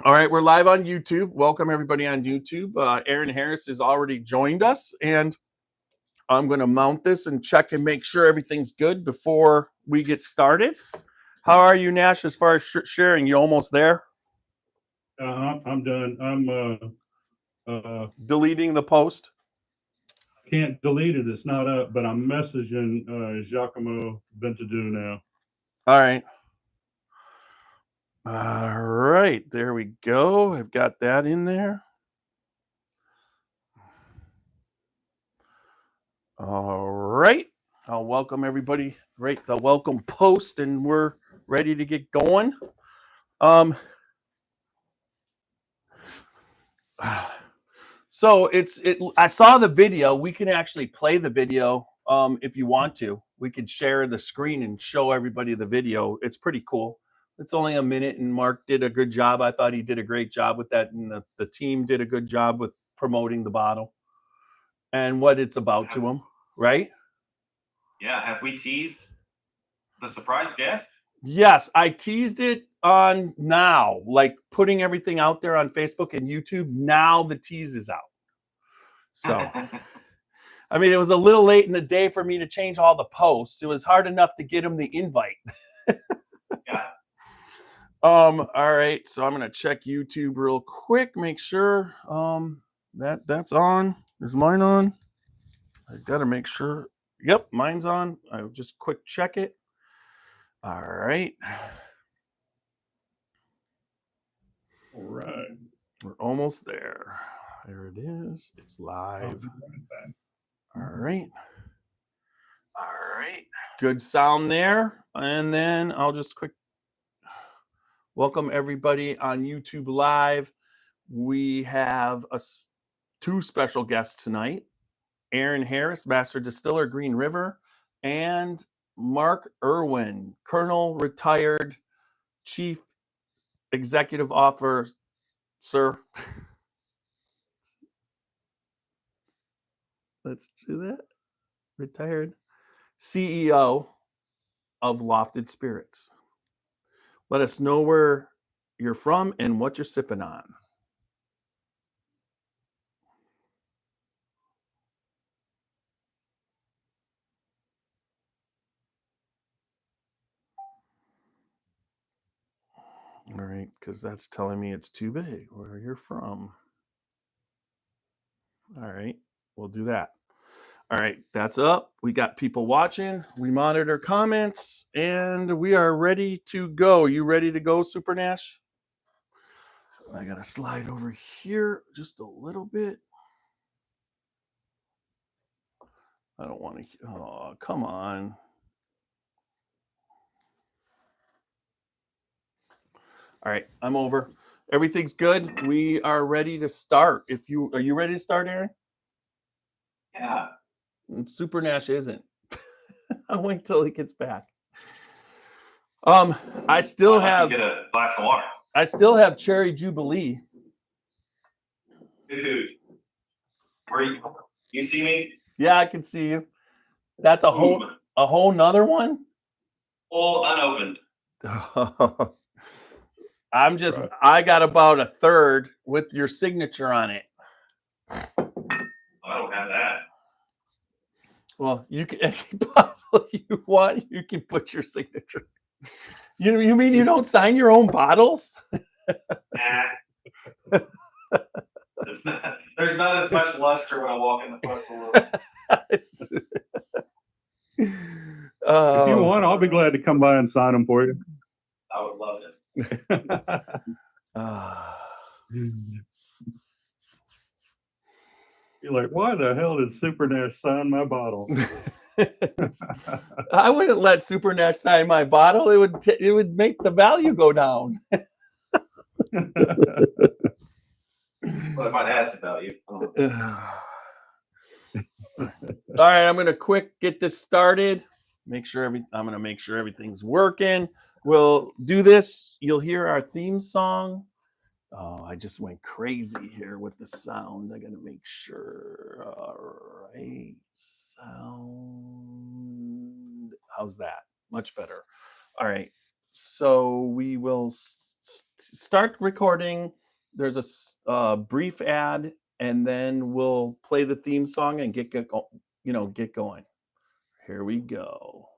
All right, we're live on YouTube. Welcome everybody on YouTube. Aaron Harris has already joined us, and I'm going to mount this and check and make sure everything's good before we get started. How are you, Nash, as far as sharing? You almost there? I'm done. I'm deleting the post. Can't delete it. It's not up, but I'm messaging Giacomo Ventadou now. All right. All right, there we go. I've got that in there. All right. I'll welcome everybody. Right, the welcome post, and we're ready to get going. So I saw the video. We can actually play the video if you want to. We could share the screen and show everybody the video. It's pretty cool. It's only a minute, and Mark did a good job. I thought he did a great job with that, and the team did a good job with promoting the bottle and what it's about to them, right? Yeah, have we teased the surprise guest? Yes, I teased it on now, like putting everything out there on Facebook and YouTube. Now the tease is out. So, I mean, it was a little late in the day for me to change all the posts. It was hard enough to get him the invite. Yeah. All right, so I'm gonna check YouTube real quick, make sure that's on. Is mine on? I gotta make sure. Yep, mine's on. I'll just quick check it. All right. All right. We're almost there. There it is. It's live. All right. All right. Good sound there. And then I'll just quick welcome everybody on YouTube Live. We have two special guests tonight. Aaron Harris, Master Distiller, Green River, and Mark Erwin, Colonel, retired Chief Executive Officer. Let's do that. Retired CEO of Lofted Spirits. Let us know where you're from and what you're sipping on. All right, because that's telling me it's too big. Where you're from. All right, we'll do that. All right, that's up. We got people watching. We monitor comments, and we are ready to go. You ready to go, Super Nash? I got to slide over here just a little bit. I don't want to. Oh, come on. All right, I'm over. Everything's good. We are ready to start. Are you ready to start, Aaron? Yeah. Super Nash isn't. I'll wait till he gets back. I still have get a glass of water. I still have Cherry Jubilee. Dude, you see me? Yeah, I can see you. That's a whole nother one. All unopened. I got about a third with your signature on it. I don't have that. Well, you can, any bottle you want, you can put your signature. You mean you don't sign your own bottles? Nah. There's not as much luster when I walk in the front door. If you want, I'll be glad to come by and sign them for you. I would love it. You're like, why the hell did Super Nash sign my bottle? I wouldn't let Super Nash sign my bottle. It would make the value go down. Well, it might add some value. All right, I'm gonna quick get this started. I'm gonna make sure everything's working. We'll do this. You'll hear our theme song. Oh, I just went crazy here with the sound. I gotta make sure. All right, sound. How's that? Much better. All right. So we will start recording. There's a brief ad, and then we'll play the theme song and get going. Here we go.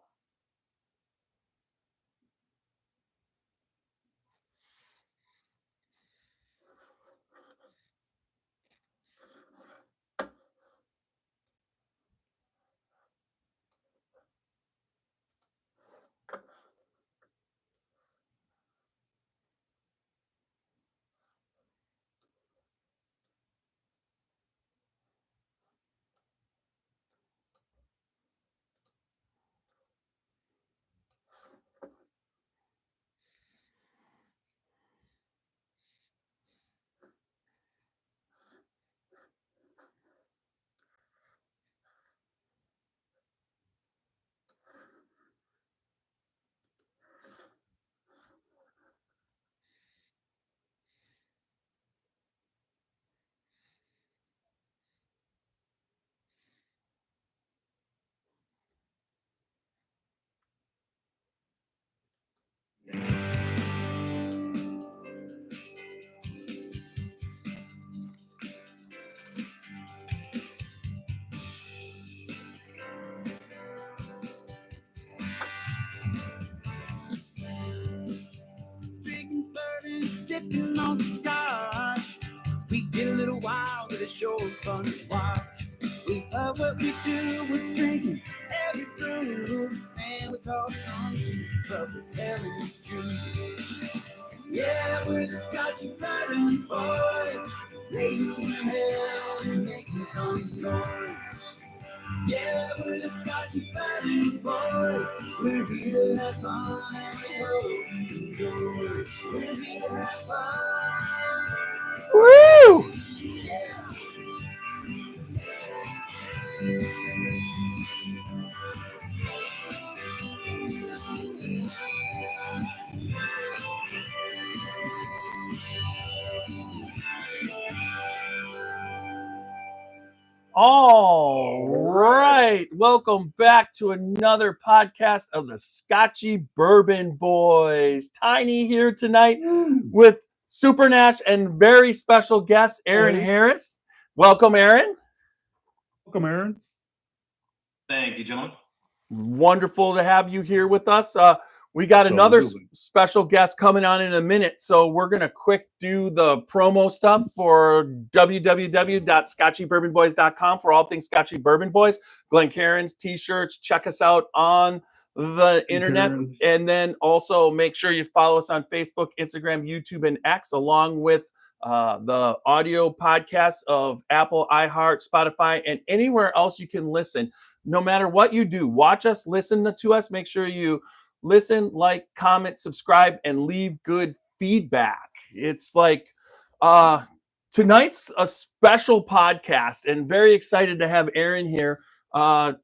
Drinking bourbon, sipping on some scotch. We get a little wild, but it's sure fun to watch. We love what we do, we're drinking every brew, and we talk songs, but we're telling the truth. Yeah, we're the Scotchy Bourbon Boys, blazing through hell and making some noise. Yeah, we're the Scotchy Bourbon Boys. We're here to have fun and the world enjoy. We're here to have fun. Woo! Yeah. All right. Welcome back to another podcast of the Scotchy Bourbon Boys. Tiny here tonight with Super Nash and very special guest, Aaron Hey. Harris. Welcome, Aaron. Welcome, Aaron. Thank you, gentlemen. Wonderful to have you here with us. We got another Absolutely. special guest coming on in a minute, so we're going to quick do the promo stuff for www.scotchybourbonboys.com for all things Scotchy Bourbon Boys, Glencairn's t-shirts. Check us out on the internet, Glencairn's. and then also make sure you follow us on Facebook, Instagram, YouTube, and X, along with the audio podcasts of Apple, iHeart, Spotify, and anywhere else you can listen. No matter what you do, watch us, listen to us. Make sure you listen, like, comment, subscribe, and leave good feedback. It's like tonight's a special podcast, and very excited to have Aaron here.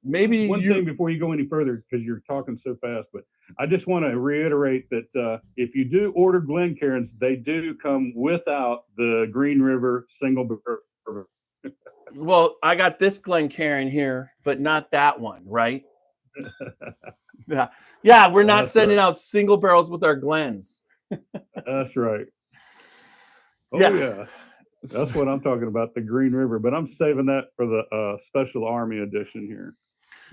Maybe One thing before you go any further, because you're talking so fast, but I just want to reiterate that if you do order Glencairn's, they do come without the Green River single bourbon. Well, I got this Glencairn here, but not that one, right? Yeah, we're not That's sending right. out single barrels with our Glens. That's right. Oh Yeah. yeah. That's what I'm talking about, the Green River. But I'm saving that for the Special Army edition here.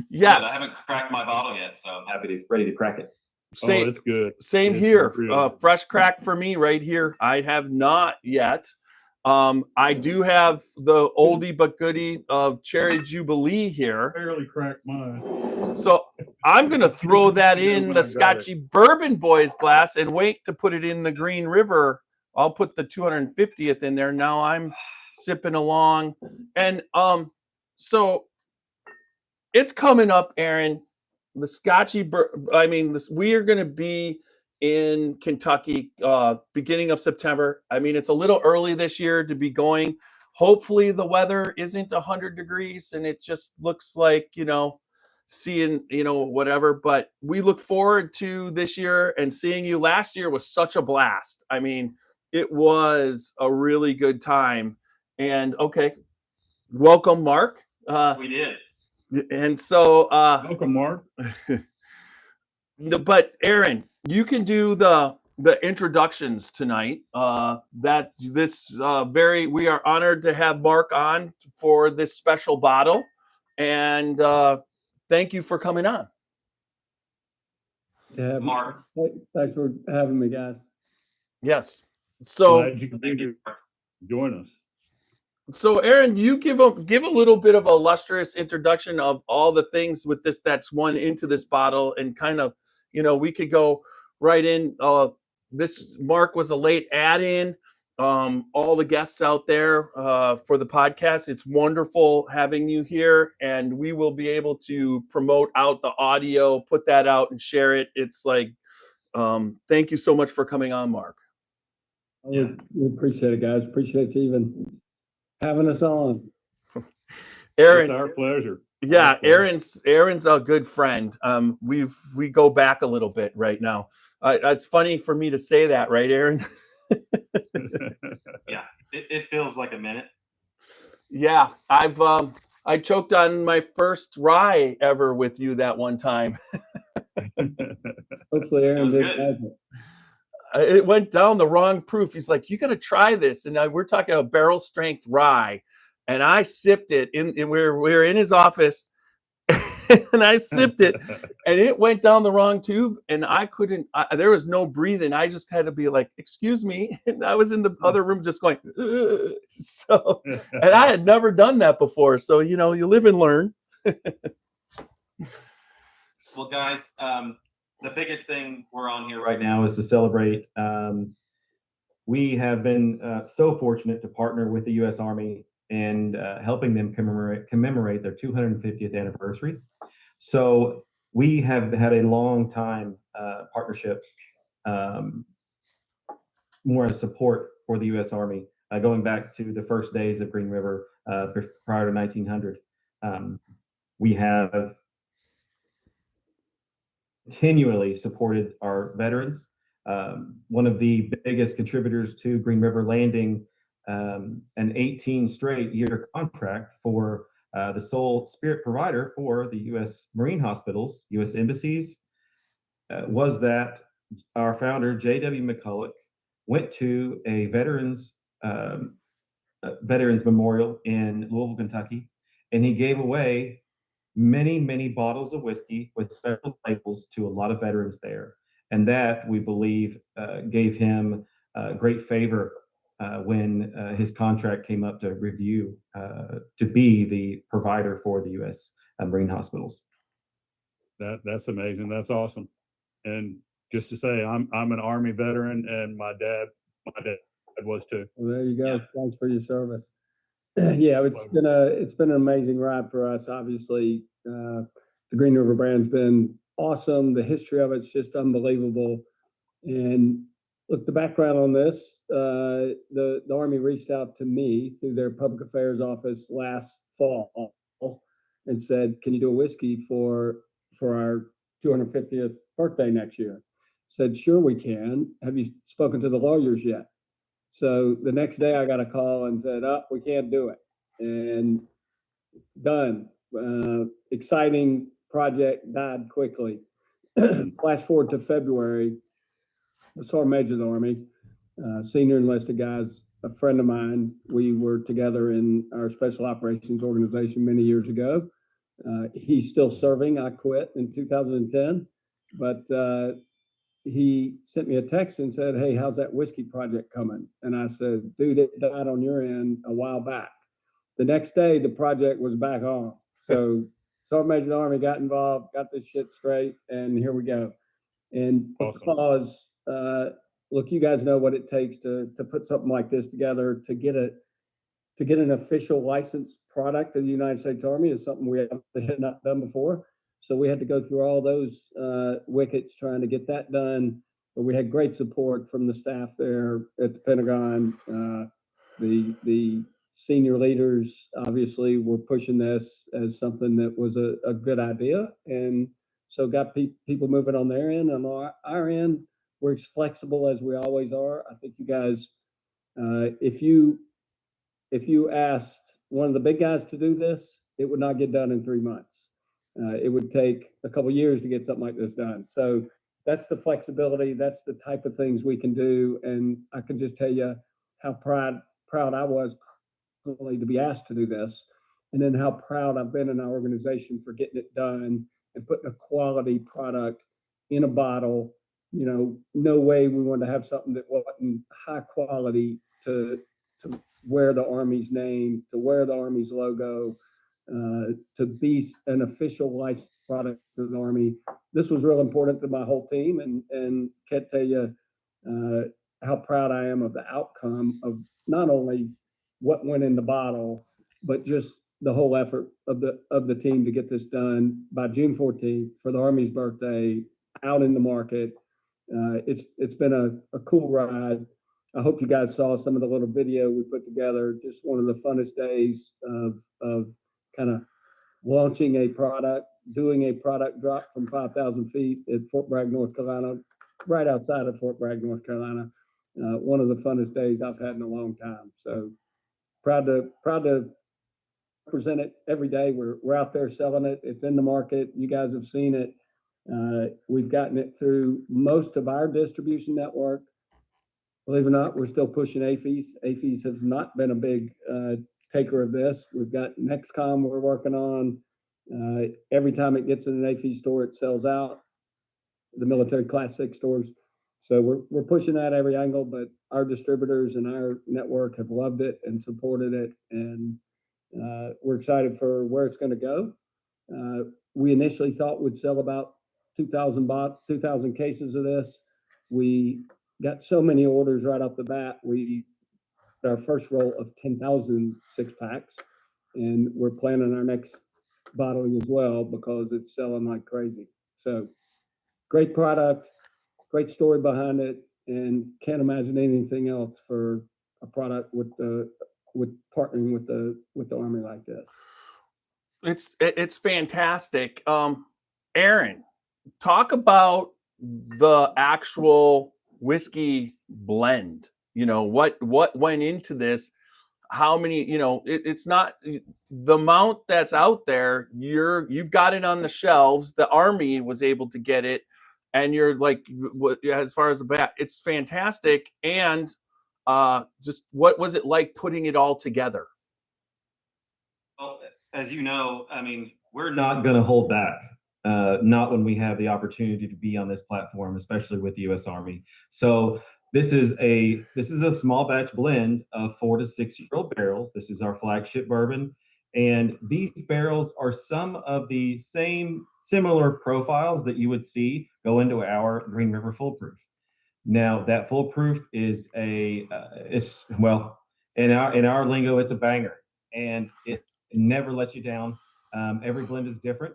Yes. I haven't cracked my bottle yet, so I'm ready to crack it. Same, It's good. same It's here. really- Fresh crack for me right here. I have not yet. I do have the oldie but goodie of Cherry Jubilee here. Barely cracked mine. So I'm going to throw that in When the I got Scotchy Bourbon Boys glass and wait to put it in the Green River. I'll put the 250th in there. Now I'm sipping along. And so it's coming up, Aaron. The Scotchy, we are going to be in Kentucky beginning of September. I mean, it's a little early this year to be going. Hopefully the weather isn't 100 degrees and it just looks like, seeing, whatever. But we look forward to this year, and seeing you last year was such a blast. I mean, it was a really good time. And okay, welcome, Mark. We did. And so, Welcome, Mark. but Aaron, you can do the the introductions tonight. We are honored to have Mark on for this special bottle, and thank you for coming on. Yeah, Mark. thanks for having me, guys. Yes. So Glad you could be here. Join us. So, Aaron, you give a little bit of a illustrious introduction of all the things with this that's won into this bottle, and kind of, we could go right in. This Mark was a late add-in. All the guests out there for the podcast, it's wonderful having you here, and we will be able to promote out the audio, put that out, and share it. It's like, thank you so much for coming on, Mark. We appreciate it, guys. Appreciate you even having us on. Aaron, It's our pleasure. yeah, Aaron's a good friend. We go back a little bit right now. It's funny for me to say that, right, Aaron? Yeah, it feels like a minute. Yeah, I choked on my first rye ever with you that one time. Hopefully, Aaron was did good. like it. It went down the wrong proof. He's like, "You got to try this," and we're talking about barrel strength rye, and I sipped it and we're in his office. And I sipped it, and it went down the wrong tube, and I couldn't. There was no breathing. I just had to be like, "Excuse me," and I was in the other room just going. Ugh. So, and I had never done that before. So you live and learn. Well, guys, the biggest thing we're on here right now is to celebrate. We have been so fortunate to partner with the U.S. Army and helping them commemorate their 250th anniversary. So we have had a long time partnership, more as support for the U.S. Army, going back to the first days of Green River prior to 1900. We have continually supported our veterans. One of the biggest contributors to Green River landing an 18 straight year contract for the sole spirit provider for the U.S. Marine hospitals, U.S. embassies, was that our founder, J.W. McCulloch, went to a veterans memorial in Louisville, Kentucky, and he gave away many, many bottles of whiskey with special labels to a lot of veterans there. And that, we believe, gave him great favor when his contract came up to review to be the provider for the U.S. Marine hospitals. That's amazing. That's awesome. And just to say, I'm an Army veteran, and my dad was too. Well, there you go. Yeah. Thanks for your service. Yeah, it's been an amazing ride for us. Obviously, the Green River brand's been awesome. The history of it's just unbelievable. And look, the background on this, the Army reached out to me through their public affairs office last fall and said, "Can you do a whiskey for our 250th birthday next year?" Said, "Sure, we can. Have you spoken to the lawyers yet?" So the next day I got a call and said, "Oh, we can't do it." And done. Exciting project, died quickly. Flash forward to February, the Sergeant Major of the Army, senior enlisted guys, a friend of mine. We were together in our special operations organization many years ago. He's still serving. I quit in 2010, but he sent me a text and said, "Hey, how's that whiskey project coming?" And I said, "Dude, it died on your end a while back." The next day, the project was back on. So Sergeant Major of the Army got involved, got this shit straight, and here we go. And Awesome. because, look, you guys know what it takes to put something like this together, to get an official licensed product of the United States Army is something we had not done before. So we had to go through all those wickets trying to get that done. But we had great support from the staff there at the Pentagon. The senior leaders obviously were pushing this as something that was a good idea. And so got people moving on their end. And on our end, we're as flexible as we always are. I think you guys, if you asked one of the big guys to do this, it would not get done in 3 months. It would take a couple of years to get something like this done. So that's the flexibility. That's the type of things we can do. And I can just tell you how proud I was personally to be asked to do this, and then how proud I've been in our organization for getting it done and putting a quality product in a bottle. You know, no way we wanted to have something that wasn't high quality to wear the Army's name, to wear the Army's logo, to be an official licensed product of the Army. This was real important to my whole team, and can't tell you how proud I am of the outcome of not only what went in the bottle, but just the whole effort of the team to get this done by June 14th for the Army's birthday, out in the market. It's been a cool ride. I hope you guys saw some of the little video we put together. Just one of the funnest days of kind of launching a product, doing a product drop from 5,000 feet at Fort Bragg, North Carolina, right outside of Fort Bragg, North Carolina. One of the funnest days I've had in a long time. So proud to present it every day. We're out there selling it. It's in the market. You guys have seen it. We've gotten it through most of our distribution network. Believe it or not, we're still pushing AFES. AFES have not been a big taker of this. We've got Nexcom we're working on. Every time it gets in an AFES store, it sells out. The military Class 6 stores. So we're pushing that every angle, but our distributors and our network have loved it and supported it, and we're excited for where it's going to go. We initially thought we'd sell about 2,000 cases of this. We got so many orders right off the bat. We our first roll of 10,000 6-packs, and we're planning our next bottling as well because it's selling like crazy. So great product, great story behind it, and can't imagine anything else for a product with partnering with the Army like this. It's fantastic. Erwin, talk about the actual whiskey blend. You know, what went into this, how many, you know, it's not the amount that's out there. You've got it on the shelves. The Army was able to get it, and you're like, as far as the back, it's fantastic. And just what was it like putting it all together? Well, as you know, I mean, we're not going to hold back. Not when we have the opportunity to be on this platform, especially with the U.S. Army. So this is a small batch blend of 4 to 6 year old barrels. This is our flagship bourbon, and these barrels are some of the similar profiles that you would see go into our Green River Full Proof. Now that Full Proof is it's well, in our lingo, it's a banger, and it never lets you down. Every blend is different,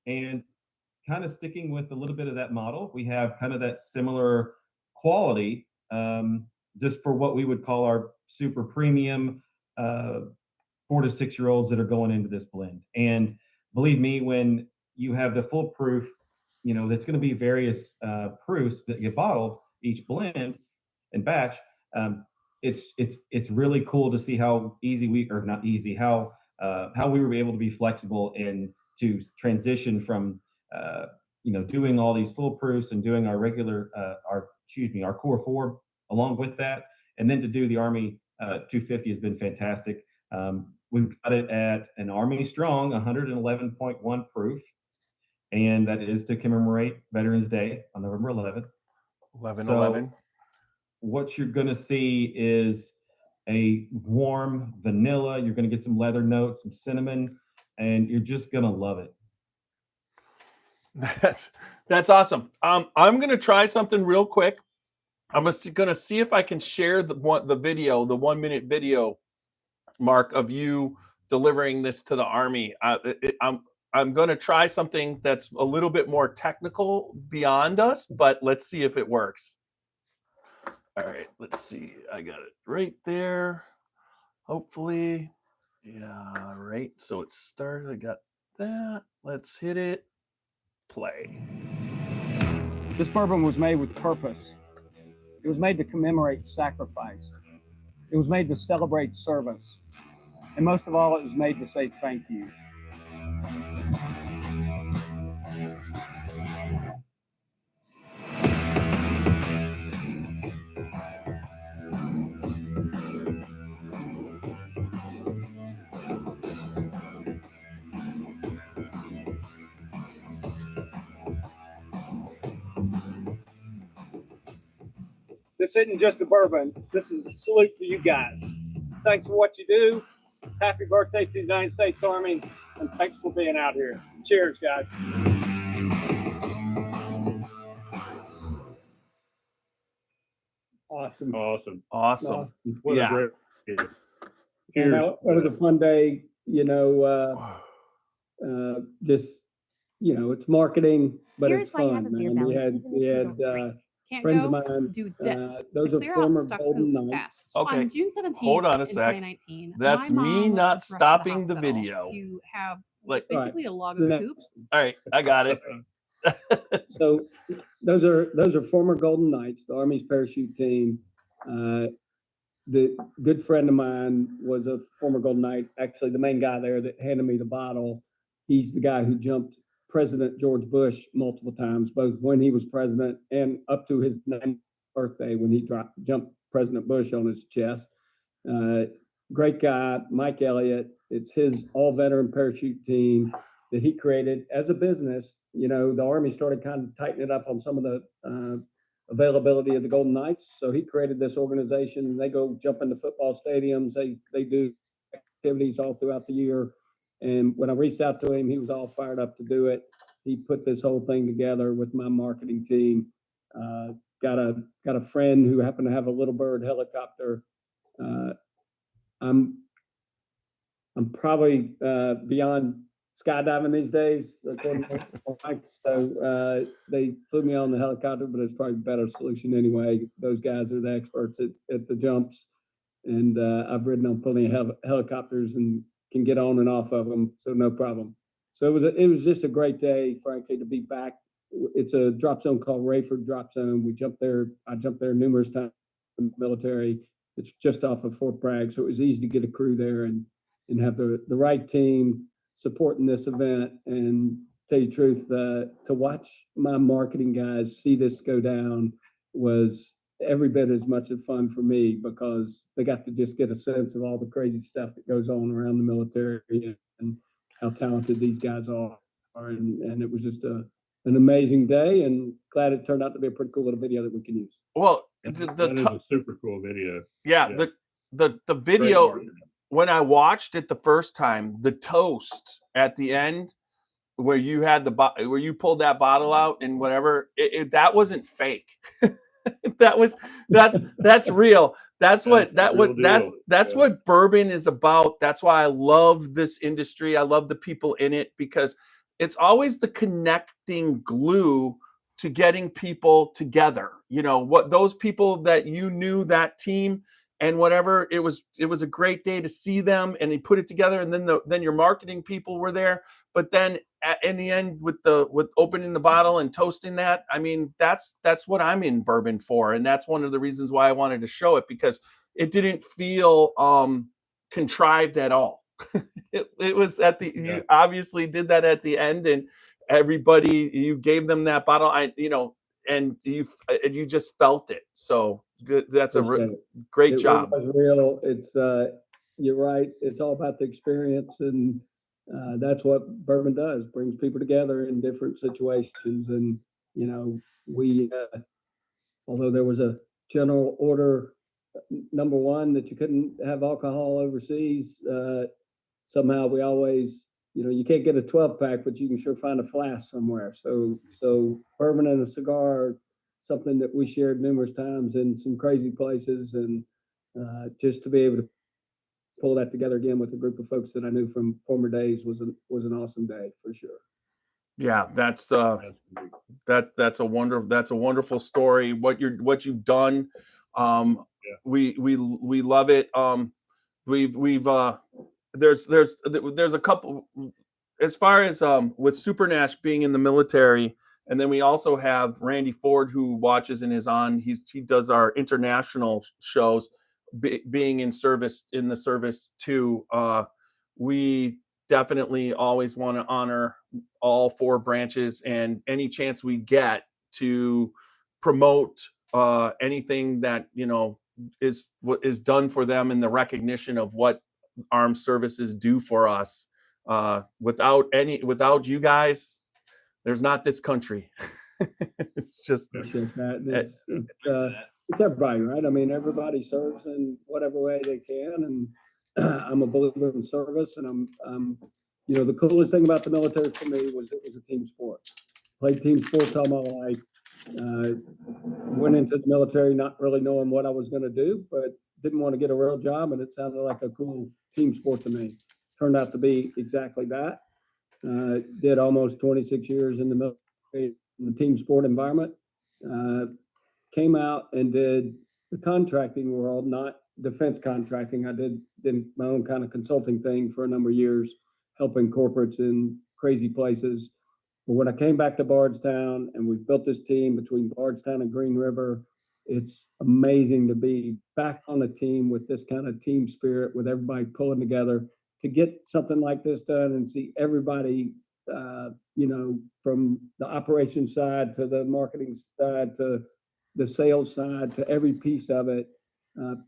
and kind of sticking with a little bit of that model, we have kind of that similar quality, just for what we would call our super premium 4 to 6 year olds that are going into this blend. And believe me, when you have the Full Proof, you know, that's going to be various proofs that get bottled each blend and batch. It's really cool to see how how we were able to be flexible and to transition from doing all these full proofs and doing our regular our core 4 along with that, and then to do the Army 250 has been fantastic. We've got it at an Army strong 111.1 proof, and that is to commemorate Veterans Day on November 11th. 11/11. What you're going to see is a warm vanilla. You're going to get some leather notes, some cinnamon, and you're just going to love it. That's awesome. I'm going to try something real quick. I'm going to see if I can share the video, the 1 minute video, Mark, of you delivering this to the Army. I'm going to try something that's a little bit more technical beyond us, but let's see if it works. All right, let's see. I got it right there. Hopefully. Yeah, right. So it started. I got that. Let's hit it. Play. This bourbon was made with purpose. It was made to commemorate sacrifice. It was made to celebrate service. And most of all, it was made to say thank you. this isn't just a bourbon. This is a salute to you guys. Thanks for what you do. Happy birthday to the United States Army, and thanks for being out here. Cheers, guys. Awesome. Awesome. What Yeah. a great gift. And Cheers. that was a fun day, just, it's marketing, but Here's it's why you fun, have a beer man. belly, We had, even if you don't drink. Can't friends of go? mine, Do this those to are clear former out stuck Golden poop Knights. fast. Okay. On June 17th Hold on a in sec. 2019, That's my me mom not was rushed to the stopping the hospital video. to have Like- basically a log The of next- poop. All right, I got it. So those are former Golden Knights, the Army's parachute team. The good friend of mine was a former Golden Knight, actually the main guy there that handed me the bottle. He's the guy who jumped President George Bush multiple times, both when he was president and up to his 9th birthday when he jumped President Bush on his chest. Great guy, Mike Elliott. It's his all-veteran parachute team that he created as a business. The Army started kind of tightening it up on some of the availability of the Golden Knights. So he created this organization, and they go jump into football stadiums. They do activities all throughout the year. And when I reached out to him, he was all fired up to do it. He put this whole thing together with my marketing team. Got a friend who happened to have a Little Bird helicopter. I'm probably beyond skydiving these days, according to my wife. So they flew me on the helicopter, but it's probably a better solution anyway. Those guys are the experts at the jumps, and I've ridden on plenty of helicopters and can get on and off of them, so no problem. So it was just a great day, frankly, to be back. It's a drop zone called Rayford Drop Zone. We jumped there. I jumped there numerous times in the military. It's just off of Fort Bragg, so it was easy to get a crew there and have the right team supporting this event. And tell you the truth, to watch my marketing guys see this go down was every bit as much of fun for me, because they got to just get a sense of all the crazy stuff that goes on around the military and how talented these guys are. And it was just an amazing day, and glad it turned out to be a pretty cool little video that we can use. Well, That is a super cool video. yeah, Yeah. the Great video, marketing. when I watched it the first time, the toast at the end where you had where you pulled that bottle out and whatever, that wasn't fake. that's real. That's the real deal. Yeah. what bourbon is about. That's why I love this industry. I love the people in it, because it's always the connecting glue to getting people together. What those people that knew, that team and whatever, it was a great day to see them, and they put it together. And then your marketing people were there. But then in the end, with opening the bottle and toasting that, I mean, that's what I'm in bourbon for. And that's one of the reasons why I wanted to show it, because it didn't feel contrived at all. It was you obviously did that at the end, and everybody, you gave them that bottle, and you just felt it. So good. That's great job. It was real. It's you're right. It's all about the experience, and that's what bourbon does, brings people together in different situations. And we although there was a general order number one that you couldn't have alcohol overseas, somehow we always, you can't get a 12-pack, but you can sure find a flask somewhere. So bourbon and a cigar are something that we shared numerous times in some crazy places, and just to be able to pull that together again with a group of folks that I knew from former days was an awesome day for sure. Yeah, that's a wonderful story. What you've done, we love it. We've there's a couple, as far as with Super Nash being in the military, and then we also have Randy Ford, who watches and is on. He does our international shows, being in the service too. We definitely always want to honor all four branches, and any chance we get to promote anything that is what is done for them, in the recognition of what armed services do for us. Without you guys, there's not this country. It's just Appreciate that. it's everybody, right? I mean, everybody serves in whatever way they can, and I'm a believer in service. And you know, the coolest thing about the military for me was it was a team sport. Played team sports all my life. Went into the military not really knowing what I was going to do, but didn't want to get a real job, and it sounded like a cool team sport to me. Turned out to be exactly that. Did almost 26 years in the military, in the team sport environment. Came out and did the contracting world, not defense contracting. I did my own kind of consulting thing for a number of years, helping corporates in crazy places. But when I came back to Bardstown and we built this team between Bardstown and Green River, it's amazing to be back on a team with this kind of team spirit, with everybody pulling together to get something like this done and see everybody, you know, from the operations side to the marketing side to the sales side to every piece of it,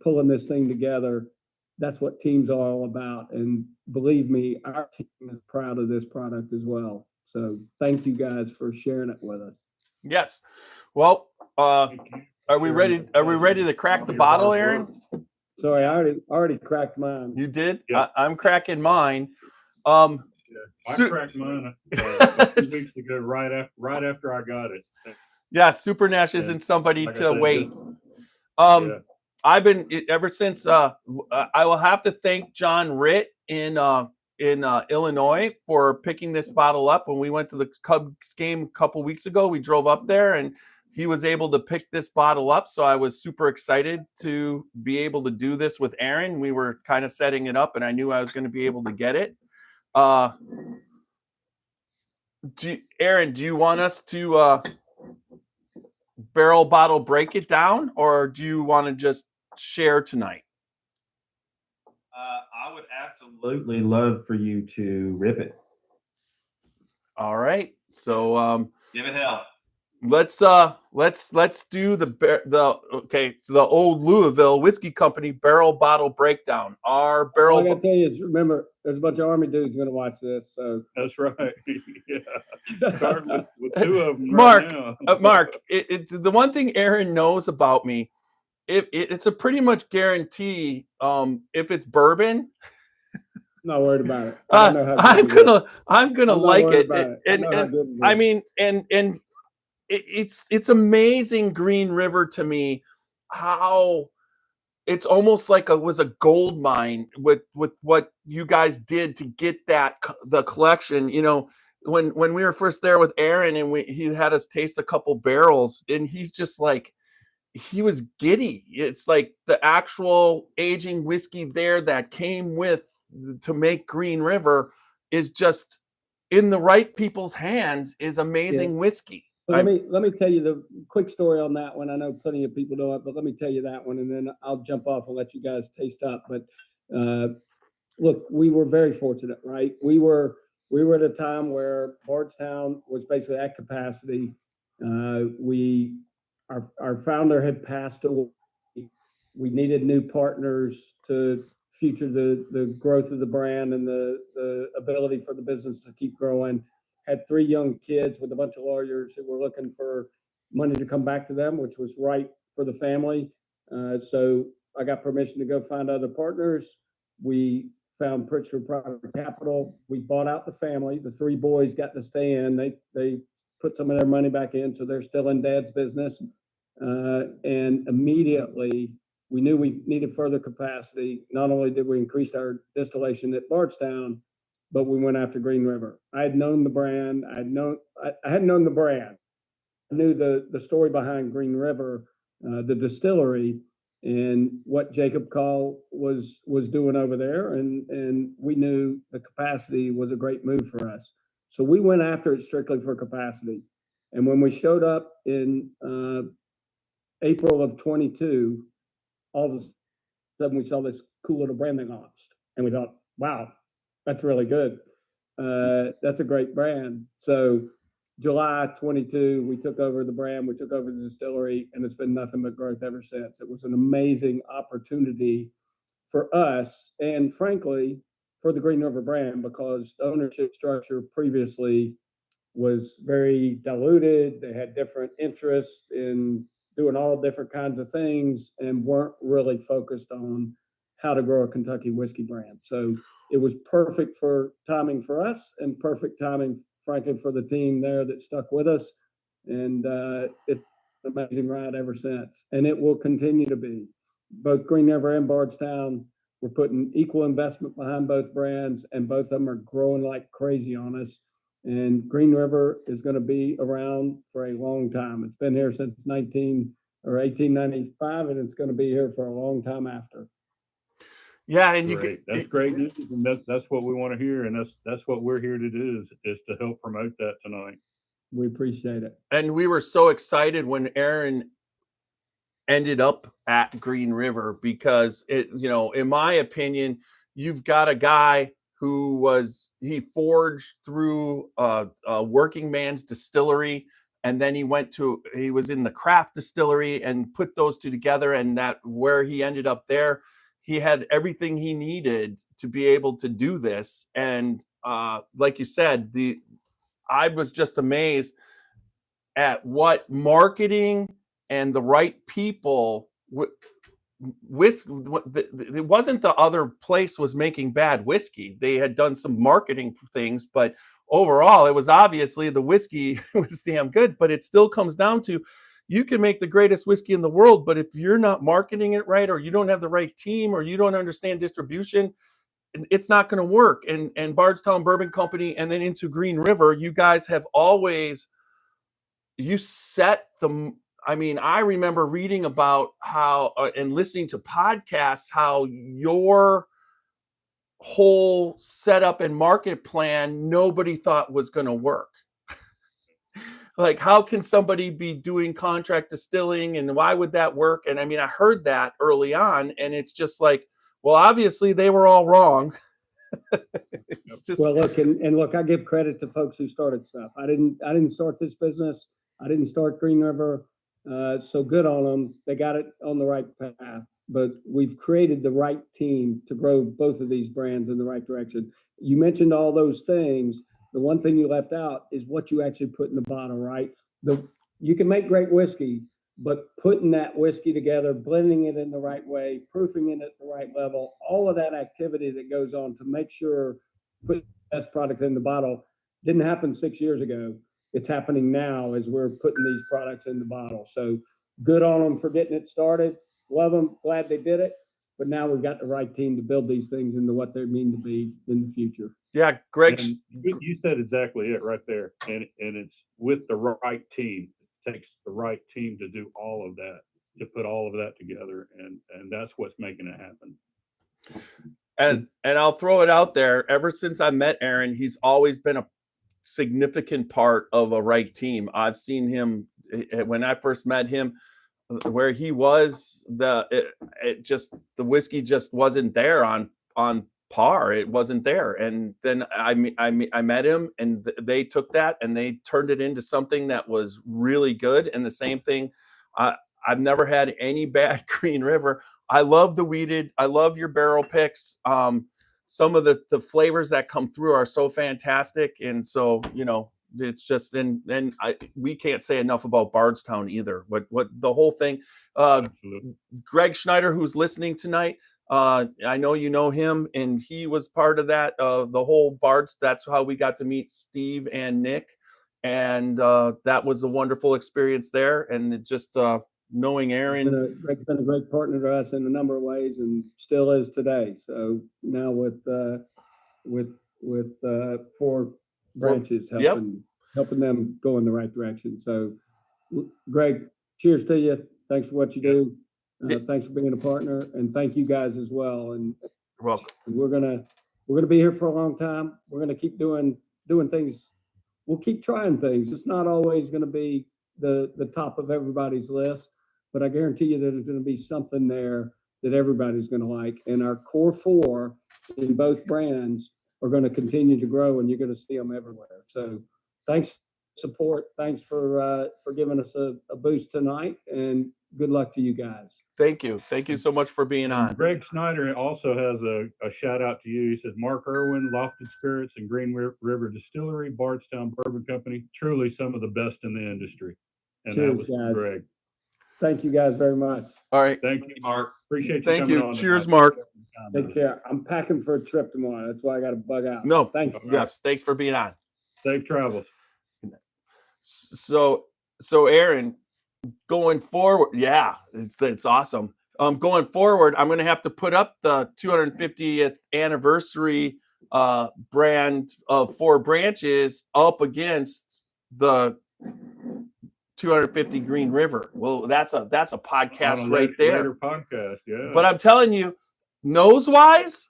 pulling this thing together. That's what teams are all about. And believe me, our team is proud of this product as well. So thank you guys for sharing it with us. Yes. Well, are we ready? Are we ready to crack the bottle, Aaron? Sorry, I already cracked mine. You did? Yeah. I'm cracking mine. I cracked mine a few weeks ago, right after I got it. Yeah, Super Nash isn't somebody to wait. I've been ever since. I will have to thank John Ritt in Illinois for picking this bottle up. When we went to the Cubs game a couple weeks ago, we drove up there and he was able to pick this bottle up. So I was super excited to be able to do this with Aaron. We were kind of setting it up and I knew I was going to be able to get it. Aaron, do you want us to barrel bottle break it down, or do you want to just share tonight? I would absolutely love for you to rip it. All right, so Give it hell. Let's do the old Louisville Whiskey Company barrel bottle breakdown. Our barrel. All I gotta tell you is, remember, there's a bunch of Army dudes going to watch this. So that's right. Yeah, starting with two of them. Mark, right now. Mark, the one thing Aaron knows about me, it's a pretty much guarantee. If it's bourbon. Not worried about it. I'm gonna like it. And I mean, and it's amazing, Green River, to me, how it's almost like it was a gold mine with what you guys did to get the collection. You know, when we were first there with Aaron and he had us taste a couple barrels, and he's just like, he was giddy. It's like the actual aging whiskey there that came with to make Green River is just in the right people's hands is amazing whiskey. So let me tell you the quick story on that one. I know plenty of people know it, but let me tell you that one, and then I'll jump off and let you guys taste up. But look, we were very fortunate, right? We were at a time where Bardstown was basically at capacity. Our founder had passed away. We needed new partners to future the growth of the brand and the ability for the business to keep growing. Had 3 young kids with a bunch of lawyers who were looking for money to come back to them, which was right for the family. So I got permission to go find other partners. We found Pritzker Private Capital. We bought out the family. The 3 boys got to stay in. They put some of their money back in, so they're still in Dad's business. And immediately we knew we needed further capacity. Not only did we increase our distillation at Bardstown, but we went after Green River. I had known the brand. I hadn't known the brand. I knew the story behind Green River, the distillery, and what Jacob Call was doing over there. And we knew the capacity was a great move for us. So we went after it strictly for capacity. And when we showed up in April of 22, all of a sudden we saw this cool little brand they launched. And we thought, wow, that's really good. That's a great brand. So July 22, we took over the brand, we took over the distillery, and it's been nothing but growth ever since. It was an amazing opportunity for us and, frankly, for the Green River brand, because the ownership structure previously was very diluted. They had different interests in doing all different kinds of things and weren't really focused on how to grow a Kentucky whiskey brand. So it was perfect for timing for us and perfect timing, frankly, for the team there that stuck with us. And it's an amazing ride ever since. And it will continue to be. Both Green River and Bardstown, we're putting equal investment behind both brands, and both of them are growing like crazy on us. And Green River is going to be around for a long time. It's been here since 1895, and it's going to be here for a long time after. Yeah, and That's great news, and that's what we want to hear, and that's what we're here to do is to help promote that tonight. We appreciate it. And we were so excited when Aaron ended up at Green River, because it, in my opinion, you've got a guy who he forged through a working man's distillery, and then he was in the craft distillery and put those two together, and that where he ended up there, he had everything he needed to be able to do this. And like you said, I was just amazed at what marketing and the right people it wasn't the other place was making bad whiskey. They had done some marketing things, but overall it was obviously the whiskey was damn good. But it still comes down to, you can make the greatest whiskey in the world, but if you're not marketing it right, or you don't have the right team, or you don't understand distribution, it's not going to work. And Bardstown Bourbon Company, and then into Green River, you guys have always, you set the, I remember reading about how and listening to podcasts, how your whole setup and market plan, nobody thought was going to work. Like, how can somebody be doing contract distilling, and why would that work? And I heard that early on, and it's just like, well, obviously they were all wrong. It's just, well, look, and look, I give credit to folks who started stuff. I didn't start this business. I didn't start Green River. So good on them. They got it on the right path, but we've created the right team to grow both of these brands in the right direction. You mentioned all those things. The one thing you left out is what you actually put in the bottle, right? You can make great whiskey, but putting that whiskey together, blending it in the right way, proofing it at the right level, all of that activity that goes on to make sure put the best product in the bottle didn't happen 6 years ago. It's happening now as we're putting these products in the bottle. So good on them for getting it started. Love them. Glad they did it. But now we've got the right team to build these things into what they mean to be in the future. Yeah, Greg. And you said exactly it right there. And it's with the right team. It takes the right team to do all of that, to put all of that together. And that's what's making it happen. And I'll throw it out there. Ever since I met Aaron, he's always been a significant part of a right team. I've seen him when I first met him, where he was, the whiskey just wasn't there on par. It wasn't there. And then I met him, and they took that and they turned it into something that was really good. And the same thing, I've never had any bad Green River. I love the weeded. I love your barrel picks. Some of the flavors that come through are so fantastic. And so, it's just, we can't say enough about Bardstown either. What the whole thing, Greg Schneider, who's listening tonight, I know you know him, and he was part of that, the whole Bards. That's how we got to meet Steve and Nick. And that was a wonderful experience there. And it just, knowing Aaron, Greg's been a great partner to us in a number of ways, and still is today. So now with 4 branches helping them go in the right direction. So, Greg, cheers to you. Thanks for what you do. Thanks for being a partner, and thank you guys as well. And you're welcome. We're gonna be here for a long time. We're gonna keep doing things. We'll keep trying things. It's not always going to be the top of everybody's list, but I guarantee you there's going to be something there that everybody's going to like. And our core 4 in both brands are going to continue to grow, and you're going to see them everywhere. So thanks for support. Thanks for giving us a boost tonight, and good luck to you guys. Thank you. Thank you so much for being on. Greg Schneider also has a shout out to you. He says, Mark Erwin, Lofted Spirits and Green River Distillery, Bardstown Bourbon Company, truly some of the best in the industry. And cheers, that was guys. Greg. Thank you guys very much. All right. Thank you, Mark. Appreciate you Thank coming you. on. Cheers, tonight. Mark. Take care. I'm packing for a trip tomorrow. That's why I got to bug out. No, Thank you. yes, thanks for being on. Safe travels. So Aaron, going forward, yeah, it's awesome. Going forward, I'm going to have to put up the 250th anniversary brand of Four Branches up against the 250 Green River. Well, that's a podcast On a right there. Later podcast, yeah. But I'm telling you, nose wise,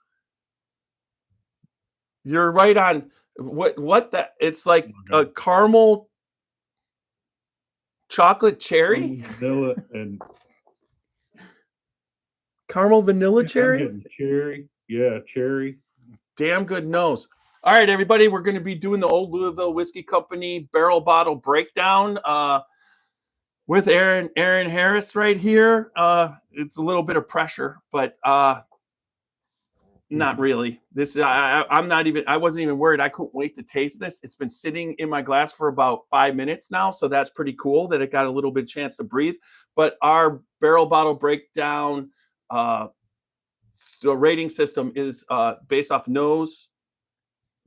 you're right on. What that? It's like a caramel chocolate cherry, Vanilla and caramel vanilla I'm cherry. getting cherry. Yeah, cherry. Damn good nose. All right, everybody, we're going to be doing the Old Louisville Whiskey Company barrel bottle breakdown with Aaron Harris right here. It's a little bit of pressure, but not really. This I'm not even. I wasn't even worried. I couldn't wait to taste this. It's been sitting in my glass for about 5 minutes now, so that's pretty cool that it got a little bit chance to breathe. But our barrel bottle breakdown rating system is based off nose,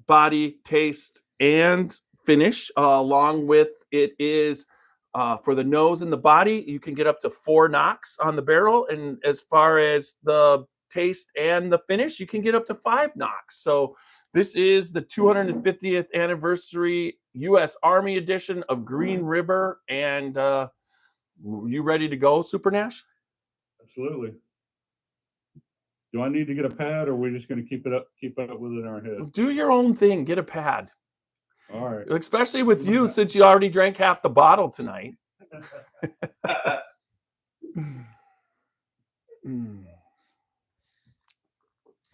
body, taste, and finish. Along with it is for the nose and the body, you can get up to 4 knocks on the barrel, and as far as the taste and the finish, you can get up to 5 knocks. So this is the 250th anniversary U.S. Army edition of Green River, and you ready to go, Super Nash? Absolutely. Do I need to get a pad, or are we just going to keep it up with it in our head? Do your own thing. Get a pad. All right. Especially with you, since you already drank half the bottle tonight.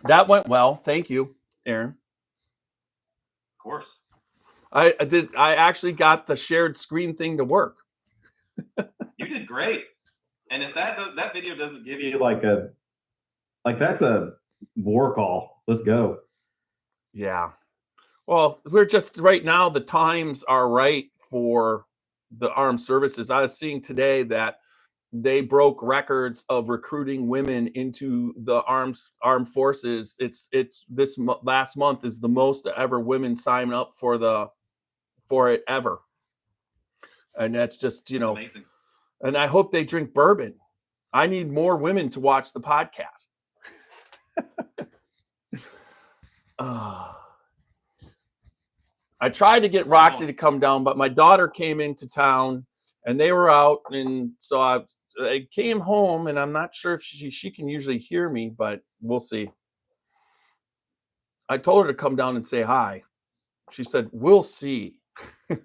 That went well. Thank you, Aaron. Of course. I actually got the shared screen thing to work. You did great. And if that video doesn't give you That's a war call. Let's go. Yeah. Well, we're just right now, the times are right for the armed services. I was seeing today that they broke records of recruiting women into the armed forces. It's this last month is the most ever women sign up for it ever. And that's just, It's amazing. And I hope they drink bourbon. I need more women to watch the podcast. I tried to get Roxy to come down, but my daughter came into town and they were out. And so I came home, and I'm not sure if she can usually hear me, but we'll see. I told her to come down and say hi. She said, "We'll see." You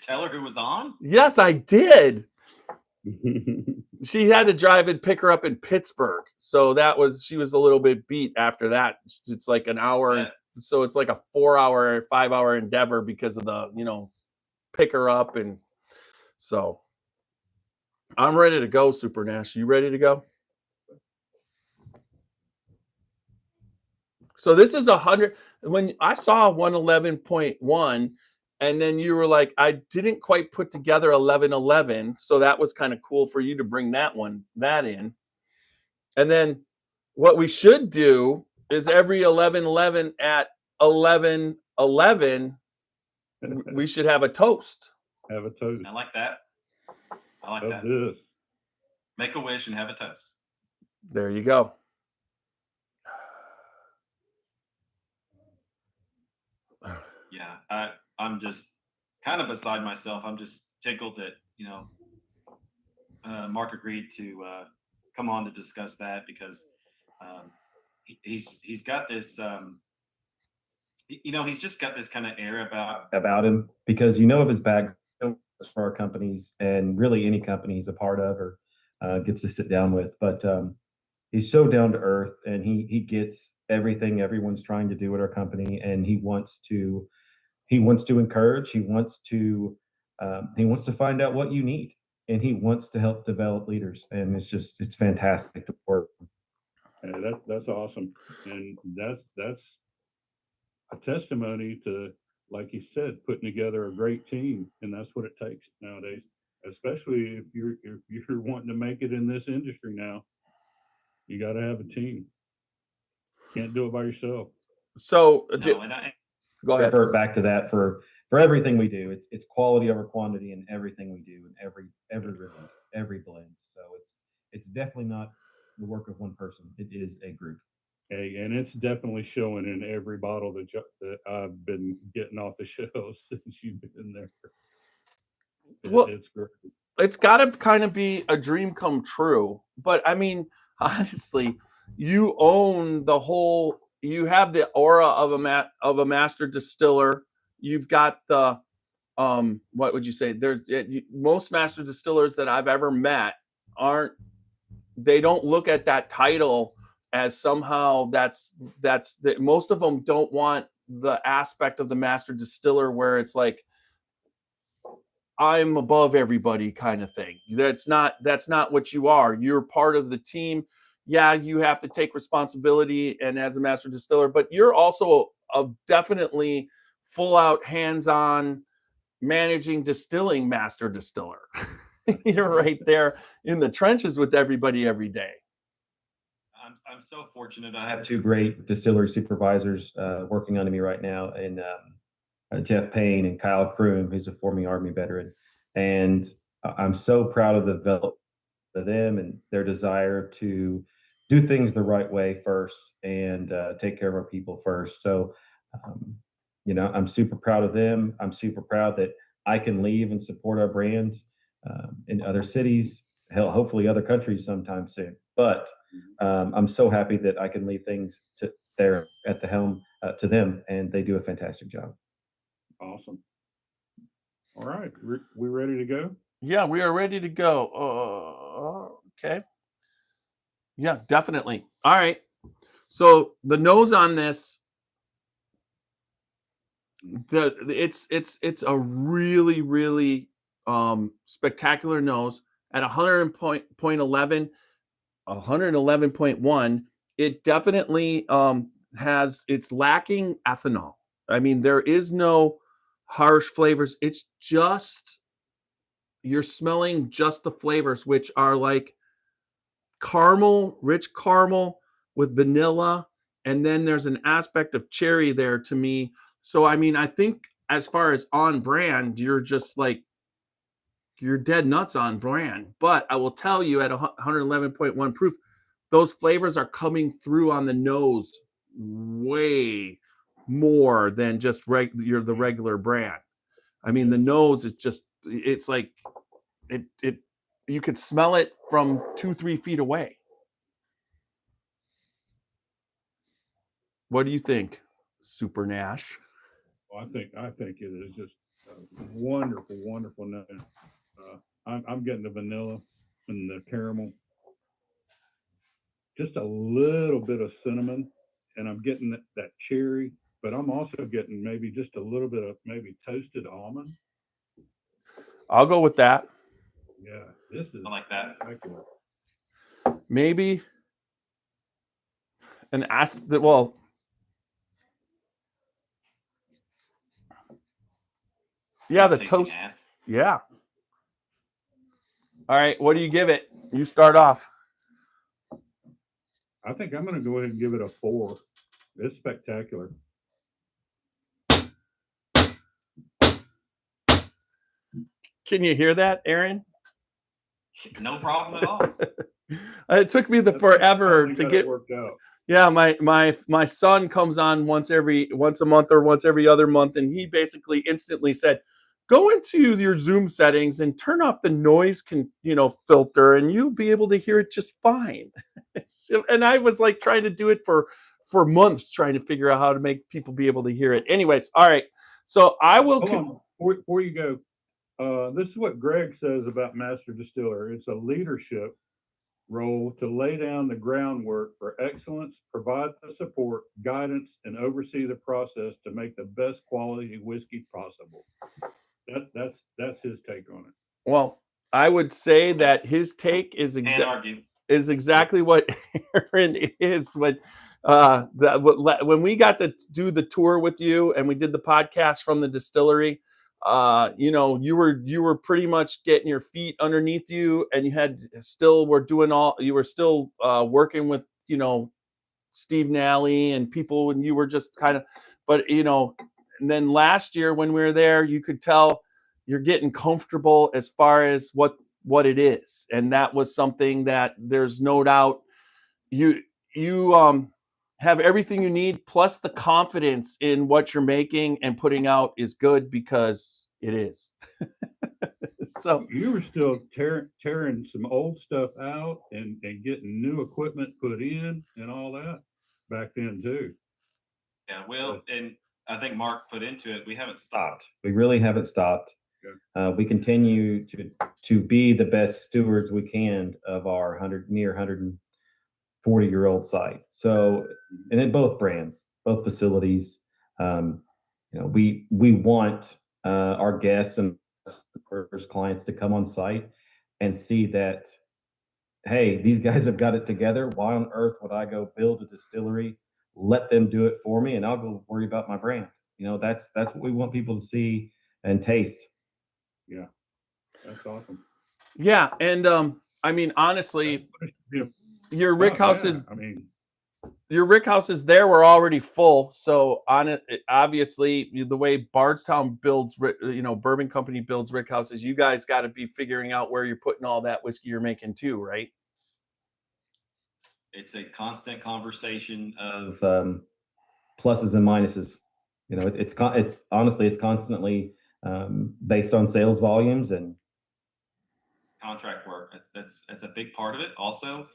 tell her who was on? Yes, I did. She had to drive and pick her up in Pittsburgh. So she was a little bit beat after that. It's like an hour. Yeah. So it's like a 4-hour, 5-hour endeavor because of the, pick her up. And so I'm ready to go, Super Nash. You ready to go? So this is 100. When I saw 111.1, and then you were like, I didn't quite put together 1111. So that was kind of cool for you to bring that in. And then what we should do is every 1111 at 1111, we should have a toast. Have a toast. I like that. I like Of that. this. Make a wish and have a toast. There you go. Yeah, I'm just kind of beside myself. I'm just tickled that Mark agreed to come on to discuss that, because he's got this he's just got this kind of air About him, because of his background for our companies, and really any company he's a part of or gets to sit down with. But he's so down to earth, and he gets everything everyone's trying to do at our company, and he wants to encourage. He wants to find out what you need, and he wants to help develop leaders. And it's fantastic to work. Yeah, that's awesome, and that's a testimony to, like you said, putting together a great team, and that's what it takes nowadays. especially if you're wanting to make it in this industry now. You got to have a team. Can't do it by yourself. So No, and I, go ahead. Revert back to that for everything we do. It's quality over quantity in everything we do, in every release, every blend. So it's definitely not the work of one person. It is a group. Hey, and it's definitely showing in every bottle that I've been getting off the shelves since you've been there. Well, It's great. It's got to kind of be a dream come true. But I mean, honestly, you own the whole. You have the aura of a master distiller. You've got the what would you say? Most master distillers that I've ever met aren't. They don't look at that title as somehow most of them don't want the aspect of the master distiller where it's like I'm above everybody kind of thing. That's not what you are. You're part of the team. Yeah, you have to take responsibility and as a master distiller, but you're also a definitely full out hands-on managing distilling master distiller. You're right there in the trenches with everybody every day. I'm so fortunate. I have two great distillery supervisors working under me right now, and Jeff Payne and Kyle Kroom, who's a former Army veteran. And I'm so proud of the development of them and their desire to do things the right way first and take care of our people first. So, I'm super proud of them. I'm super proud that I can leave and support our brand in other cities, hopefully other countries sometime soon. But I'm so happy that I can leave things to there at the helm to them, and they do a fantastic job. Awesome. All right, we ready to go? Yeah, we are ready to go. Okay. Yeah, definitely. All right. So the nose on this, it's a really, really spectacular nose at 111.1. It definitely it's lacking ethanol. I mean, there is no harsh flavors. It's just you're smelling just the flavors, which are like caramel, rich caramel with vanilla, and then there's an aspect of cherry there to me. So I mean, I think as far as on brand, you're dead nuts on brand. But I will tell you, at 111.1 proof, those flavors are coming through on the nose way more than just the regular brand. I mean, the nose is it's like it you could smell it from 2-3 feet away. What do you think, Super Nash? Well, I think it is just wonderful, wonderful nose. I'm getting the vanilla and the caramel, just a little bit of cinnamon, and I'm getting that cherry, but I'm also getting maybe just a little bit of maybe toasted almond. I'll go with that. Yeah, this is I like that. spectacular. Maybe well, yeah, the Tasting toast. ass. Yeah. All right, what do you give it? You start off. I think I'm going to go ahead and give it a 4. It's spectacular. Can you hear that, Aaron? No problem at all. It took me forever to get worked out. Yeah, my son comes on once a month or once every other month, and he basically instantly said, "Go into your Zoom settings and turn off the noise filter, and you'll be able to hear it just fine." And I was like trying to do it for months, trying to figure out how to make people be able to hear it. Anyways, all right. So I will. Hold on. Before you go, this is what Greg says about Master Distiller. It's a leadership role to lay down the groundwork for excellence, provide the support, guidance, and oversee the process to make the best quality whiskey possible. That's his take on it. Well, I would say that his take is exactly what Aaron is. When we got to do the tour with you and we did the podcast from the distillery, you know, you were pretty much getting your feet underneath you, and you were still working with, you know, Steve Nally and people, and you were just kind of, but you know, and then last year when we were there, you could tell you're getting comfortable as far as what it is, and that was something that there's no doubt you have everything you need, plus the confidence in what you're making and putting out is good, because it is. So You were still tearing some old stuff out and getting new equipment put in and all that back then too. Yeah, well, and I think Mark put into it, we haven't stopped. We really haven't stopped. We continue to be the best stewards we can of our 140-year-old site. So, and in both brands, both facilities, you know, we want our guests and clients to come on site and see that, hey, these guys have got it together. Why on earth would I go build a distillery? Let them do it for me, and I'll go worry about my brand. You know, that's what we want people to see and taste. Yeah, that's awesome. yeah, and I mean, honestly, your rick houses, I mean, your rick houses there were already full. So on it, obviously, the way Bardstown builds, you know, Bourbon Company builds rick houses, you guys got to be figuring out where you're putting all that whiskey you're making too, right? It's a constant conversation of Of pluses and minuses. You know, it's honestly, it's constantly based on sales volumes and contract work. That's a big part of it. Also,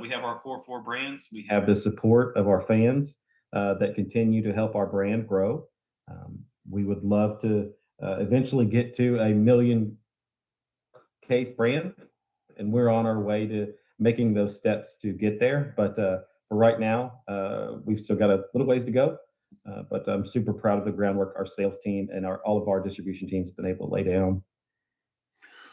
we have our core 4 brands. We have the support of our fans that continue to help our brand grow. We would love to eventually get to a 1 million case brand, and we're on our way to making those steps to get there. But for right now, we've still got a little ways to go. But I'm super proud of the groundwork our sales team and all of our distribution teams have been able to lay down.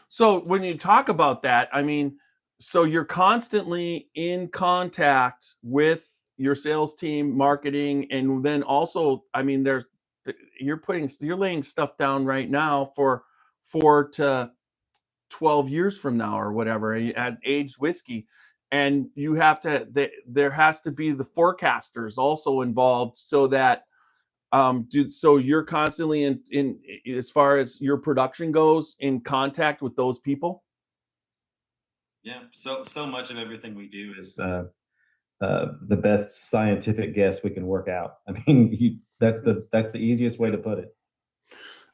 So when you talk about that, I mean, so you're constantly in contact with your sales team, marketing, and then also, I mean, you're laying stuff down right now for 4 to 12 years from now or whatever, at aged whiskey, and you have to, there has to be the forecasters also involved, so that so you're constantly in as far as your production goes, in contact with those people. Yeah, so much of everything we do is The best scientific guess we can work out. I mean, that's the easiest way to put it.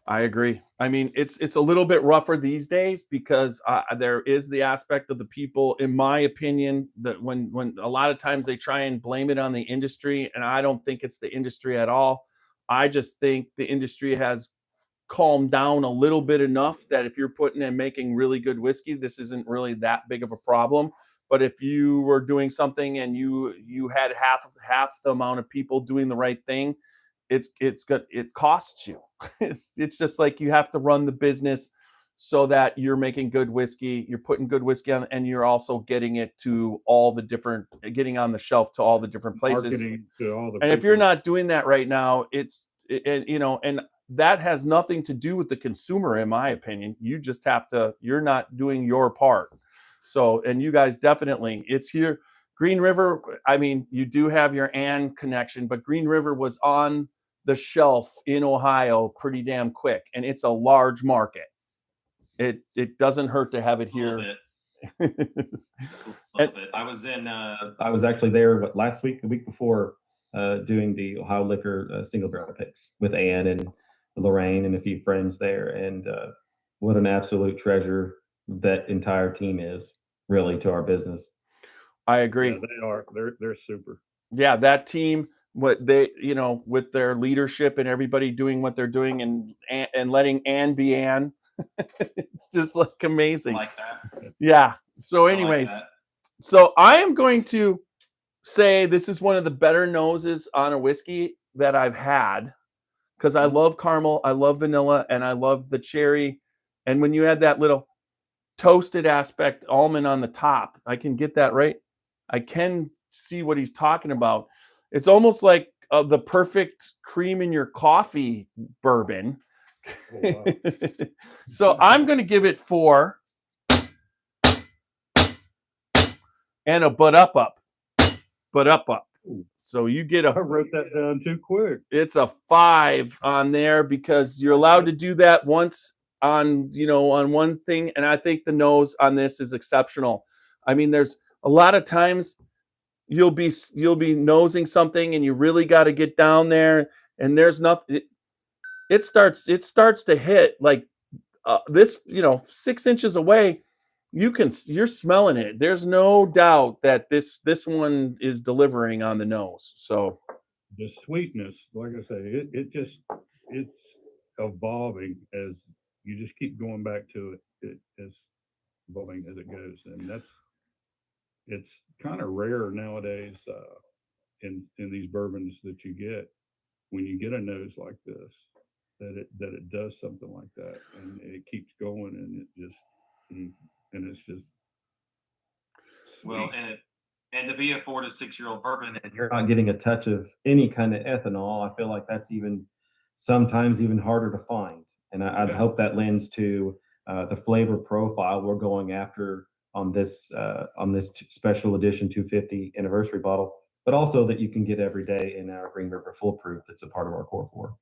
I agree. I mean, it's a little bit rougher these days, because there is the aspect of the people, in my opinion, that when a lot of times they try and blame it on the industry, and I don't think it's the industry at all. I just think the industry has calmed down a little bit enough that if you're putting and making really good whiskey, this isn't really that big of a problem. But if you were doing something and you had half the amount of people doing the right thing, it's good. It costs you. It's just like you have to run the business so that you're making good whiskey, you're putting good whiskey on, and you're also getting it to getting on the shelf to all the different places. Marketing to all the And if you're people. not doing that right now, you know, and that has nothing to do with the consumer, in my opinion. You just have to, you're not doing your part. So, and you guys definitely, it's here. Green River, I mean, you do have your Ann connection, but Green River was on the shelf in Ohio pretty damn quick, and it's a large market. It doesn't hurt to have it here. a little bit. I was in I was actually there last week, the week before, doing the Ohio Liquor single barrel picks with Ann and Lorraine and a few friends there, and what an absolute treasure that entire team is, really, to our business. I agree. Yeah, they are. They're super. Yeah, that team, what they, you know, with their leadership and everybody doing what they're doing, and letting Ann be Ann, it's just like amazing. like that. Yeah. So, I like anyways, that. so I am going to say this is one of the better noses on a whiskey that I've had, because I love caramel, I love vanilla, and I love the cherry. And when you add that little toasted aspect, almond on the top, I can get that right. I can see what he's talking about. It's almost like the perfect cream in your coffee bourbon, Oh, wow. So I'm going to give it 4 and a but up. Ooh. So you get I wrote that down too quick. it's a 5 on there because you're allowed to do that once on, on one thing. And I think the nose on this is exceptional. I mean, there's a lot of times you'll be nosing something and you really got to get down there and there's nothing. It starts to hit like this, 6 inches away. You're smelling it. There's no doubt that this one is delivering on the nose. So The sweetness, like I say, it's evolving as you just keep going back to it. It's evolving as it goes, and it's kind of rare nowadays in these bourbons that you get when you get a nose like this that it does something like that, and it keeps going, and it's just Well, sweet. and to be a 4 to 6 year old bourbon, And you're not getting a touch of any kind of ethanol. I feel like that's sometimes even harder to find. And I'd Yeah. hope that lends to the flavor profile we're going after on this special edition 250 anniversary bottle, but also that you can get every day in our Green River Full Proof. That's a part of our core 4.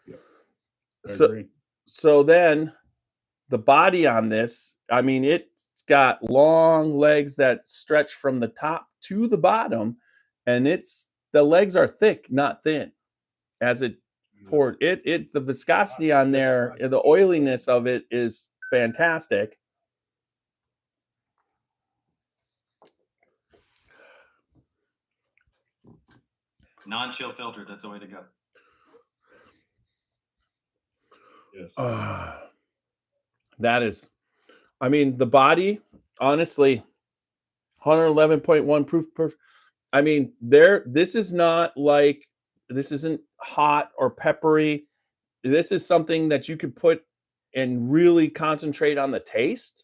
I So, agree. so then the body on this, I mean, it's got long legs that stretch from the top to the bottom, and the legs are thick, not thin. As it poured, the viscosity on there, the oiliness of it is fantastic. non-chill filtered, that's the way to go. Yes. That is, I mean, the body, honestly, 111.1 proof. I mean, this isn't hot or peppery. This is something that you could put and really concentrate on the taste.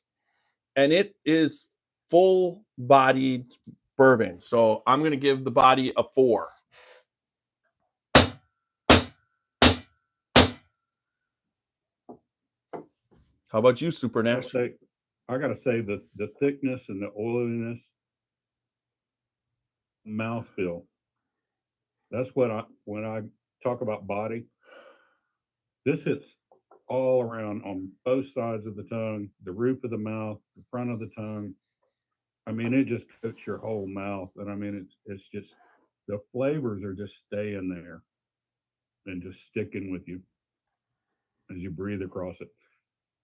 And it is full bodied bourbon. So I'm going to give the body a 4. How about you, Super Nash? I gotta say the thickness and the oiliness, mouthfeel. That's what when I talk about body, this hits all around on both sides of the tongue, the roof of the mouth, the front of the tongue. I mean, it just coats your whole mouth, and I mean, it's just the flavors are just staying there and just sticking with you as you breathe across it.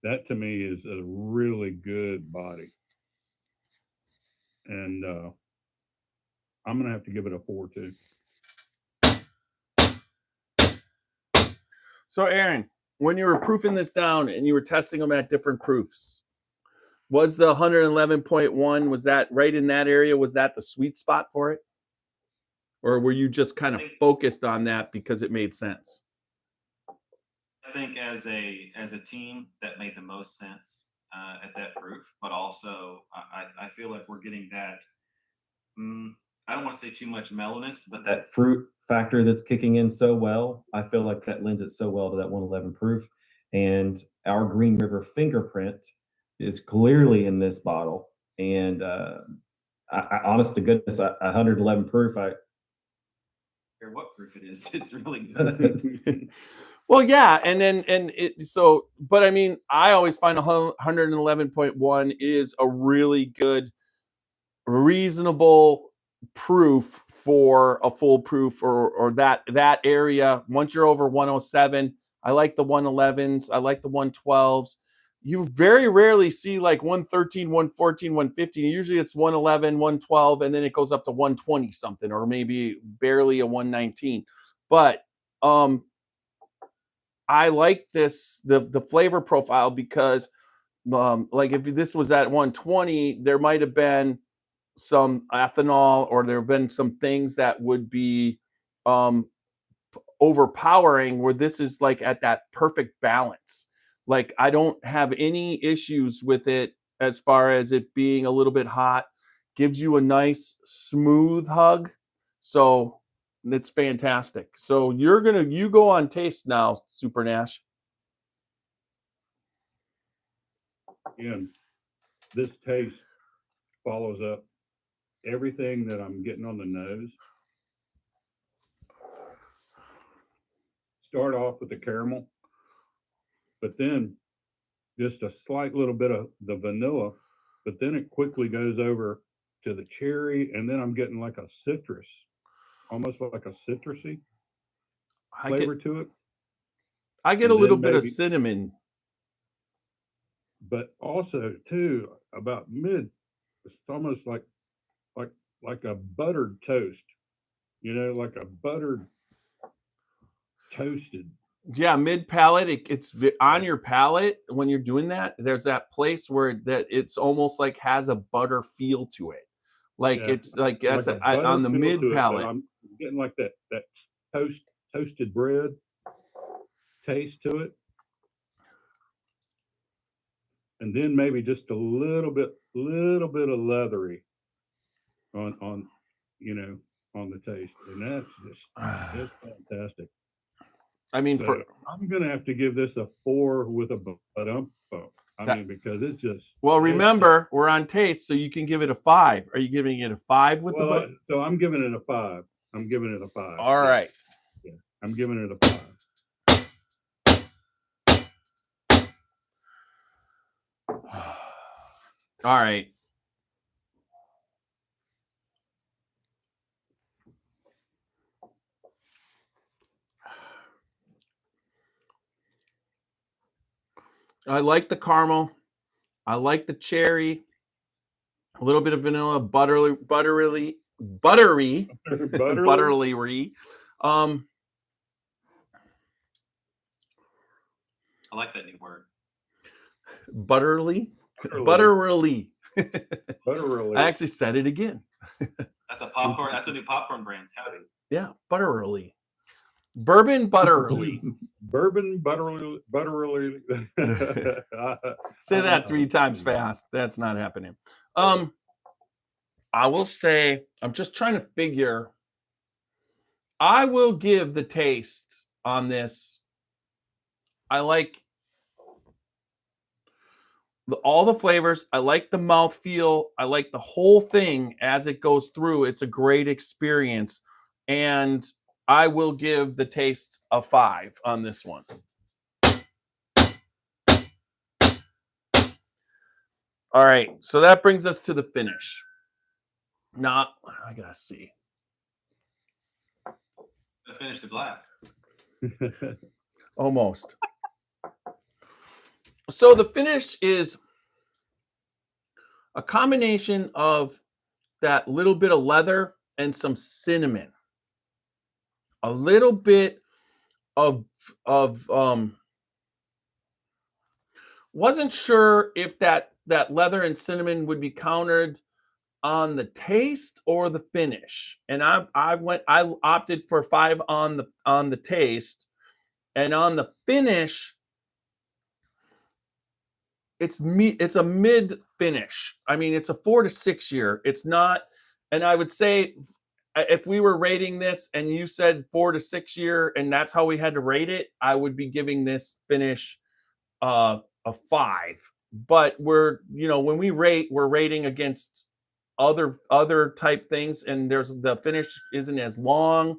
That to me is a really good body, and I'm gonna have to give it a 4 too. So, Aaron, when you were proofing this down and you were testing them at different proofs, was the 111.1, was that right in that area? Was that the sweet spot for it? Or were you just kind of focused on that because it made sense? I think as a team that made the most sense at that proof, but also I feel like we're getting that. I don't want to say too much mellowness, but That fruit factor that's kicking in so well, I feel like that lends it so well to that 111 proof. And our Green River fingerprint is clearly in this bottle. And honest to goodness, 111 proof, care what proof it is. It's really good. Well, yeah, but I mean, I always find 111.1 is a really good, reasonable proof for a full proof or that area. Once you're over 107, I like the 111s, I like the 112s. You very rarely see like 113, 114, 115. Usually it's 111, 112, and then it goes up to 120 something, or maybe barely a 119. But I like the flavor profile because like if this was at 120, there might have been some ethanol or there have been some things that would be overpowering, where this is like at that perfect balance. Like I don't have any issues with it as far as it being a little bit hot. Gives you a nice smooth hug. So it's fantastic. So you go on taste now, Super Nash. again, this taste follows up everything that I'm getting on the nose. Start off with the caramel, but then just a slight little bit of the vanilla, but then it quickly goes over to the cherry, and then I'm getting like a citrus, almost like a citrusy flavor to it. I get And a little then bit of maybe- cinnamon. But also too, about mid, it's almost like a buttered toast, like a buttered toasted. Yeah, mid palate. It's on your palate when you're doing that. There's that place where that it's almost like has a butter feel to it. Like Yeah, it's like that's like a butter on the feel mid to it, but palate. I'm getting like that toasted bread taste to it. And then maybe just a little bit of leathery on on the taste. And that's fantastic. I mean, So I'm gonna have to give this a 4 with a bump. Because it's just remember we're on taste, so you can give it a 5. Are you giving it a 5 with the butter? so I'm giving it a 5. I'm giving it a 5. All right. Yeah, I'm giving it a 5. All right. I like the caramel. I like the cherry. A little bit of vanilla, buttery. Butterly. I like that new word. Butterly. Butterly. I actually said it again. That's a popcorn. That's a new popcorn brand. Howdy. Yeah, butterly. Bourbon butterly. Bourbon butterly. Say that 3 times fast. That's not happening. I will say, I'm just trying to figure. I will give the taste on this. I like all the flavors. I like the mouthfeel. I like the whole thing as it goes through. It's a great experience. And I will give the taste a 5 on this one. All right. So that brings us to the finish. Now, I got to see. Finish the glass. Almost. So the finish is a combination of that little bit of leather and some cinnamon. A little bit of wasn't sure if that leather and cinnamon would be countered on the taste or the finish. And I opted for 5 on the taste, and on the finish it's a mid finish. I mean, it's a 4 to 6 year. It's not, and I would say if we were rating this and you said 4 to 6 year and that's how we had to rate it, I would be giving this finish a 5. But when we rate, we're rating against other type things, and the finish isn't as long.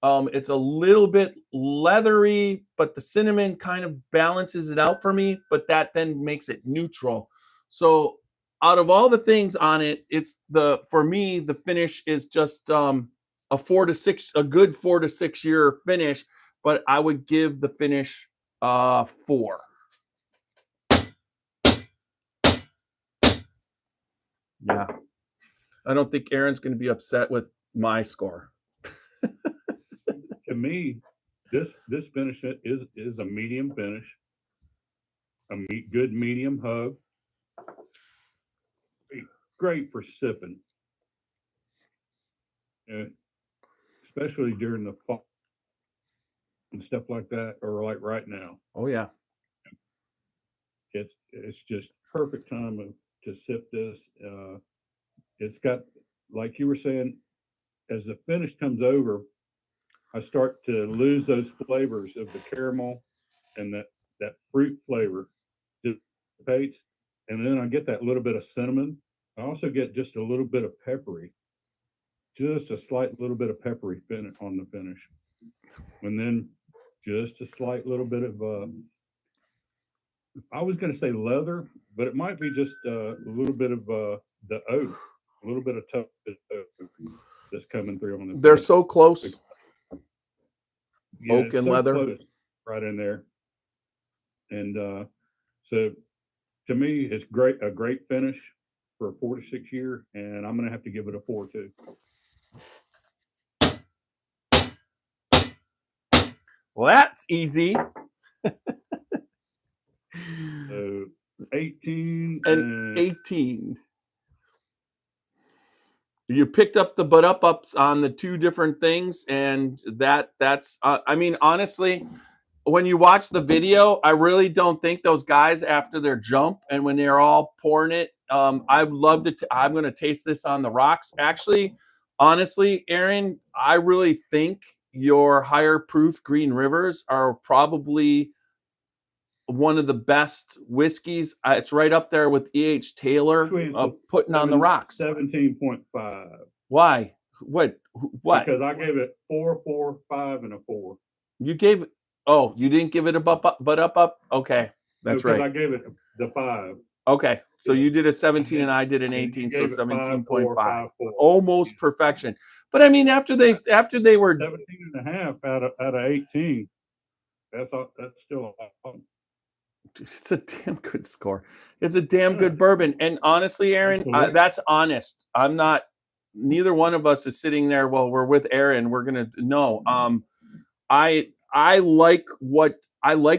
It's a little bit leathery, but the cinnamon kind of balances it out for me, but that then makes it neutral. So out of all the things on it, for me, the finish is just a good 4 to 6 year finish, but I would give the finish 4. Yeah. I don't think Aaron's going to be upset with my score. To me, this finish is a medium finish, good medium hug. Great for sipping, especially during the fall and stuff like that, or like right now. Oh yeah, it's just perfect time to sip this. It's got, like you were saying, as the finish comes over, I start to lose those flavors of the caramel, and that fruit flavor dissipates, and then I get that little bit of cinnamon. I also get just a little bit of peppery, just a slight little bit of peppery on the finish. And then just a slight little bit of, I was going to say leather, but it might be just a little bit of the oak, a little bit of toasted oak that's coming through on the They're finish. so close. Yeah, Oak it's and so leather. close, right in there. And so to me, it's a great finish for a 4-6 year, and I'm going to have to give it a 4 too. Well, that's easy. So 18 And 18. You picked up the butt ups on the two different things, and that's I mean, honestly, when you watch the video, I really don't think those guys after their jump and when they're all pouring it, I'd love to. I'm going to taste this on the rocks. Actually, honestly, Aaron, I really think your higher proof Green Rivers are probably one of the best whiskeys. It's right up there with E.H. Taylor Actually, it's a putting on the rocks. 17.5. Why? What? Because I gave it 4, 4, 5, and a 4. You gave it? Oh, you didn't give it a but up. Okay, that's No, 'cause right. I gave it the 5. Okay, so Yeah. you did a 17 and I did an And you 18, so gave it 5, 4, 17.5. 5, 4. Almost Yeah. perfection. But I mean, after they were 17 and a half out of 18. That's still awesome. it's a damn good score. It's a damn Yeah. good bourbon. And honestly, Aaron, Absolutely. that's honest. I'm not. Neither one of us is sitting there. Well, we're with Aaron. We're gonna no. I like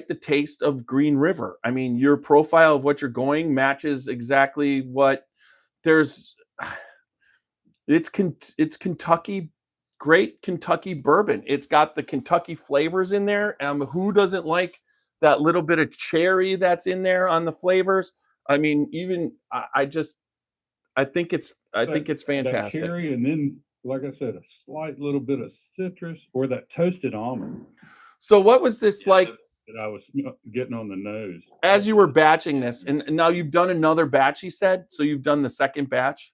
the taste of Green River. I mean, your profile of what you're going matches exactly what there's. It's Kentucky, great Kentucky bourbon. It's got the Kentucky flavors in there. Who doesn't like that little bit of cherry that's in there on the flavors? I mean, even I think it's That fantastic. cherry, and then, like I said, a slight little bit of citrus or that toasted almond So what was this like that I was getting on the nose. as you were batching this? And now you've done another batch, he said. So you've done the second batch?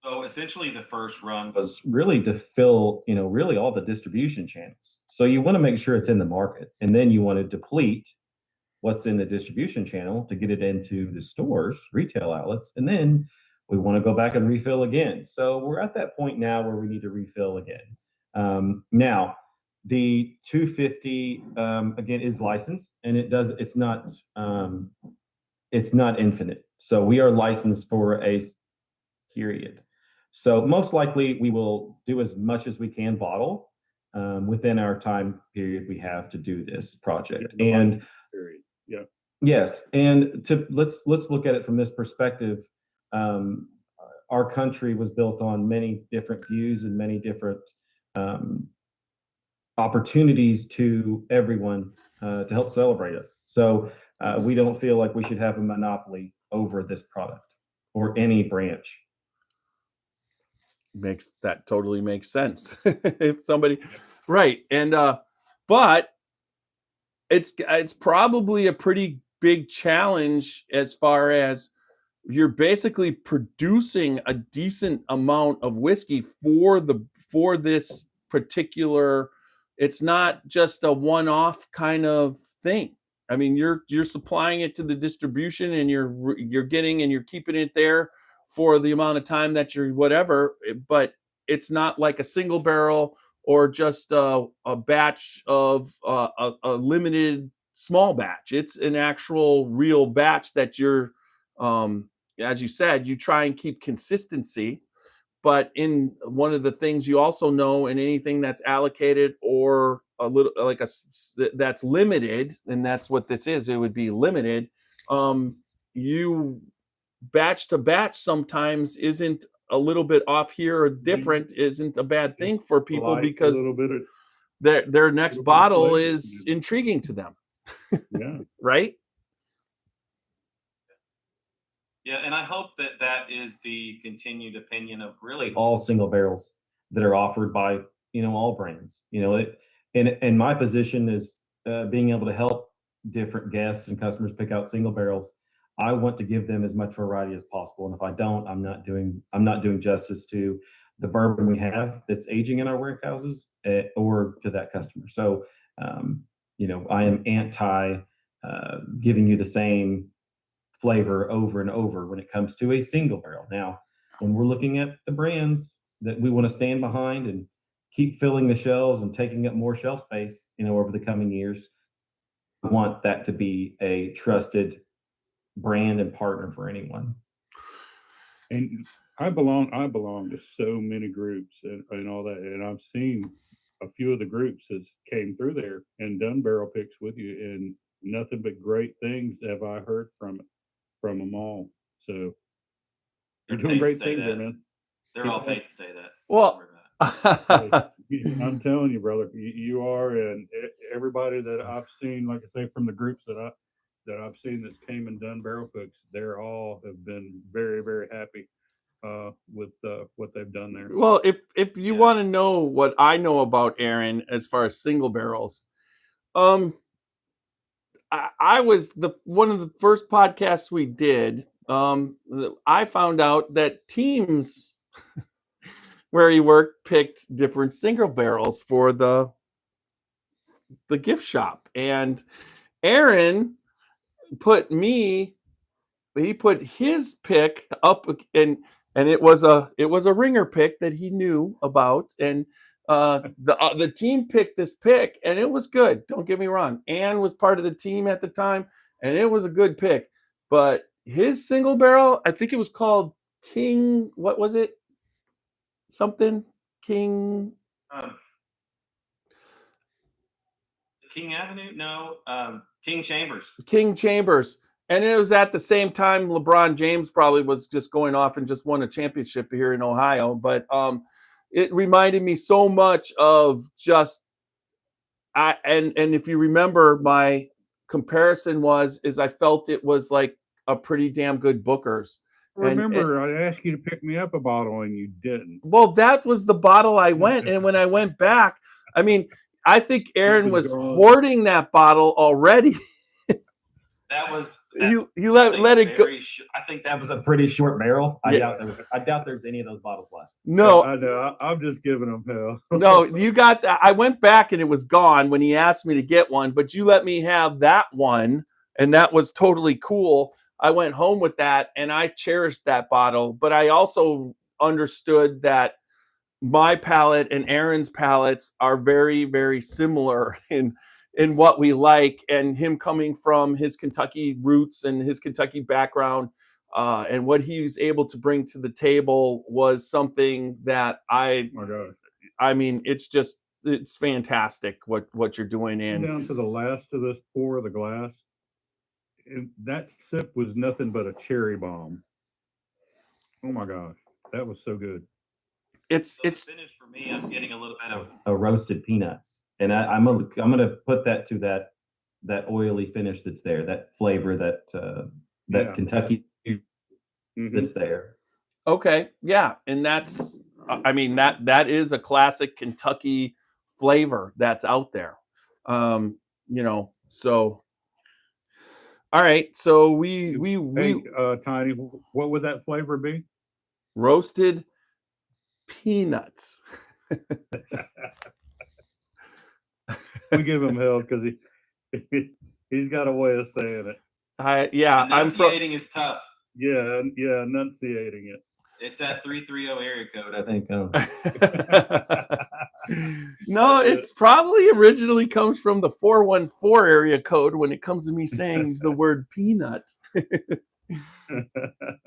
So essentially, the first run Was really to fill, really all the distribution channels. So you want to make sure it's in the market, and then you want to deplete what's in the distribution channel to get it into the stores, retail outlets, and then we want to go back and refill again. So we're at that point now where we need to refill again. Now, the 250 again is licensed, and it's not infinite. So we are licensed for a period. So most likely we will do as much as we can bottle within our time period we have to do this project. And Period. Yeah. yes, and let's look at it from this perspective. Our country was built on many different views and many different opportunities to everyone to help celebrate us. So we don't feel like we should have a monopoly over this product or any branch. Totally makes sense. If somebody, right. And but it's probably a pretty big challenge as far as you're basically producing a decent amount of whiskey for this particular. It's not just a one-off kind of thing. I mean, you're supplying it to the distribution, and you're getting and you're keeping it there for the amount of time that you're whatever, but it's not like a single barrel or just a batch of a limited small batch. It's an actual real batch that you're, as you said, you try and keep consistency. But in one of the things you also know, in anything that's allocated or a little like that's limited, and that's what this is, it would be limited. You batch to batch sometimes isn't a little bit off here or different isn't a bad thing for people because their next bottle is intriguing to them. Yeah. Right? Yeah, and I hope that is the continued opinion of really all single barrels that are offered by all brands. And my position is being able to help different guests and customers pick out single barrels. I want to give them as much variety as possible. And if I don't, I'm not doing justice to the bourbon we have that's aging in our warehouses or to that customer. So, I am anti giving you the same flavor over and over when it comes to a single barrel. Now, when we're looking at the brands that we want to stand behind and keep filling the shelves and taking up more shelf space, over the coming years, I want that to be a trusted brand and partner for anyone. And I belong to so many groups and all that, and I've seen a few of the groups that came through there and done barrel picks with you, and nothing but great things have I heard from them all. So you're doing great things there, man. They're all paid to say that. Well, I'm telling you, brother, you are, and everybody that I've seen, like I say, from the groups that I've seen that's came and done barrel cooks, they're all have been very, very happy with what they've done there. Well, if you want to know what I know about Aaron as far as single barrels, I was one of the first podcasts we did. I found out that teams where he worked picked different single barrels for the gift shop, and Aaron put his pick up, and it was a ringer pick that he knew about, and the team picked this pick, and it was good. Don't get me wrong. Ann was part of the team at the time, and it was a good pick. But his single barrel, I think it was called King. What was it? Something King. King Avenue? No, King Chambers. King Chambers. And it was at the same time LeBron James probably was just going off and just won a championship here in Ohio. But it reminded me so much of and if you remember, my comparison is I felt it was like a pretty damn good Booker's. Remember, I asked you to pick me up a bottle and you didn't. Well, that was the bottle I went. And when I went back, I mean, I think Aaron was hoarding that bottle already. That was you let it go. I think that was a pretty short barrel. I doubt there's any of those bottles left. No, I know. I'm just giving them hell. No, you got that. I went back and it was gone when he asked me to get one, but you let me have that one, and that was totally cool. I went home with that and I cherished that bottle, but I also understood that my palate and Aaron's palates are very, very similar in what we like, and him coming from his Kentucky roots and his Kentucky background, and what he was able to bring to the table was something that I mean, it's fantastic what you're doing. And down to the last of this pour of the glass, and that sip was nothing but a cherry bomb. Oh my gosh, that was so good. It's finished for me. I'm getting a little bit of roasted peanuts, and I'm gonna put that to that oily finish that's there, that flavor, that Kentucky that's there. Okay, yeah, and that's I mean that is a classic Kentucky flavor that's out there. So all right, so we Tiny, what would that flavor be? Roasted peanuts. We give him hell because he's got a way of saying it. Enunciating is tough. Yeah, enunciating it. It's at 330 area code, I think. No, it's probably originally comes from the 414 area code when it comes to me saying the word peanut.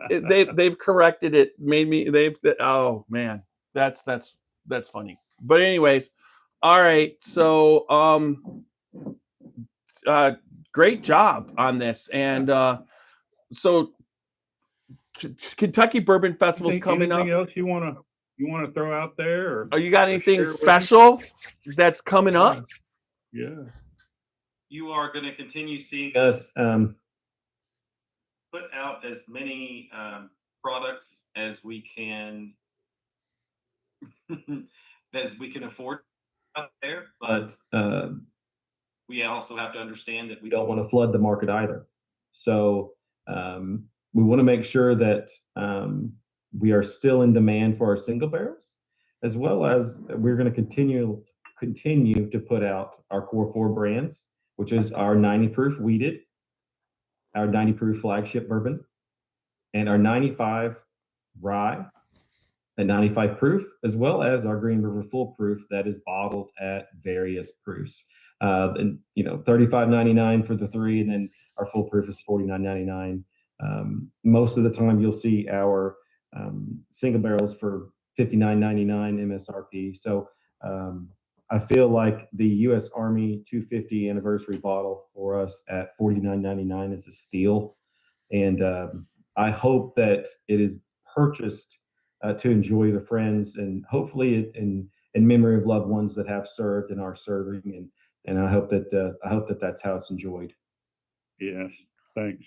They've corrected it. Oh man, that's funny. But anyways, all right. So great job on this, and so Kentucky Bourbon Festival's coming up. Anything else you want to throw out there? Or you got anything special that's coming up? Yeah. You are going to continue seeing us put out as many products as we can afford out there, but we also have to understand that we don't want to flood the market either. So We want to make sure that we are still in demand for our single barrels, as well as we're going to continue to put out our core 4 brands, which is our 90 proof wheated, our 90 proof flagship bourbon, and our 95 rye at 95 proof, as well as our Green River full proof that is bottled at various proofs. And $35.99 for the 3, and then our full proof is $49.99. Most of the time, you'll see our single barrels for $59.99 MSRP. So I feel like the U.S. Army 250 anniversary bottle for us at $49.99 is a steal, and I hope that it is purchased to enjoy the friends, and hopefully in memory of loved ones that have served and are serving, and I hope that that's how it's enjoyed. Yes, thanks.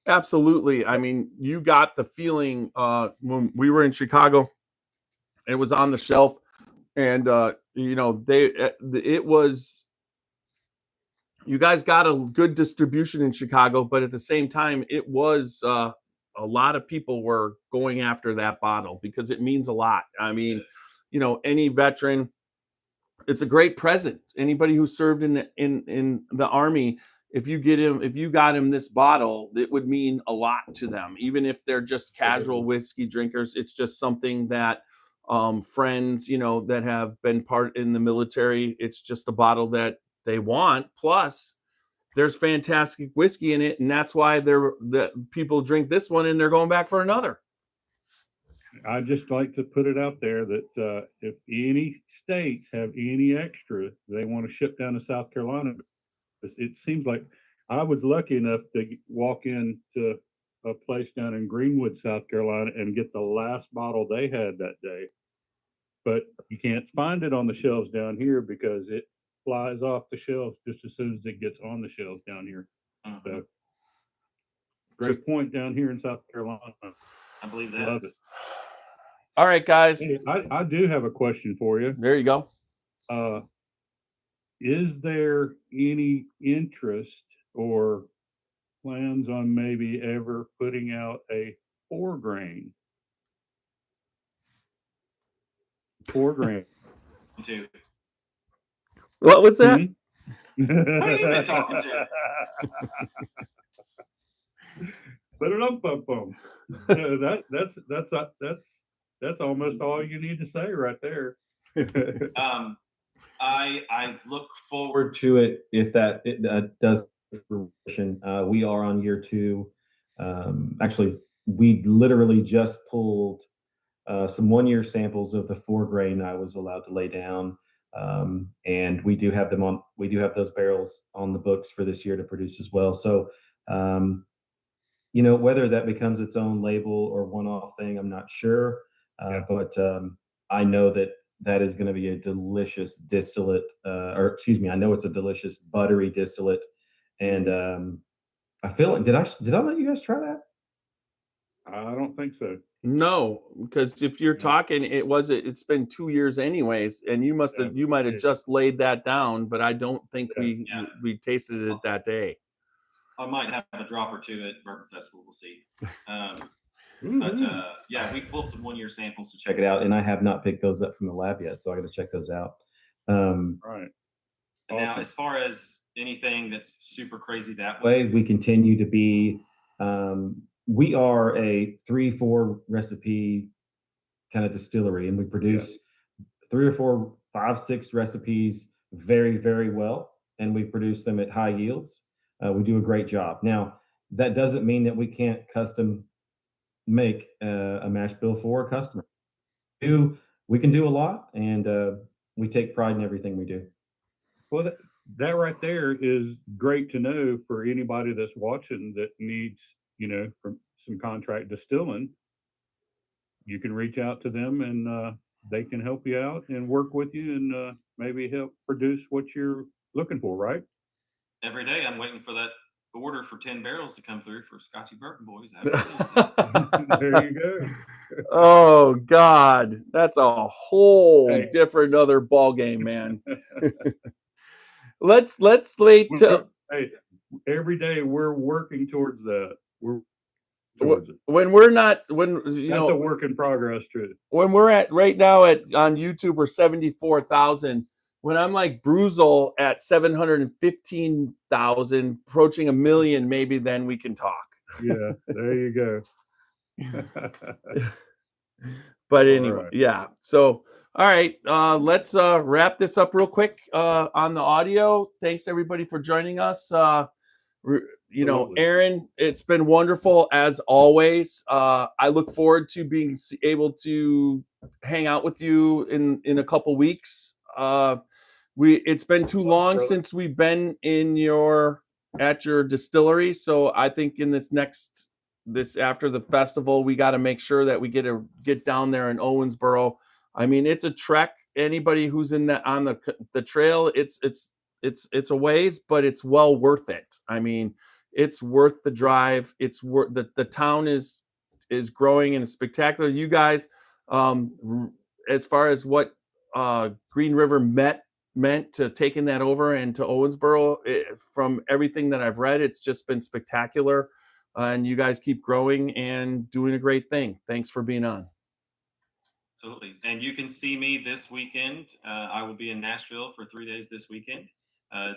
Absolutely. I mean, you got the feeling when we were in Chicago, it was on the shelf, and it was, you guys got a good distribution in Chicago, but at the same time, it was a lot of people were going after that bottle because it means a lot. I mean, any veteran, it's a great present. Anybody who served in the Army, if you got him this bottle, it would mean a lot to them. Even if they're just casual whiskey drinkers, it's just something that friends, that have been part in the military, it's just a bottle that they want. Plus, there's fantastic whiskey in it, and that's why people drink this one and they're going back for another. I'd just like to put it out there that if any states have any extra they want to ship down to South Carolina, it seems like I was lucky enough to walk into a place down in Greenwood, South Carolina, and get the last bottle they had that day. But you can't find it on the shelves down here because it flies off the shelves just as soon as it gets on the shelves down here. So, great point down here in South Carolina. I believe that. Love it. All right, guys. Hey, I do have a question for you. There you go. Is there any interest or plans on maybe ever putting out a 4 grain? 4 grain. Too. What was that? Mm-hmm. Who you been talking to? Ba-da-dum-bum-bum. So that's almost all you need to say right there. I look forward Forward to it if that does fruition. We are on year 2. Actually, we literally just pulled some 1-year samples of the 4 grain I was allowed to lay down, and we do have those barrels on the books for this year to produce as well. So whether that becomes its own label or one-off thing, I'm not sure. But I know that is going to be a delicious distillate, I know it's a delicious buttery distillate. And I feel like, did I let you guys try that? I don't think so. No, because if you're talking, it's been 2 years anyways, and you might have just laid that down, but I don't think we tasted it that day. I might have a drop or two at Bourbon Festival. We'll see. But we pulled some 1-year samples to Check it out, and I have not picked those up from the lab yet, so I got to check those out. Right. And now, Awesome. as far as anything that's super crazy that way, We continue to be. We are a 3-4 recipe kind of distillery, and we produce 3 or 4, 5, 6 recipes very, very well, and we produce them at high yields. We do a great job. Now, that doesn't mean that we can't custom make a mash bill for a customer. We can do a lot, and we take pride in everything we do. Well, that right there is great to know for anybody that's watching that needs, from some contract distilling. You can reach out to them, and they can help you out and work with you, and maybe help produce what you're looking for, right? every day I'm waiting for that order for 10 barrels to come through for Scotchy Bourbon Boys. Absolutely. There you go. Oh God, that's a whole different other ball game, man. let's wait till Hey, every day we're working towards that. we're towards it. When we're not, when you That's know, a work in progress too. when we're at right now on YouTube, we're 74,000. When I'm like Bruzel at 715,000, approaching 1 million, maybe then we can talk. Yeah, there you go. But All anyway, right. yeah. So, all right, let's wrap this up real quick on the audio. Thanks everybody for joining us. You know, Absolutely. Aaron, it's been wonderful as always. I look forward to being able to hang out with you in a couple weeks. It's been too long brother. since we've been at your distillery, so I think in this after the festival, we got to make sure that we get down there in Owensboro. I mean, it's a trek. Anybody who's on the trail, it's a ways, but it's well worth it. I mean, it's worth the drive. It's worth the town is growing and spectacular. You guys, as far as what Green River meant to taking that over and to Owensboro, from everything that I've read, it's just been spectacular. And you guys keep growing and doing a great thing. Thanks for being on. Absolutely. And you can see me this weekend. I will be in Nashville for 3 days this weekend,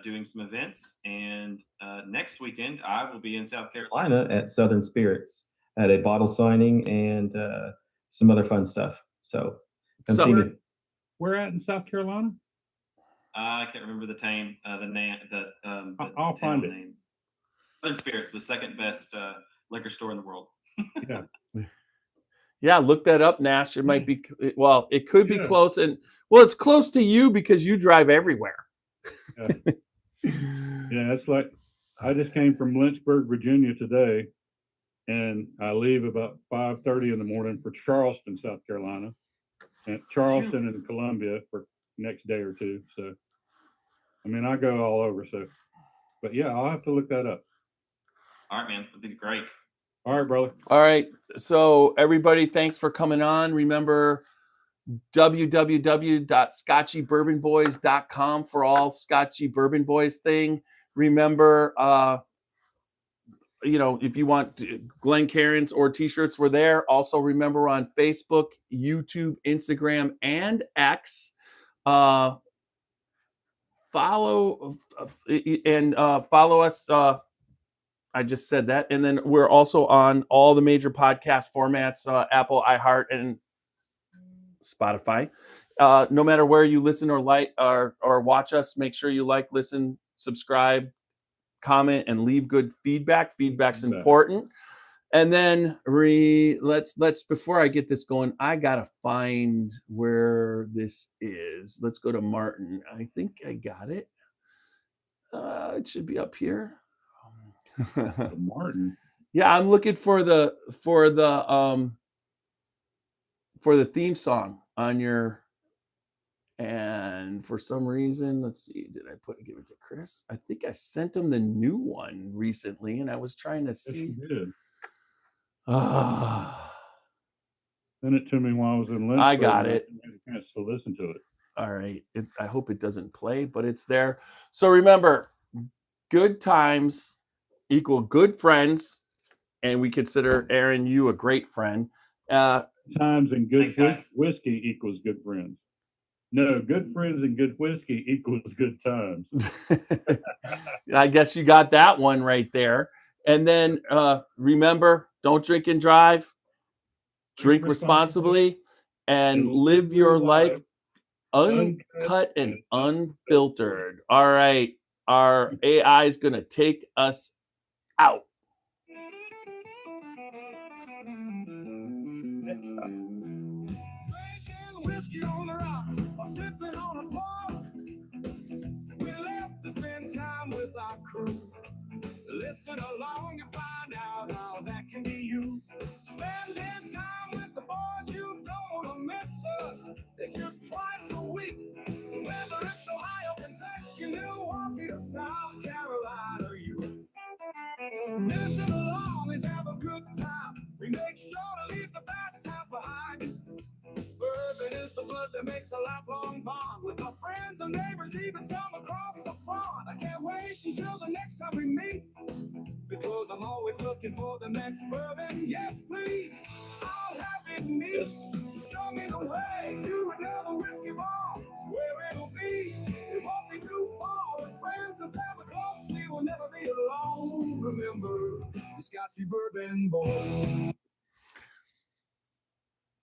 doing some events. And next weekend, I will be in South Carolina at Southern Spirits at a bottle signing and some other fun stuff. So come see me. Where at in South Carolina? I can't remember the name. I'll find it. Name. Southern Spirits, the second best liquor store in the world. Yeah. Yeah, look that up, Nash. It might be, well, it could be Yeah. close. And well, it's close to you because you drive everywhere. Yeah. Yeah, it's like I just came from Lynchburg, Virginia today, and I leave about 5:30 in the morning for Charleston, South Carolina, and Charleston and Columbia for next day or two. So, I mean, I go all over. So, but yeah, I'll have to look that up. All right, man. That'd be great. All right, brother. All right. So everybody, thanks for coming on. Remember www.scotchybourbonboys.com for all Scotchy Bourbon Boys thing. Remember, if you want Glencairns or t-shirts, we're there. Also remember on Facebook, YouTube, Instagram, and X. Follow us. I just said that. And then we're also on all the major podcast formats, Apple, iHeart, and Spotify. No matter where you listen or watch us, make sure you like, listen, subscribe, comment, and leave good feedback. Feedback's important. And then let's before I get this going, I gotta find where this is. Let's go to Martin. I think I got it. It should be up here. Martin. Yeah, I'm looking for the theme song on your, and for some reason, let's see, did I give it to Chris? I think I sent him the new one recently, and I was trying to see. Yes, you did. Ah, Send it to me while I was in Lynchburg. I got it. I had a chance to listen to it. All right. I hope it doesn't play, but it's there. So remember, good times equal good friends, and we consider Aaron, you a great friend. Times and good Thanks, guys. whiskey equals good friends. No, good friends and good whiskey equals good times. I guess you got that one right there. And then remember, don't drink and drive. Drink responsibly and live your life uncut and unfiltered. All right. Our AI is going to take us out. Drinking whiskey on the rocks or sipping on a pub. We left to spend time with our crew. Listen along and find out how that can be you. Spending time with the boys, you don't want to miss us. It's just twice a week. Whether it's Ohio, Kentucky, Milwaukee, or South Carolina, you listen along, let's have a good time. We make sure to leave the bad time behind. Bourbon is the blood that makes a lifelong bond with our friends and neighbors, even some across the pond. I can't wait until the next time we meet, because I'm always looking for the next bourbon. Yes, please, I'll have it neat. So show me the way to another whiskey bar, where it'll be. It won't be too far. With friends and family close, we will never be alone. Remember the Scotchy Bourbon Boy.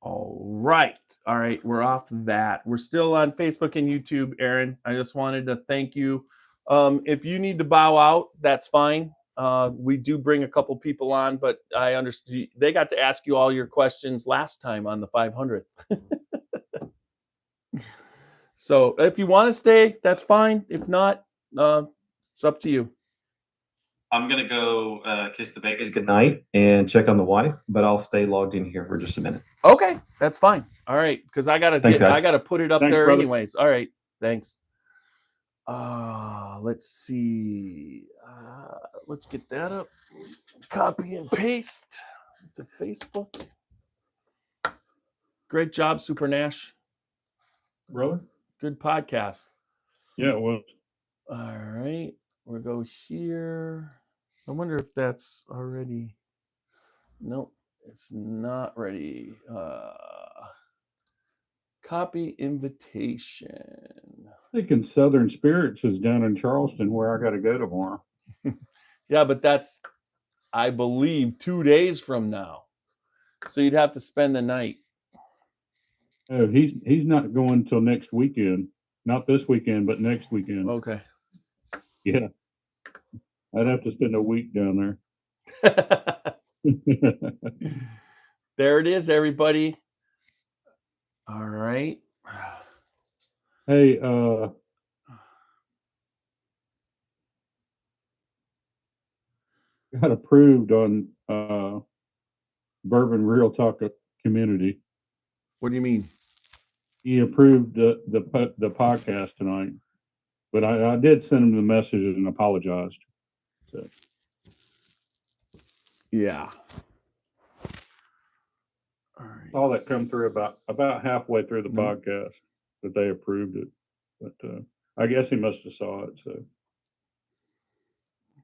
All right. All right. We're off that. We're still on Facebook and YouTube, Aaron. I just wanted to thank you. If you need to bow out, that's fine. We do bring a couple people on, but I understand they got to ask you all your questions last time on the 500th. So if you want to stay, that's fine. If not, it's up to you. I'm gonna go kiss the babies Good night and check on the wife, but I'll stay logged in here for just a minute. Okay, that's fine. All right, because I gotta Thanks, guys. I gotta put it up Thanks, there brother. anyways. All right, thanks. Let's see. Let's get that up. Copy and paste to Facebook. Great job, Super Nash. Brother? Good podcast. Yeah, well, All right, we'll go here. I wonder if that's already. Nope, it's not ready. Copy invitation. thinking Southern Spirits is down in Charleston, where I got to go tomorrow. Yeah, but that's, I believe, 2 days from now. So you'd have to spend the night. Oh, he's not going till next weekend. Not this weekend, but next weekend. Okay. Yeah. I'd have to spend a week down there. There it is, everybody. All right. Hey, got approved on Bourbon Real Talk Community. What do you mean? He approved the podcast tonight, but I did send him the message and apologized. So. Yeah. All right. Saw that come through about halfway through the podcast that they approved it, but I guess he must have saw it. So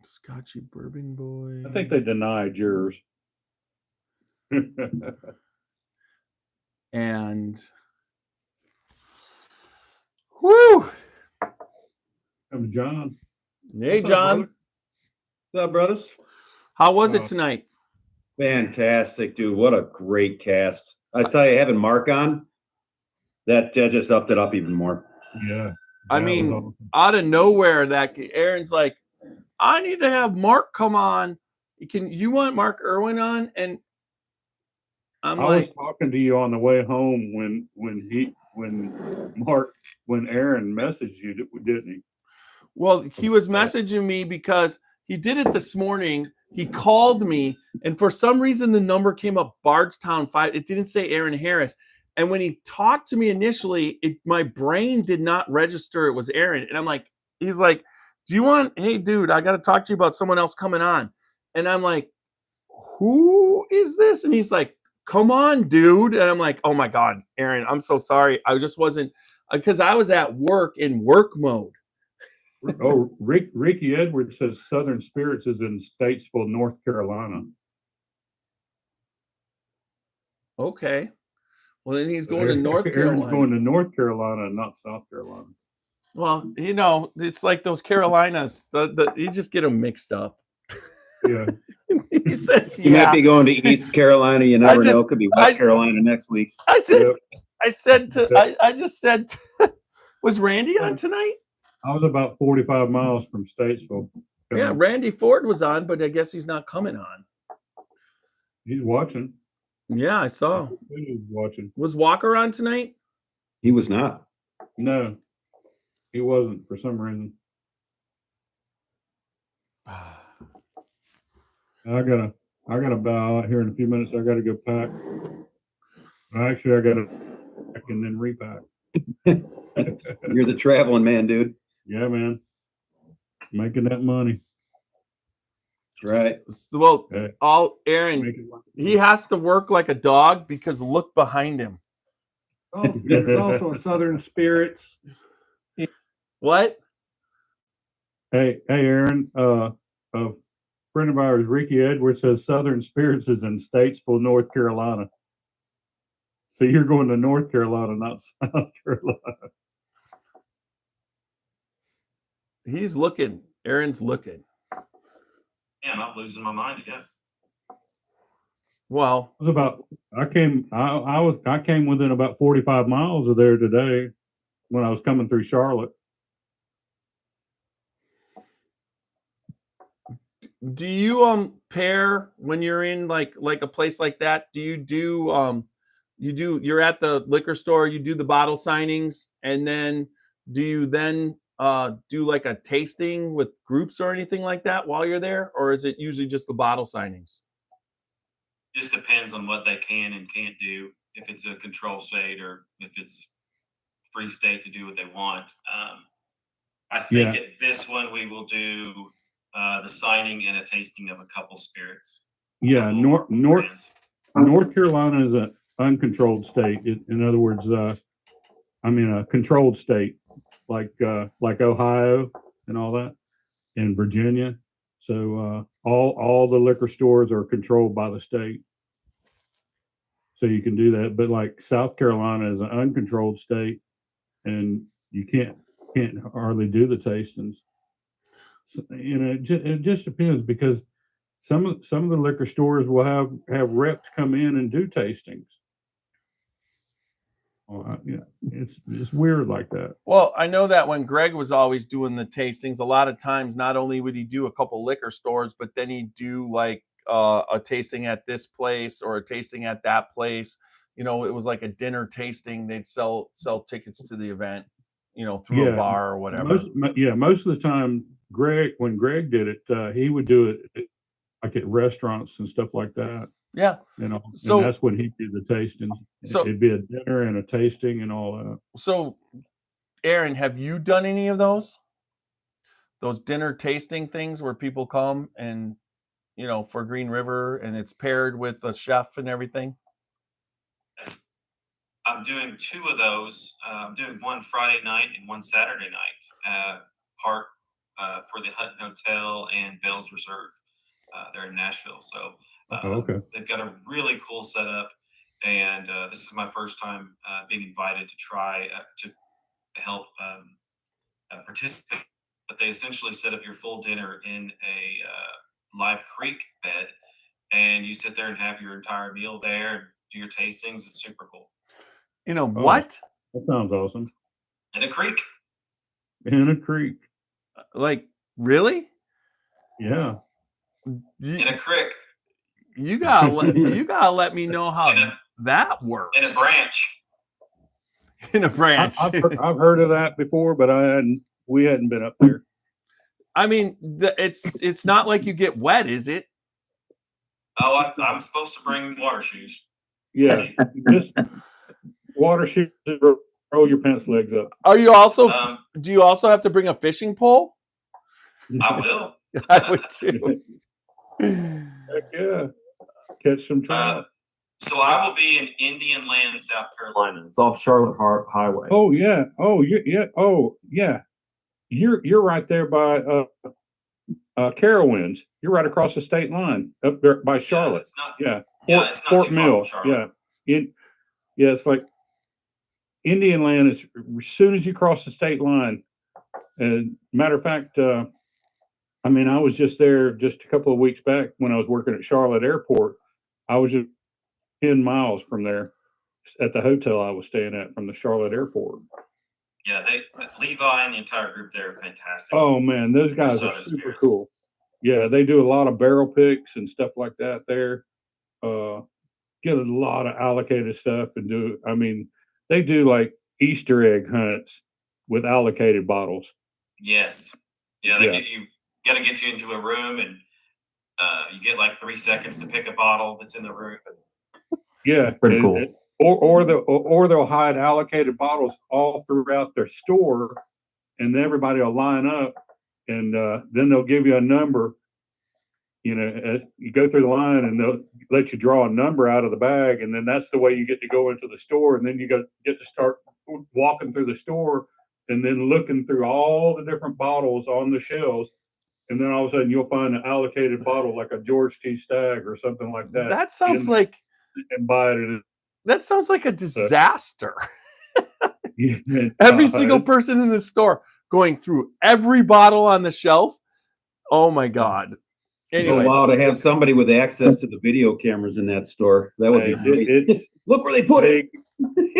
Scotchy Bourbon Boy. I think they denied yours. And whoo! I'm John. Hey, What's up, John. brother? What's up, brothers? How was it tonight? Fantastic, dude. What a great cast. I tell you, having Mark on, that just upped it up even more. Yeah. I that mean, was awesome. out of nowhere, that Aaron's like, I need to have Mark come on. Can you want Mark Erwin on? And I'm I like, was talking to you on the way home when Aaron messaged you, didn't he? well, he was messaging me because he did it this morning. He called me, and for some reason, the number came up Bardstown 5. It didn't say Aaron Harris. And when he talked to me initially, my brain did not register it was Aaron. And I'm like, he's like, do you want, hey, dude, I got to talk to you about someone else coming on. And I'm like, who is this? And he's like, come on, dude. And I'm like, oh my God, Aaron, I'm so sorry. I just wasn't, because I was at work in work mode. Oh, Ricky Edwards says Southern Spirits is in Statesville, North Carolina. Okay. Well, then he's going to North Aaron's Carolina. going to North Carolina, not South Carolina. Well, you know, it's like those Carolinas. You just get them mixed up. Yeah. He says, You might be going to East Carolina. You never know. Could be West I- Carolina next week. I said, Yep. I just said, was Randy on tonight? I was about 45 miles from Statesville. Yeah, Randy Ford was on, but I guess he's not coming on. He's watching. Yeah, I saw. He's watching. Was Walker on tonight? He was not. No, he wasn't for some reason. I gotta bow out here in a few minutes. I gotta go pack. Actually, I gotta pack and then repack. You're the traveling man, dude. Yeah, man. Making that money. Right. Well, Hey, Aaron, making money. he has to work like a dog because look behind him. There's also a Southern Spirits. What? Hey, Aaron, a friend of ours, Ricky Edwards, says Southern Spirits is in Statesville, North Carolina. So you're going to North Carolina, not South Carolina. He's looking. Aaron's looking. Man, I'm losing my mind, I guess. Well, It was about, I came within about 45 miles of there today when I was coming through Charlotte. do you pair when you're in like a place like that? Do you do you're at the liquor store, you do the bottle signings, and then do you then do like a tasting with groups or anything like that while you're there, or is it usually just the bottle signings? Just depends on what they can and can't do. If it's a control state or if it's free state to do what they want. I think Yeah. at this one we will do the signing and a tasting of a couple spirits. Yeah, Couple brands. North Carolina is an uncontrolled state. In other words, a controlled state like Ohio and all that, and Virginia. So all the liquor stores are controlled by the state. So you can do that. But like South Carolina is an uncontrolled state, and you can't hardly do the tastings. So, it just depends, because some of the liquor stores will have reps come in and do tastings. It's weird like that. Well, I know that when Greg was always doing the tastings, a lot of times not only would he do a couple liquor stores, but then he'd do like a tasting at this place or a tasting at that place. It was like a dinner tasting. They'd sell tickets to the event, through a bar or whatever. Most of the time, when Greg did it, he would do it like at restaurants and stuff like that. Yeah. So, and that's when he did the tastings. So it'd be a dinner and a tasting and all that. So, Aaron, have you done any of those dinner tasting things where people come and, for Green River, and it's paired with a chef and everything? Yes. I'm doing 2 of those. I'm doing one Friday night and one Saturday night. Park for the Hutton Hotel and Bell's Reserve. They're in Nashville. So okay. They've got a really cool setup. And this is my first time being invited to try to help participate. But they essentially set up your full dinner in a live creek bed, and you sit there and have your entire meal there and do your tastings. It's super cool. What? That sounds awesome. In a creek. In a creek. Like, really? Yeah. In a creek. You gotta let me know how that works. In a branch. In a branch. I've heard of that before, but we hadn't been up there. I mean, it's not like you get wet, is it? Oh, I'm supposed to bring water shoes. Yeah, just water shoes, roll your pants legs up. Are you also? Do you also have to bring a fishing pole? I will. I would too. Heck yeah, catch some trout. So I will be in Indian Land, South Carolina. It's off Charlotte Highway. Oh yeah. Oh yeah. Oh yeah. You're right there by Carowinds. You're right across the state line up there by Charlotte. It's not, it's not Fort too Mill. Far from Charlotte. It's like Indian Land is as soon as you cross the state line. And matter of fact, I was just there just a couple of weeks back when I was working at Charlotte Airport. I was just 10 miles from there at the hotel I was staying at from the Charlotte Airport. Yeah, Levi and the entire group there are fantastic. Oh man, those guys are super cool. Yeah, they do a lot of barrel picks and stuff like that there. Get a lot of allocated stuff and they do like Easter egg hunts with allocated bottles. Yes. Yeah, they gotta get you into a room and you get like 3 seconds to pick a bottle that's in the room. Yeah, pretty cool. Or they'll hide allocated bottles all throughout their store, and everybody will line up, and then they'll give you a number, you know, as you go through the line and they'll let you draw a number out of the bag. And then that's the way you get to go into the store. And then you get to start walking through the store and then looking through all the different bottles on the shelves. And then all of a sudden you'll find an allocated bottle like a George T. Stagg or something like that. That sounds like and buy it. That sounds like a disaster. Yeah, Every single person in the store going through every bottle on the shelf. Oh my God. Anyway, wow, to have somebody with access to the video cameras in that store. That would be great. Look where they put it.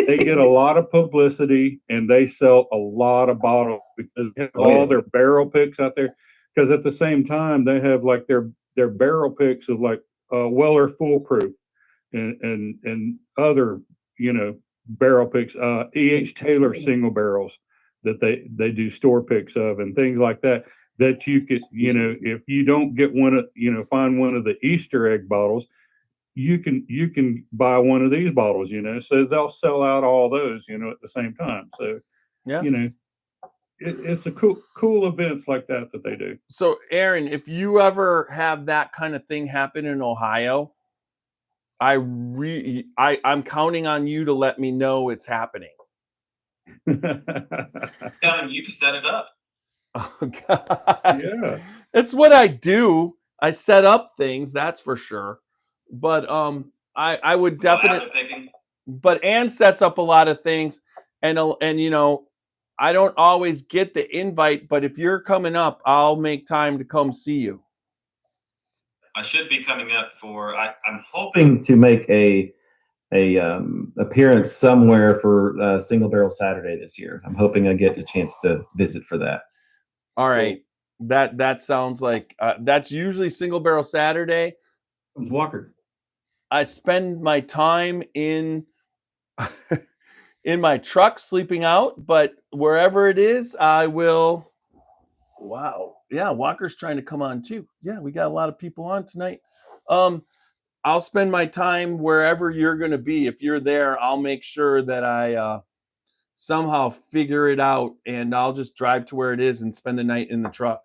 They get a lot of publicity and they sell a lot of bottles because they have all their barrel picks out there. Because at the same time, they have like their barrel picks of like Weller Foolproof and other, you know, barrel picks, E.H. Taylor single barrels that they do store picks of and things like that. That you could, you know, if you don't get one of, you know, find one of the Easter egg bottles, you can buy one of these bottles, you know. So they'll sell out all those, you know, at the same time. So, yeah, you know, it's a cool events like that they do. So, Aaron, if you ever have that kind of thing happen in Ohio, I'm counting on you to let me know it's happening. Counting you to set it up. Oh God. Yeah, it's what I do. I set up things, that's for sure. But I would definitely. But Ann sets up a lot of things, and you know, I don't always get the invite. But if you're coming up, I'll make time to come see you. I should be coming up for. I'm hoping to make a appearance somewhere for Single Barrel Saturday this year. I'm hoping I get a chance to visit for that. All right, that sounds like that's usually Single Barrel Saturday. Walker. I spend my time in my truck sleeping out, but wherever it is, I will. Wow, yeah, Walker's trying to come on too. Yeah, we got a lot of people on tonight. I'll spend my time wherever you're going to be. If you're there, I'll make sure that I somehow figure it out, and I'll just drive to where it is and spend the night in the truck.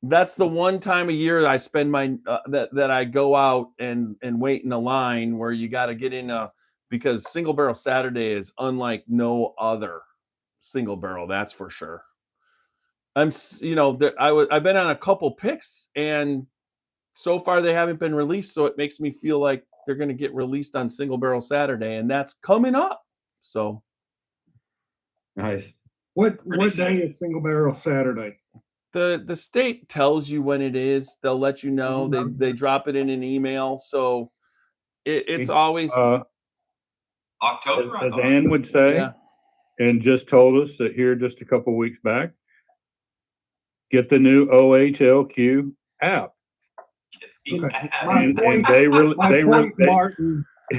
That's the one time a year I spend my that I go out and wait in a line where you got to get in because Single Barrel Saturday is unlike no other single barrel, that's for sure. I've been on a couple picks and so far they haven't been released, so it makes me feel like they're going to get released on Single Barrel Saturday, and that's coming up. So nice. What day is Single Barrel Saturday? The state tells you when it is. They'll let you know. They drop it in an email. So it's always October. As Ann would say, yeah. And just told us that here just a couple of weeks back, get the new OHLQ app. Okay. Martin,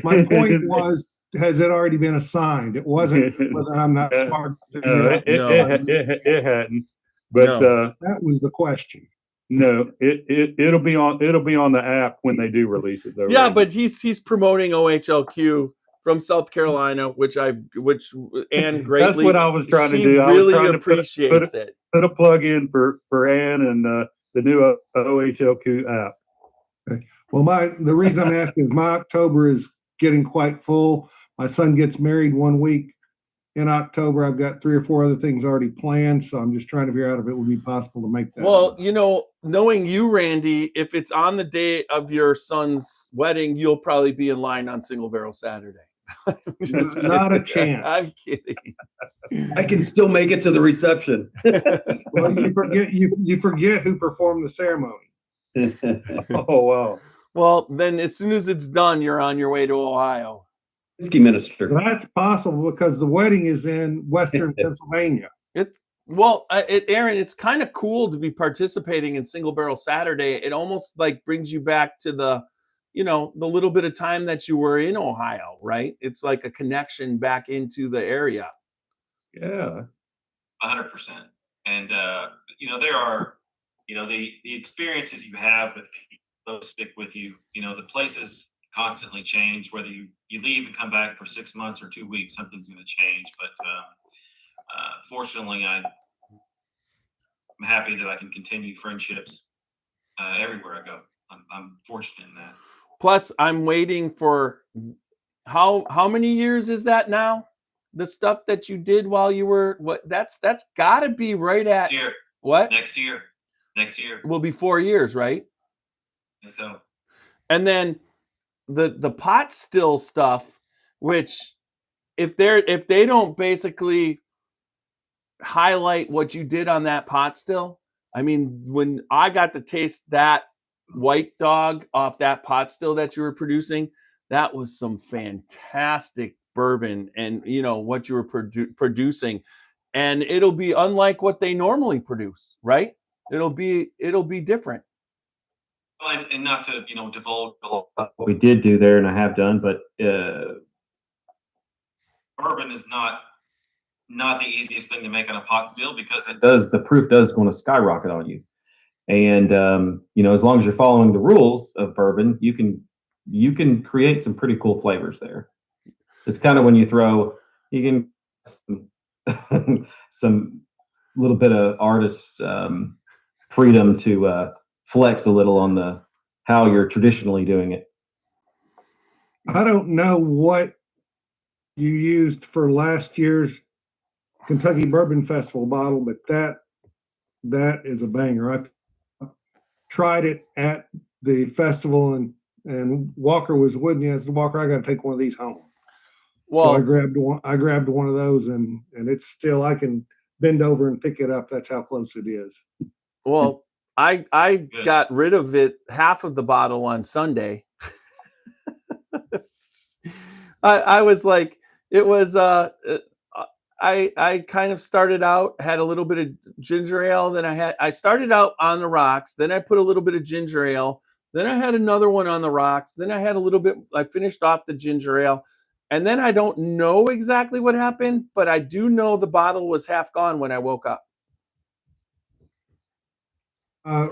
my point was, has it already been assigned? It wasn't whether I'm not smart. It hadn't. But that was the question. No, it'll be on the app when they do release it though. Yeah, right? but he's promoting OHLQ from South Carolina, which Ann greatly. That's what I was trying to do. I really appreciates it. Put a plug in for Ann and the new OHLQ app. Okay. Well, the reason I'm asking is my October is getting quite full. My son gets married 1 week in October. I've got 3 or 4 other things already planned, so I'm just trying to figure out if it would be possible to make that. Well, you know, knowing you, Randy, if it's on the day of your son's wedding, you'll probably be in line on Single Barrel Saturday. Not a chance. I'm kidding. I can still make it to the reception. Well, you forget who performed the ceremony. Oh wow. Well, then as soon as it's done, you're on your way to Ohio. Whiskey minister. That's possible because the wedding is in Western Pennsylvania. Aaron, it's kind of cool to be participating in Single Barrel Saturday. It almost like brings you back to the little bit of time that you were in Ohio, right? It's like a connection back into the area. Yeah. 100%. And, there are, the experiences you have with people, those stick with you. The places constantly change, whether you leave and come back for 6 months or 2 weeks, something's going to change. But fortunately, I'm happy that I can continue friendships everywhere I go. I'm fortunate in that. Plus, I'm waiting for how many years is that now? The stuff that you did while you were that's got to be right at Next year. what? Next year. It will be 4 years, right? I think so. And then the pot still stuff, which if they don't basically highlight what you did on that pot still, I mean, when I got to taste that white dog off that pot still that you were producing, that was some fantastic bourbon, and you know what you were producing, and it'll be unlike what they normally produce, right? It'll be different. Well, and not to divulge a lot. What we did do there, and I have done, but Bourbon is not the easiest thing to make on a pot still because the proof does going to skyrocket on you. And as long as you're following the rules of bourbon, you can create some pretty cool flavors there. It's kind of when you can some little bit of artist freedom to flex a little on how you're traditionally doing it. I don't know what you used for last year's Kentucky Bourbon Festival bottle, but that is a banger. I tried it at the festival, and Walker was with me. I said, Walker, I got to take one of these home. Well, so I grabbed one of those, and it's still, I can bend over and pick it up. That's how close it is. Well, I got rid of it, half of the bottle on Sunday. I was like, it was I kind of started out, had a little bit of ginger ale, then I started out on the rocks, then I put a little bit of ginger ale, then I had another one on the rocks, then I had a little bit, I finished off the ginger ale, and then I don't know exactly what happened, but I do know the bottle was half gone when I woke up.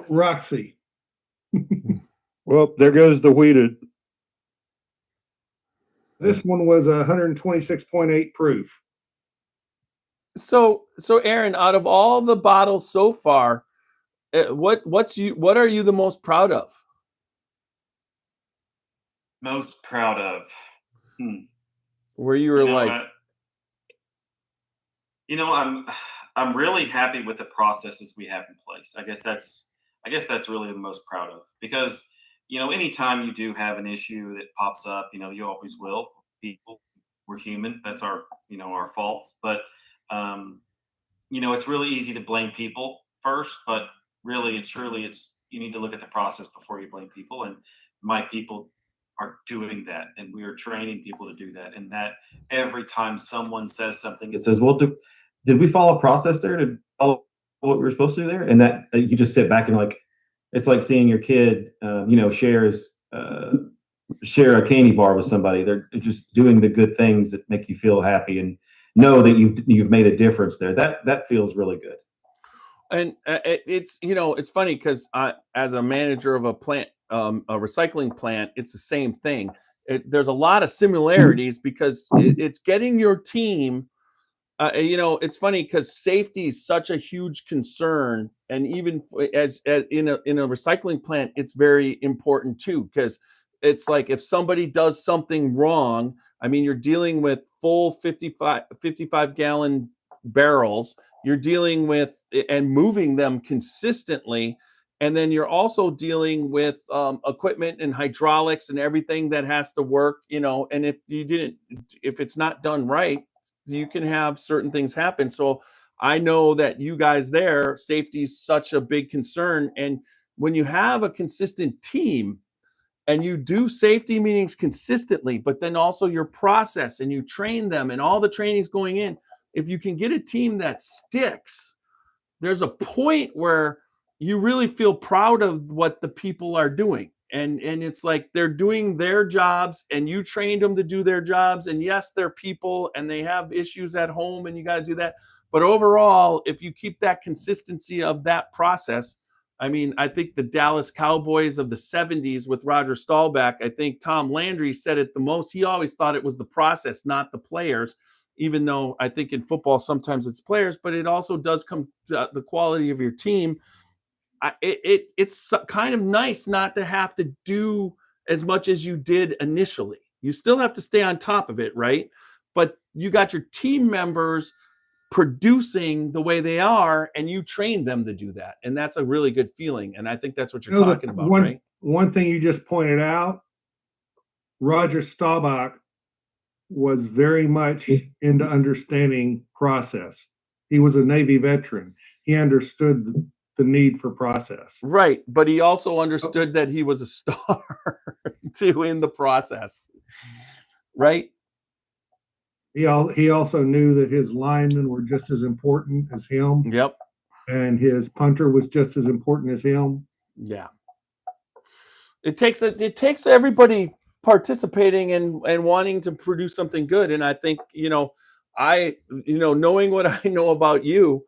Roxy. Well, there goes the wheated. This one was 126.8 proof. So Aaron, out of all the bottles so far, what are you the most proud of? Most proud of. Where you were I'm really happy with the processes we have in place. I guess that's really the most proud of, because anytime you do have an issue that pops up, you always will. People, we're human. That's our faults. But it's really easy to blame people first, but really it's you need to look at the process before you blame people. And my people are doing that, and we are training people to do that. And that every time someone says something, It says, well, did we follow a process there? Did follow what we were supposed to do there? And that you just sit back and it's like seeing your kid, share a candy bar with somebody. They're just doing the good things that make you feel happy and know that you've made a difference there. That feels really good. And it's funny because as a manager of a plant, a recycling plant, it's the same thing. There's a lot of similarities because it's getting your team. It's funny because safety is such a huge concern, and even as in a recycling plant, it's very important too, because it's like if somebody does something wrong, I mean, you're dealing with full 55 gallon barrels. You're dealing with and moving them consistently. And then you're also dealing with equipment and hydraulics and everything that has to work, and if it's not done right, you can have certain things happen. So I know that you guys there, safety is such a big concern. And when you have a consistent team and you do safety meetings consistently, but then also your process and you train them and all the training's going in, if you can get a team that sticks, there's a point where you really feel proud of what the people are doing. And it's like they're doing their jobs and you trained them to do their jobs. And yes, they're people and they have issues at home and you got to do that. But overall, if you keep that consistency of that process, I mean, I think the Dallas Cowboys of the 70s with Roger Staubach, I think Tom Landry said it the most. He always thought it was the process, not the players, even though I think in football sometimes it's players, but it also does come to the quality of your team. it's kind of nice not to have to do as much as you did initially. You still have to stay on top of it, right? But you got your team members producing the way they are, and you train them to do that, and that's a really good feeling. And I think that's what you're talking about, right? One thing you just pointed out, Roger Staubach was very much into understanding process. He was a Navy veteran. He understood the need for process. Right, but he also understood that he was a star too in the process, right? He also knew that his linemen were just as important as him. Yep. And his punter was just as important as him. Yeah. It takes everybody participating and wanting to produce something good. And I think, knowing what I know about you,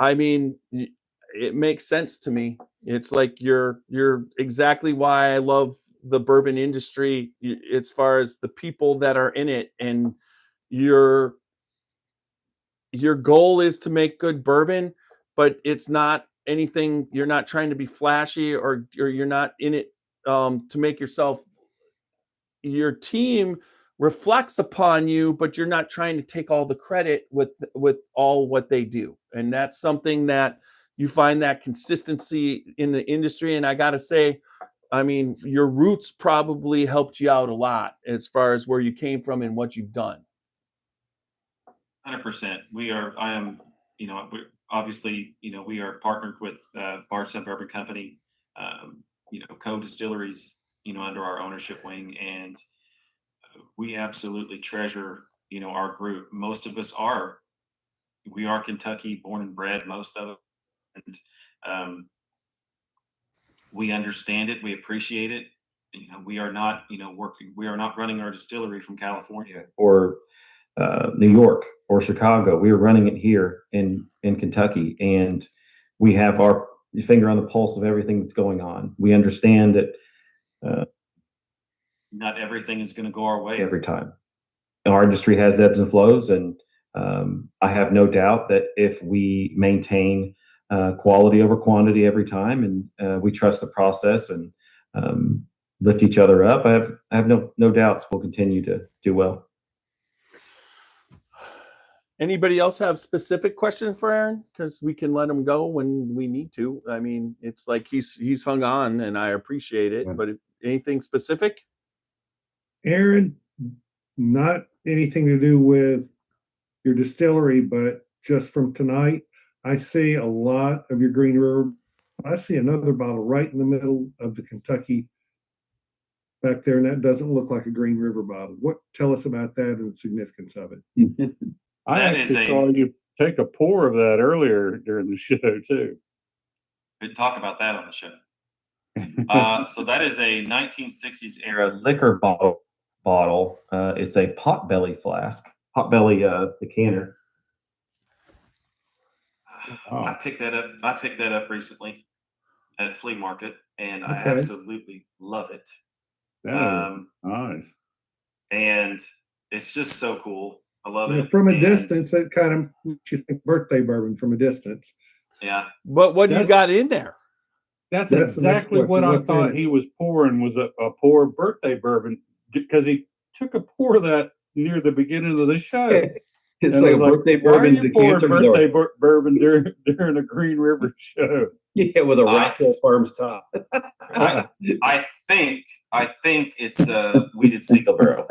I mean, it makes sense to me. It's like you're exactly why I love the bourbon industry as far as the people that are in it, and your goal is to make good bourbon, but it's not anything. You're not trying to be flashy, or you're not in it to make yourself. Your team reflects upon you, but you're not trying to take all the credit with all what they do. And that's something that you find that consistency in the industry. And I got to say, I mean, your roots probably helped you out a lot as far as where you came from and what you've done. 100%. I am, obviously, we are partnered with Bardstown Bourbon Company, co-distilleries, under our ownership wing. And we absolutely treasure, our group. Most of us we are Kentucky born and bred, most of it. And we understand it. We appreciate it. We are not, we are not running our distillery from California or New York or Chicago. We are running it here in Kentucky, and we have our finger on the pulse of everything that's going on. We understand that not everything is going to go our way every time. Our industry has ebbs and flows, and I have no doubt that if we maintain quality over quantity every time, and we trust the process and lift each other up, I have no doubts we'll continue to do well. Anybody else have specific question for Aaron? Because we can let him go when we need to. I mean, it's like he's hung on, and I appreciate it. But anything specific? Aaron, not anything to do with your distillery, but just from tonight, I see a lot of your Green River. I see another bottle right in the middle of the Kentucky back there, and that doesn't look like a Green River bottle. Tell us about that and the significance of it. I actually saw you take a pour of that earlier during the show too. Could talk about that on the show. So that is a 1960s era liquor bottle. It's a potbelly flask, potbelly decanter. I picked that up recently at flea market, and I absolutely love it. Nice. And it's just so cool. I love it. From a distance, it kind of makes you think birthday bourbon from a distance. Yeah. But what do you got in there? That's exactly what I thought he was pouring, was a pour birthday bourbon, because he took a pour of that near the beginning of the show. It's like a birthday bourbon decanter. Birthday bourbon during a Green River show. Yeah, with a Rockville Farms top. I think it's weeded single barrel.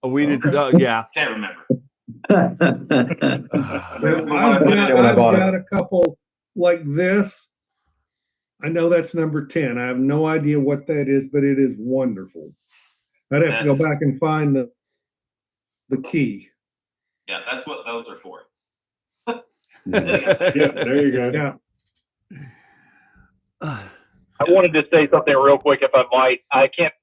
A weeded, yeah. Can't remember. I've got a couple like this. I know that's number 10. I have no idea what that is, but it is wonderful. I'd have to go back and find the key. Yeah, that's what those are for. Yeah, there you go. Yeah. I wanted to say something real quick, if I might. I can't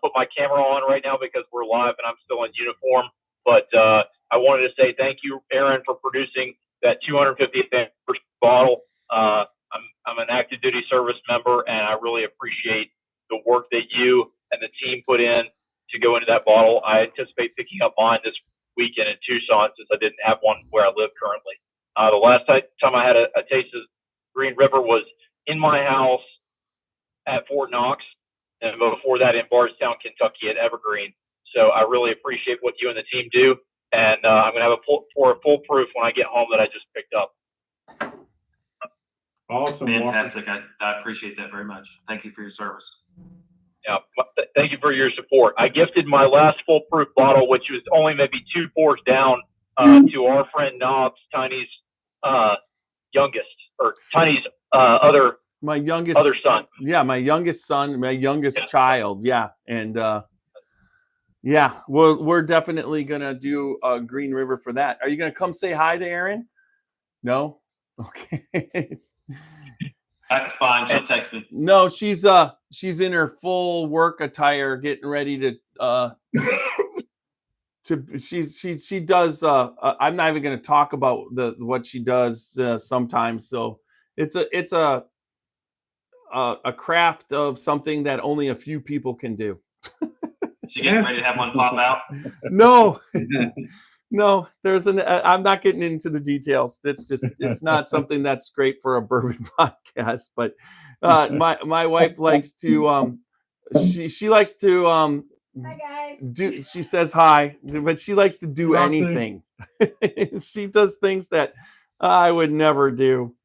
put my camera on right now because we're live and I'm still in uniform. But I wanted to say thank you, Aaron, for producing that 250th anniversary bottle. I'm an active duty service member, and I really appreciate the work that you and the team put in to go into that bottle. I anticipate picking up mine this weekend in Tucson, since I didn't have one where I live currently. The last time I had a taste of Green River was in my house that in Bardstown, Kentucky at Evergreen. So I really appreciate what you and the team do. And I'm going to have a full proof when I get home that I just picked up. Awesome. Walker. Fantastic. I appreciate that very much. Thank you for your service. Yeah, thank you for your support. I gifted my last full proof bottle, which was only maybe 2 pours down, to our friend Knobs, Tiny's youngest, or Tiny's other son. Yeah, my youngest son, my youngest child. Yeah, and yeah, we're definitely gonna do a Green River for that. Are you gonna come say hi to Erin? No. Okay. That's fine. She'll text me. No, she's in her full work attire, getting ready to she does I'm not even going to talk about what she does sometimes. So it's a craft of something that only a few people can do. She getting ready to have one pop out? No. No, I'm not getting into the details. It's not something that's great for a bourbon podcast, but my wife likes to she likes to Hi guys. she says hi, but she likes to do anything. She does things that I would never do.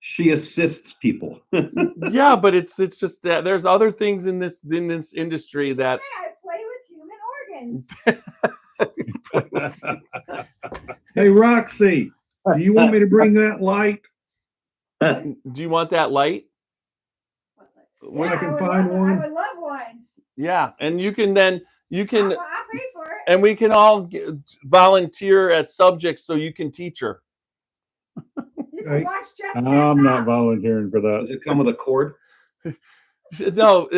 She assists people. Yeah, but it's just that there's other things in this industry that I play with human organs. Hey, Roxy, do you want me to bring that light? Do you want that light? When I can find I one? would love one. Yeah, and you can I'll pay for it. and we can all volunteer as subjects so you can teach her. You can watch Jeff. I'm not volunteering for that. Does it come with a cord? No,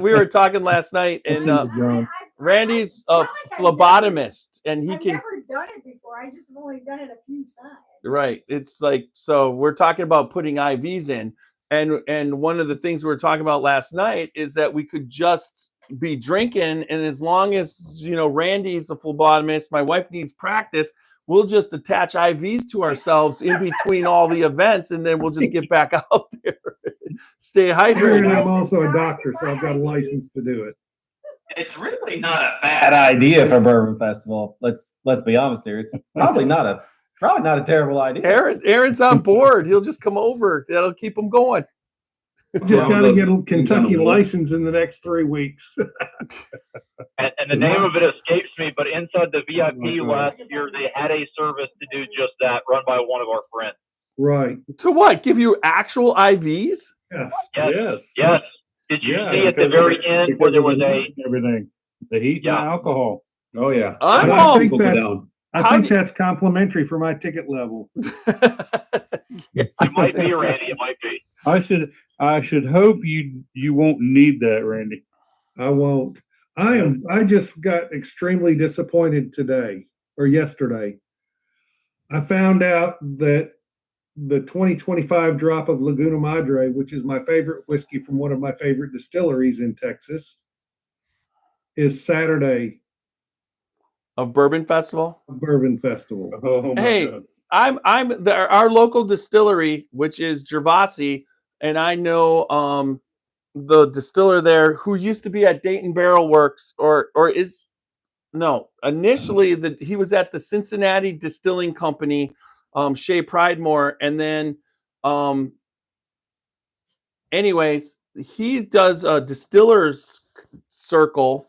we were talking last night, and Randy's a phlebotomist, and he I've can. never done it before. I just have only done it a few times. Right. It's like, so we're talking about putting IVs in, and one of the things we were talking about last night is that we could just be drinking, and as long as Randy's a phlebotomist, my wife needs practice, we'll just attach IVs to ourselves in between all the events, and then we'll just get back out there. Stay hydrated. And I'm also a doctor, so I've got a license to do it. It's really not a Bad bad idea for Bourbon Festival. Let's be honest here. It's probably not a terrible idea. Aaron's on board. He'll just come over. That'll keep him going. Just got to get a Kentucky license in the next 3 weeks. And the name of it escapes me, but inside the VIP last year, they had a service to do just that, run by one of our friends. Right. To what? Give you actual IVs? Yes. Yes. Did you see at the very end where there was everything, the heat and the alcohol? Oh yeah. I think that's complimentary for my ticket level. It might be, Randy. It might be. I should hope you won't need that, Randy. I won't. I just got extremely disappointed today or yesterday. I found out that the 2025 drop of Laguna Madre, which is my favorite whiskey from one of my favorite distilleries in Texas, is Saturday of Bourbon Festival. Bourbon Festival. Oh my Hey, God. I'm our local distillery, which is Gervasi, and I know the distiller there who used to be at Dayton Barrel Works initially he was at the Cincinnati Distilling Company, Shea Pridemore, and then anyways, he does a distillers circle,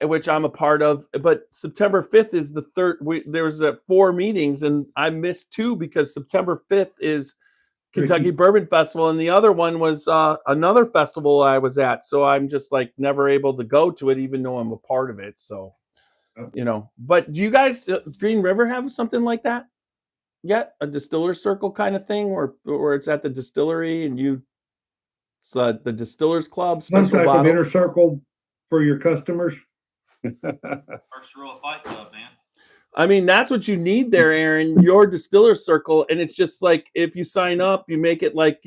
which I'm a part of, but September 5th is the third. There's 4 meetings, and I missed 2 because September 5th is Kentucky Bourbon Festival, and the other one was another festival I was at. So I'm just like never able to go to it, even though I'm a part of it. So, but do you guys, Green River, have something like that yet? A distiller circle kind of thing, or it's at the distillery and it's the Distillers Club, Some special type bottles? of inner circle for your customers. First rule of Fight Club, man. I mean, that's what you need there, Aaron, your distiller circle. And it's just like, if you sign up, you make it like,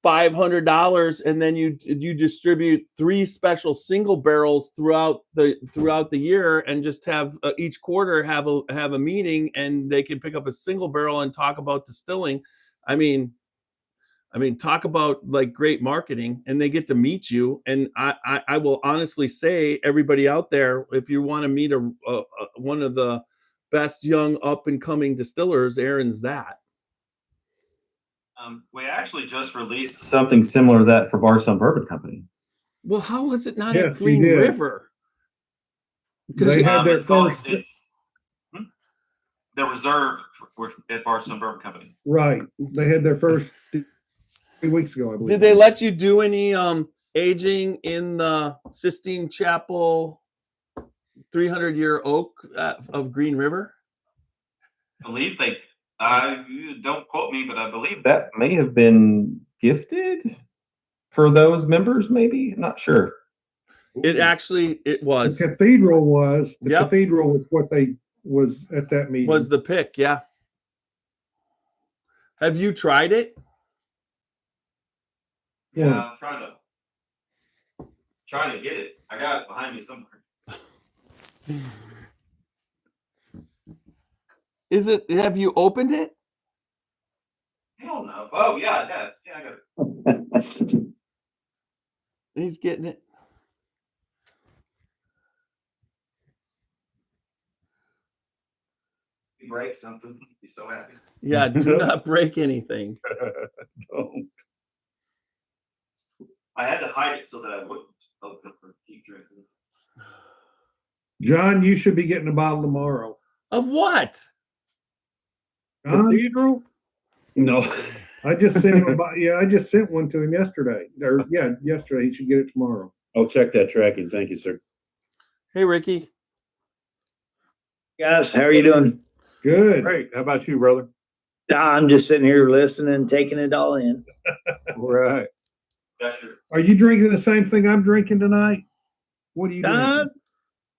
$500, and then you distribute 3 special single barrels throughout the year, and just have each quarter have a meeting, and they can pick up a single barrel and talk about distilling. I mean, I mean, talk about like great marketing, and they get to meet you. And I will honestly say, everybody out there, if you want to meet one of the best young up and coming distillers, Aaron's that. We actually just released Something similar to that for Bardstown Bourbon Company. Well, how is it not Yes, at Green he did. River? They had their it's called, first, it's the reserve at Bardstown Bourbon Company. right. They had their first 3 weeks ago, I believe. Did they let you do any aging in the Sistine Chapel 300-year oak of Green River? I believe they. Don't quote me, but I believe That may have been gifted for those members, maybe. I'm not sure. It was. The cathedral was. The Yep. cathedral was what they was at that meeting. Was the pick, yeah. Have you tried it? Yeah, I'm trying to get it. I got it behind me somewhere. Have you opened it? Hell no. Oh yeah, it has. Yeah, I got it. He's getting it. You break something, be so happy. Yeah, do not break anything. Don't. I had to hide it so that I wouldn't open up or keep drinking. John, you should be getting a bottle tomorrow. Of what? John, Cathedral? No. I just sent him. I just sent one to him yesterday. Yesterday. He should get it tomorrow. I'll check that tracking. Thank you, sir. Hey, Ricky. Guys, how are you doing? Good. Great. How about you, brother? I'm just sitting here listening, taking it all in. All right. Gotcha. Are you drinking the same thing I'm drinking tonight? What are you drinking?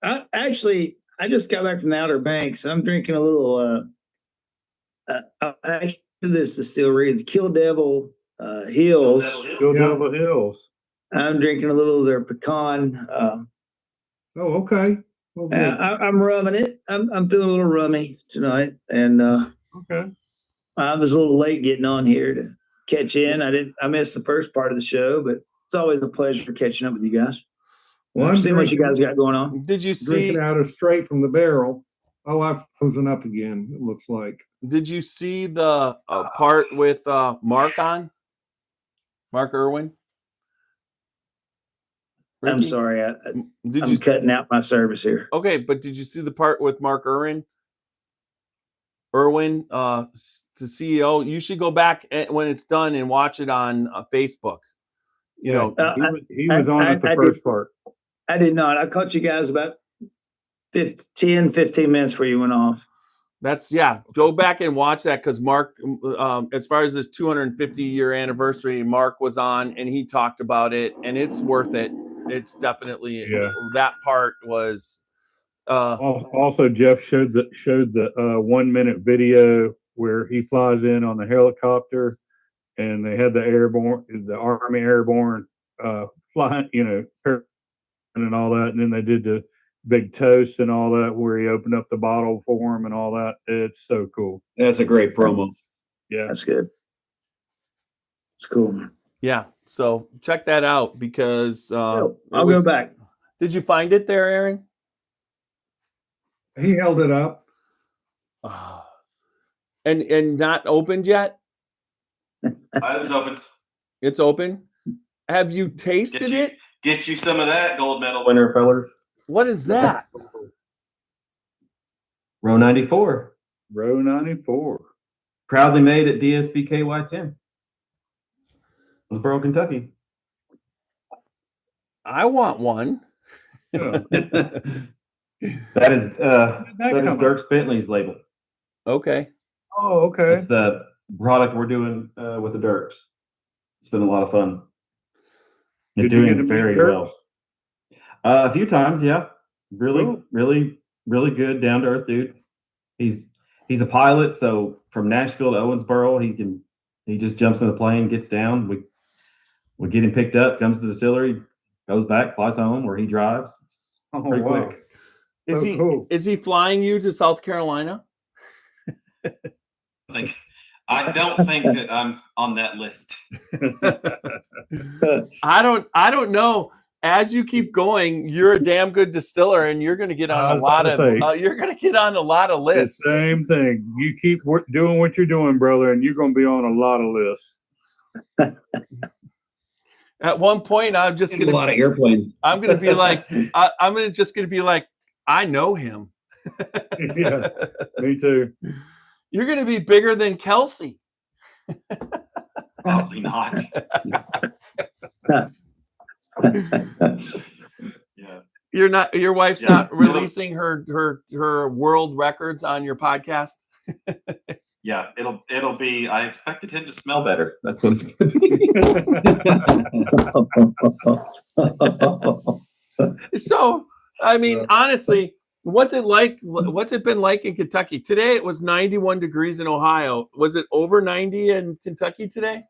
I just got back from the Outer Banks. I'm drinking a little this distillery, the Kill Devil Hills. Go Devil Hills. I'm drinking a little of their pecan. Oh, okay. Well, good. I'm rumming it. I'm feeling a little rummy tonight, and Okay. I was a little late getting on here to catch in. I missed the first part of the show, but it's always a pleasure catching up with you guys. Well, I'm See what you drinking- guys got going on. Did you see? Drinking out of straight from the barrel. Oh, I've frozen up again. It looks like. Did you see the part with Mark on? Mark Erwin? I'm Ricky? sorry, Did I'm you? cutting out my service here. Okay, but did you see the part with Mark Erwin? Erwin, the CEO. You should go back when it's done and watch it on Facebook. You know, he was on at the first part. I did not. I caught you guys about 15 minutes where you went off. Go back and watch that because Mark, as far as this 250-year anniversary, Mark was on and he talked about it, and it's worth it. It's definitely that part was. Also, Jeff showed the 1 minute video where he flies in on the helicopter, and they had the Army Airborne flying, and all that, and then they did the big toast and all that where he opened up the bottle for him and all that. It's so cool. That's a great promo. Yeah, that's good. It's cool. Yeah, so check that out because I'll go back. Did you find it there, Aaron? He held it up. And not opened yet? It was opened. It's open. Have you tasted it? Get you some of that gold medal Winter fellers. What is that? Row 94. Row 94. Proudly made at DSBKY 10. Owensboro, Kentucky. I want one. That is Dirk Bentley's label. Okay. Oh, okay. It's the product we're doing with the Dirks. It's been a lot of fun. You're Did you get to doing meet very Dirks? well. A few times, yeah. Really, Cool. really good, down to earth dude. He's a pilot, so from Nashville to Owensboro, he just jumps in the plane, gets down. We get him picked up, comes to the distillery, goes back, flies home, where he drives. It's pretty quick. Is he flying you to South Carolina? I I don't think that I'm on that list. I don't know. As you keep going, you're a damn good distiller, and you're going to get on a lot of you're going to get on a lot of lists. The same thing. You keep doing what you're doing, brother, and you're going to be on a lot of lists. At one point, I'm just going to a lot of airplanes. I'm going to be like, I'm just going to be like, I know him. Yeah, me too. You're going to be bigger than Kelsey. Probably not. Yeah. You're not. Your wife's not releasing her world records on your podcast. Yeah, it'll be. I expected him to smell Better. That's what it's going to be. So, I mean, honestly, what's it like? What's it been like in Kentucky today? It was 91 degrees in Ohio. Was it over 90 in Kentucky today?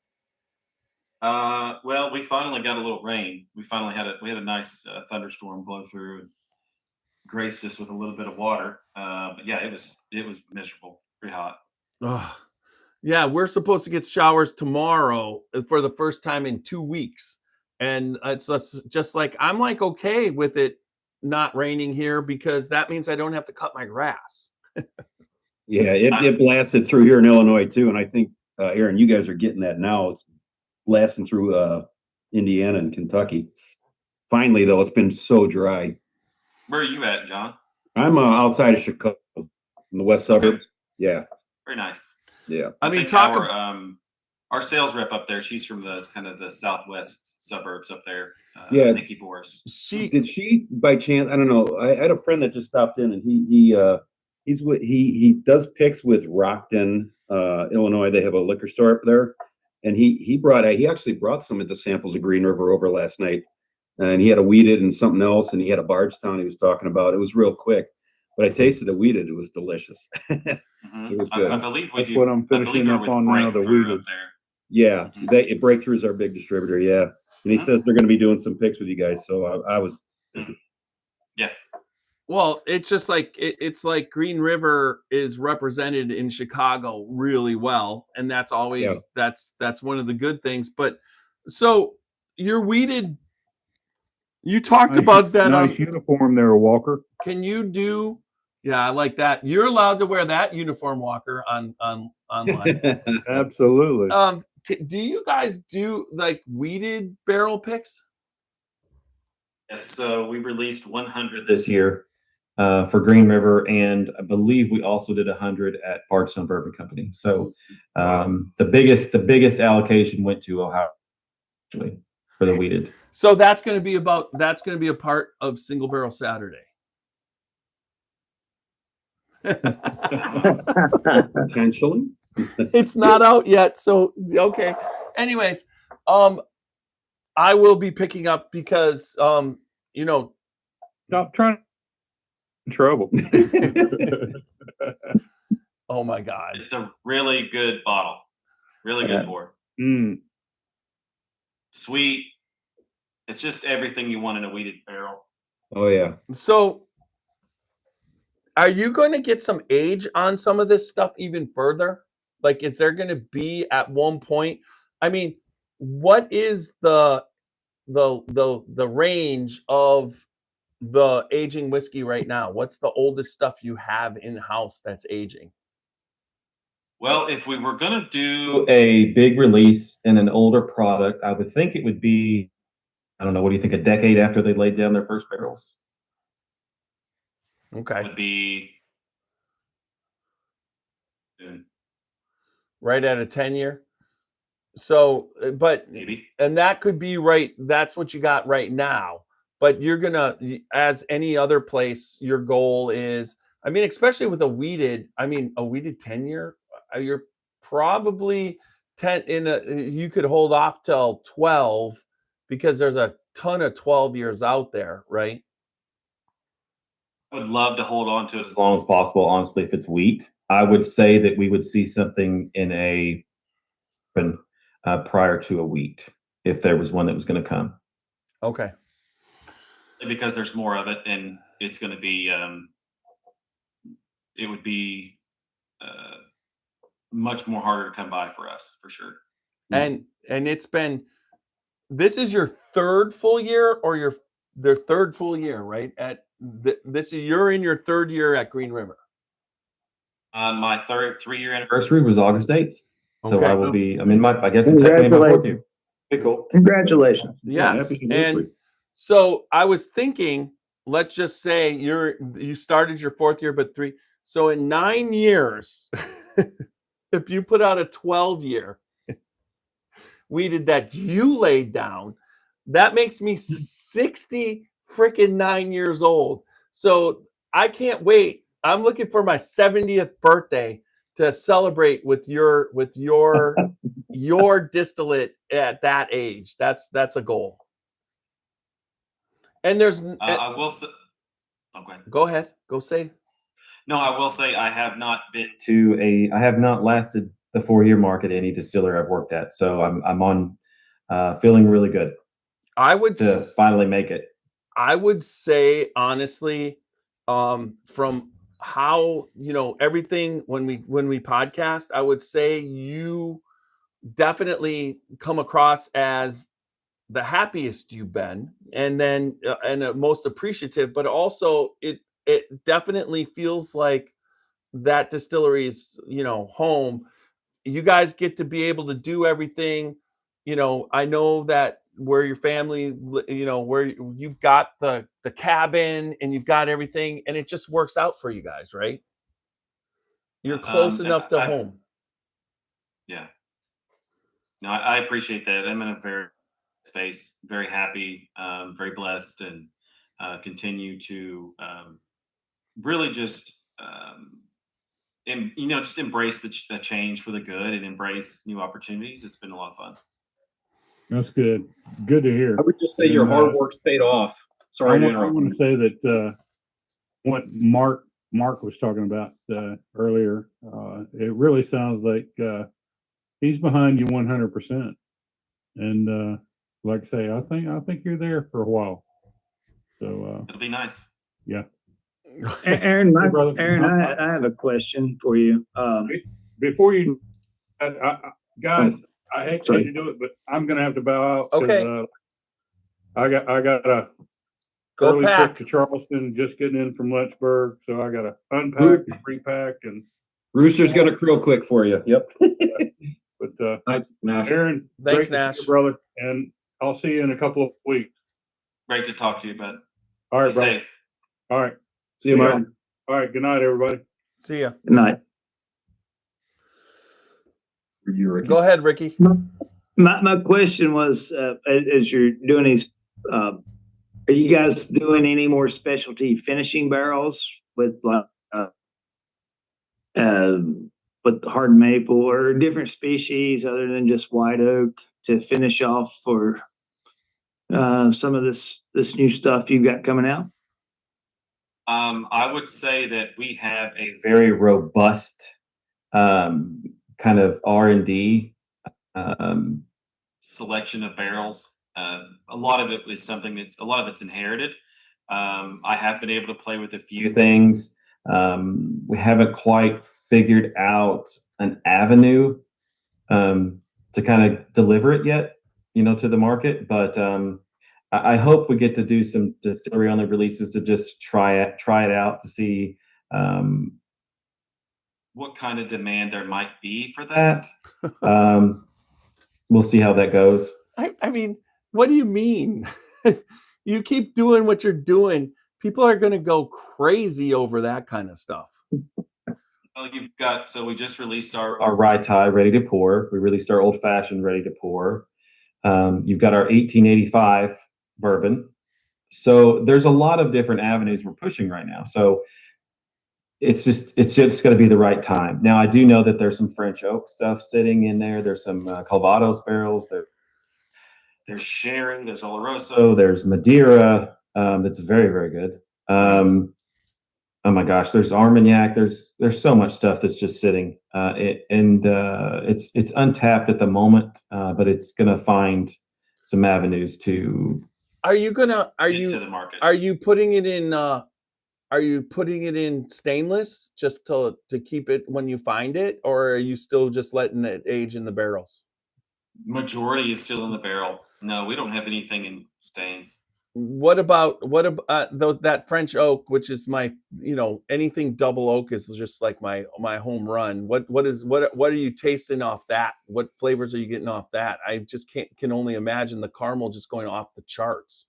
Well, we finally got a little rain. We had a nice thunderstorm blow through and graced us with a little bit of water. But yeah, it was miserable, pretty hot. Yeah, we're supposed to get showers tomorrow for the first time in 2 weeks, and it's just like I'm like okay with it not raining here because that means I don't have to cut my grass. Yeah, it blasted through here in Illinois too, and I think Aaron, you guys are getting that now. It's blasting through Indiana and Kentucky. Finally, though, it's been so dry. Where are you at, John? I'm outside of Chicago, in the west suburbs. Yeah, very nice. Yeah, I mean, our sales rep up there. She's from the kind of the southwest suburbs up there. Yeah, Nikki Boris. Did she by chance? I don't know. I had a friend that just stopped in, and he does picks with Rockton, Illinois. They have a liquor store up there. And he actually brought some of the samples of Green River over last night, and he had a weeded and something else, and he had a Bardstown he was talking about. It was real quick, but I tasted the weeded. It was delicious. It was good. I believe that's what I'm finishing up on now. The weeded. Yeah, Breakthrough's our big distributor. Yeah, and he says they're going to be doing some picks with you guys. So I was. Yeah. Well, it's just like it's like Green River is represented in Chicago really well, and that's always that's one of the good things. But so you're weeded. You talked about that nice uniform there, Walker. Can you do? Yeah, I like that. You're allowed to wear that uniform, Walker, online. Absolutely. Do you guys do like weeded barrel picks? Yes. So we released 100 this year. For Green River, and I believe we also did 100 at Bardstown Bourbon Company. So the biggest allocation went to Ohio actually for the weeded. So that's going to be a part of Single Barrel Saturday. Potentially. It's not out yet, so okay. Anyways, I will be picking up because stop trying. Trouble. Oh my God. It's a really good bottle. Really good pour. Sweet. It's just everything you want in a weeded barrel. Oh yeah. So are you going to get some age on some of this stuff even further? Like, is there going to be at one point? I mean, what is the range of the aging whiskey right now? What's the oldest stuff you have in house that's aging? Well, if we were going to do a big release in an older product, I would think it would be, I don't know, what do you think, a decade after they laid down their first barrels? Okay. Would be right at a 10-year. So, but maybe, and that could be right. That's what you got right now. But you're gonna, as any other place, your goal is, I mean, especially with a weeded 10-year, you're probably 10 you could hold off till 12 because there's a ton of 12 years out there, right? I would love to hold on to it as long as possible. Honestly, if it's wheat, I would say that we would see something in a prior to a wheat if there was one that was going to come. Okay. Because there's more of it, and it's going to be, it would be much more harder to come by for us, for sure. And it's been, this is your third full year, or their third full year, right? You're in your third year at Green River. My 3-year anniversary. Anniversary was August 8th. So Okay. I will be, I guess I'm technically in my fourth year. Pretty cool. Congratulations. Yes. happy anniversary. And so I was thinking, let's just say you started your fourth year, but 3. So in 9 years, if you put out a 12-year weeded that you laid down, that makes me 60 freaking 9 years old. So I can't wait. I'm looking for my 70th birthday to celebrate with your your distillate at that age. That's a goal. And there's I will say. Oh, go ahead. Go ahead. Go say. No, I will say I have not been I have not lasted the 4-year mark at any distillery I've worked at. So I'm on feeling really good. I would to finally make it. I would say honestly, from how everything when we podcast, I would say you definitely come across as the happiest you've been, and then and most appreciative, but also it definitely feels like that distillery is home. You guys get to be able to do everything. I know that where your family, where you've got the cabin and you've got everything, and it just works out for you guys, right? You're close enough to home. Yeah. No, I appreciate that. I'm in a very space, very happy, very blessed, and continue to really just just embrace the change for the good and embrace new opportunities. It's been a lot of fun. That's good. Good to hear. I would just say your hard work's paid off. Sorry to interrupt. I want to say that what Mark was talking about earlier, it really sounds like he's behind you 100%. And like I say, I think you're there for a while. So it'll be nice. Yeah. Aaron, Hey, Aaron, I have a question for you. Before you, guys, I hate to do it, but I'm gonna have to bow out. Okay. I got a Go early pack. trip to Charleston, just getting in from Lynchburg, so I got to unpack and repack. And Rooster's gonna real quick for you. Yep. But Thanks, Nash. Aaron, Thanks, great to Nash. see you, brother, and I'll see you in a couple of weeks. Great to talk to you, bud. All right, Be brother. safe. All right. See you, Mark. All right. Good night, everybody. See ya. Good night. Go ahead, Ricky. My question was, as you're doing these, are you guys doing any more specialty finishing barrels with with hard maple or different species other than just white oak to finish off for some of this new stuff you've got coming out? I would say that we have a Very robust kind of R&D. selection of barrels. A lot of it is a lot of it's inherited. I have been able to play with a few things. We haven't quite figured out an avenue to kind of deliver it yet, to the market. But I hope we get to do some distillery only releases to just try it out to see what kind of demand there might be for that. We'll see how that goes. I mean, what do you mean? You keep doing what you're doing. People are going to go crazy over that kind of stuff. Well, so we just released our rye tie ready to pour. We released our old fashioned ready to pour. You've got our 1885 bourbon. So there's a lot of different avenues we're pushing right now. So it's just going to be the right time. Now, I do know that there's some French oak stuff sitting in there. There's some Calvados barrels. There's Sherry. There's Oloroso. So there's Madeira. That's very, very good. Oh my gosh, there's Armagnac. There's so much stuff that's just sitting, it's untapped at the moment, but it's gonna find some avenues to. Are you into the market. Are you putting it in are you putting it in stainless just to keep it when you find it, or are you still just letting it age in the barrels? Majority is still in the barrel. No, we don't have anything in stains. What about that French oak, which is my, anything double oak is just like my home run. What are you tasting off that? What flavors are you getting off that? I just can only imagine the caramel just going off the charts.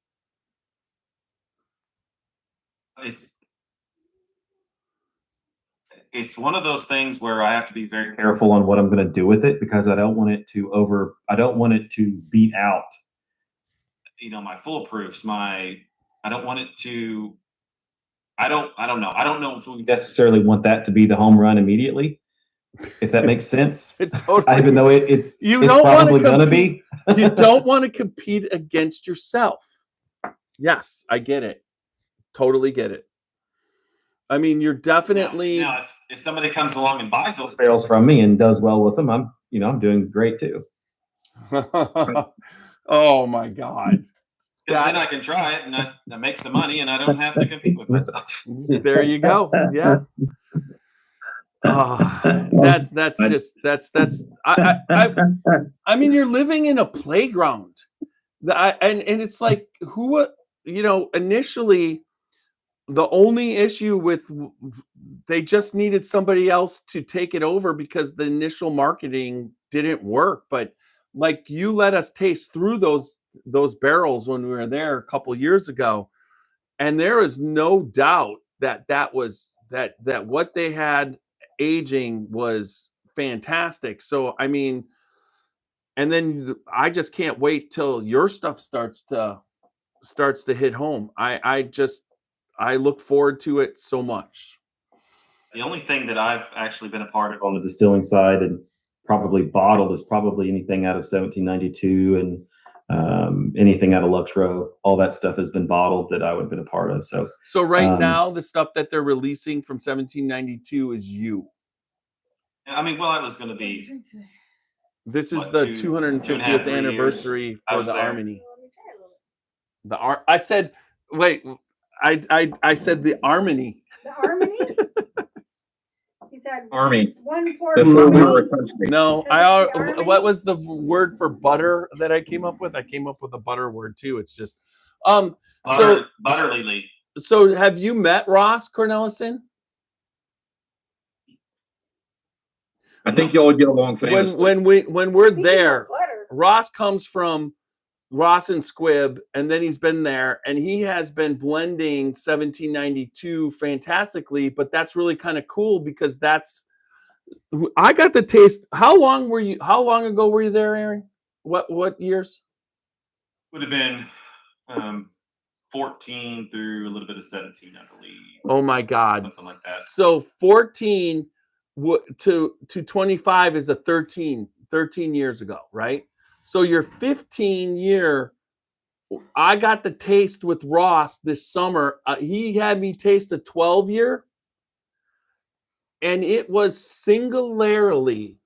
It's one of those things where I have to be very careful. Careful on what I'm going to do with it, because I don't want it to beat out. My full proofs, I don't want it to, I don't know. I don't know if we Necessarily want that to be the home run immediately, if that makes sense. Totally. Even though it's don't probably going to be. You don't want to compete against yourself. Yes, I get it. Totally get it. I mean, you're definitely. Now if somebody comes along and buys those barrels from me and does well with them, I'm doing great too. Oh my God. Because then I can try it and I make some money and I don't have to compete with myself. There you go. Yeah. I mean, you're living in a playground. And it's like, initially the only issue they just needed somebody else to take it over because the initial marketing didn't work. But like, you let us taste through those barrels when we were there a couple years ago, and there is no doubt that what they had aging was fantastic. So I mean, and then I just can't wait till your stuff starts to hit home. I look forward to it so much. The only thing that I've actually been a part of On the distilling side and probably bottled is probably anything out of 1792 and anything out of Lux Row. All that stuff has been bottled that I would have been a part of. So right now, the stuff that they're releasing from 1792 is you. I mean, well, it was going to be. This is the 250th anniversary for the Harmony. I said, wait, I said the Harmony. The Harmony? He said Army. one port. No, what was the word for butter that I came up with? I came up with a butter word too. It's just Butterly. So have you met Ross Cornelison? I think y'all would get along famously. When we're there, Ross comes from Ross and Squibb, and then he's been there, and he has been blending 1792 fantastically. But that's really kind of cool because I got the taste. How long ago were you there, Aaron? What years? Would have been 14 through a little bit of 17, I believe. Oh my God, something like that. So 14 to 25 is a 13 years ago, right? So your 15 year, I got the taste with Ross this summer. He had me taste a 12 year, and it was singularly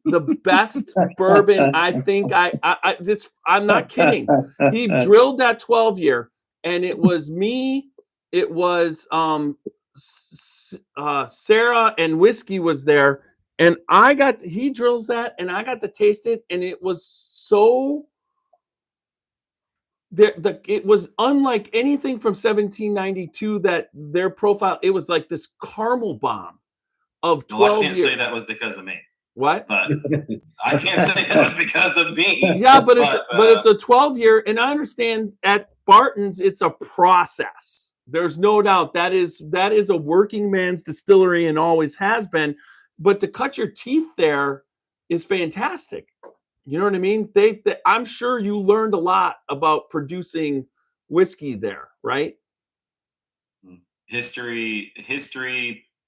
the best bourbon. I think I'm not kidding. He drilled that 12 year, and it was me. It was Sarah and Whiskey was there. And he drills that, and I got to taste it, and it was so. It was unlike anything from 1792 that their profile. It was like this caramel bomb of 12 Well, I can't years. say that was because of me. What? But I can't say that was because of me. Yeah, but it's a 12 year, and I understand at Barton's it's a process. There's no doubt that is a working man's distillery and always has been. But to cut your teeth there is fantastic. You know what I mean? I'm sure you learned a lot about producing whiskey there, right? History,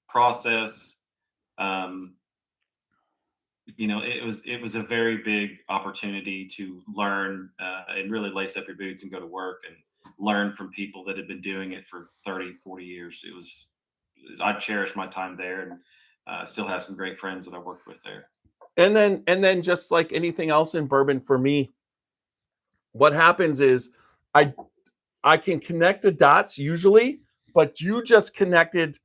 process. It was a very big opportunity to learn and really lace up your boots and go to work and learn from people that had been doing it for 30, 40 years. I cherish my time there, and still have some great friends that I worked with there. And then just like anything else in bourbon for me, what happens is I I can connect the dots usually, but you just connected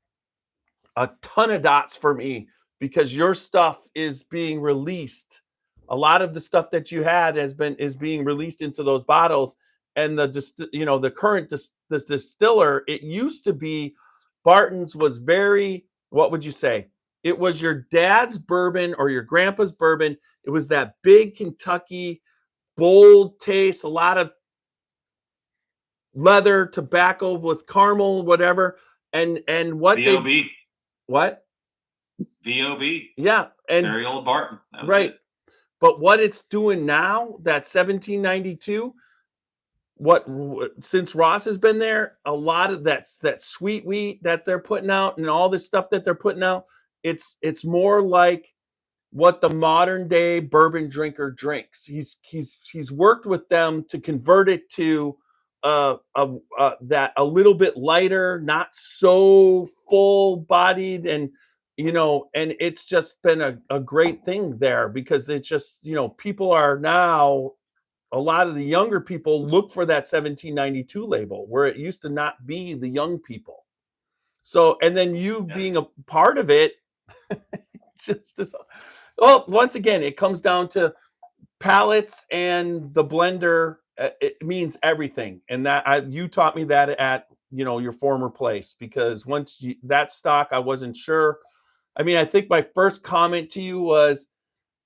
a ton of dots for me because your stuff is being released. A lot of the stuff that you had is being released into those bottles, and the current distiller. It used to be Barton's was very, what would you say? It was your dad's bourbon or your grandpa's bourbon. It was that big Kentucky, bold taste, a lot of leather, tobacco with caramel, whatever. And what VOB. What? VOB. Yeah. And very old Barton. That was right. it. But what it's doing now, that 1792, since Ross has been there, a lot of that sweet wheat that they're putting out and all this stuff that they're putting out, it's more like what the modern day bourbon drinker drinks. He's worked with them to convert it to that a little bit lighter, not so full bodied, and and it's just been a great thing there because it's just, people are now, a lot of the younger people look for that 1792 label where it used to not be the young people. So, and then you being a part of it, well, once again, it comes down to pallets and the blender. It means everything. And that you taught me that at, your former place, because once that stock, I wasn't sure. I mean, I think my first comment to you was,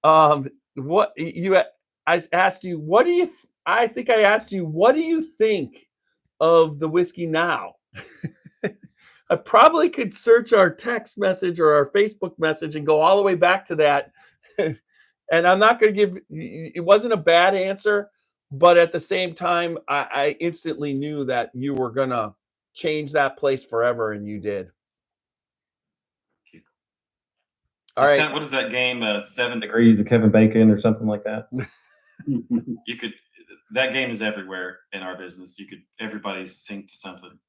I asked you, what do you think of the whiskey now? I probably could search our text message or our Facebook message and go all the way back to that. And I'm not going to it wasn't a bad answer, but at the same time, I instantly knew that you were going to change that place forever, and you did. All right. What is that game? 7 Degrees of Kevin Bacon or something like that. That game is everywhere in our business. Everybody's synced to something.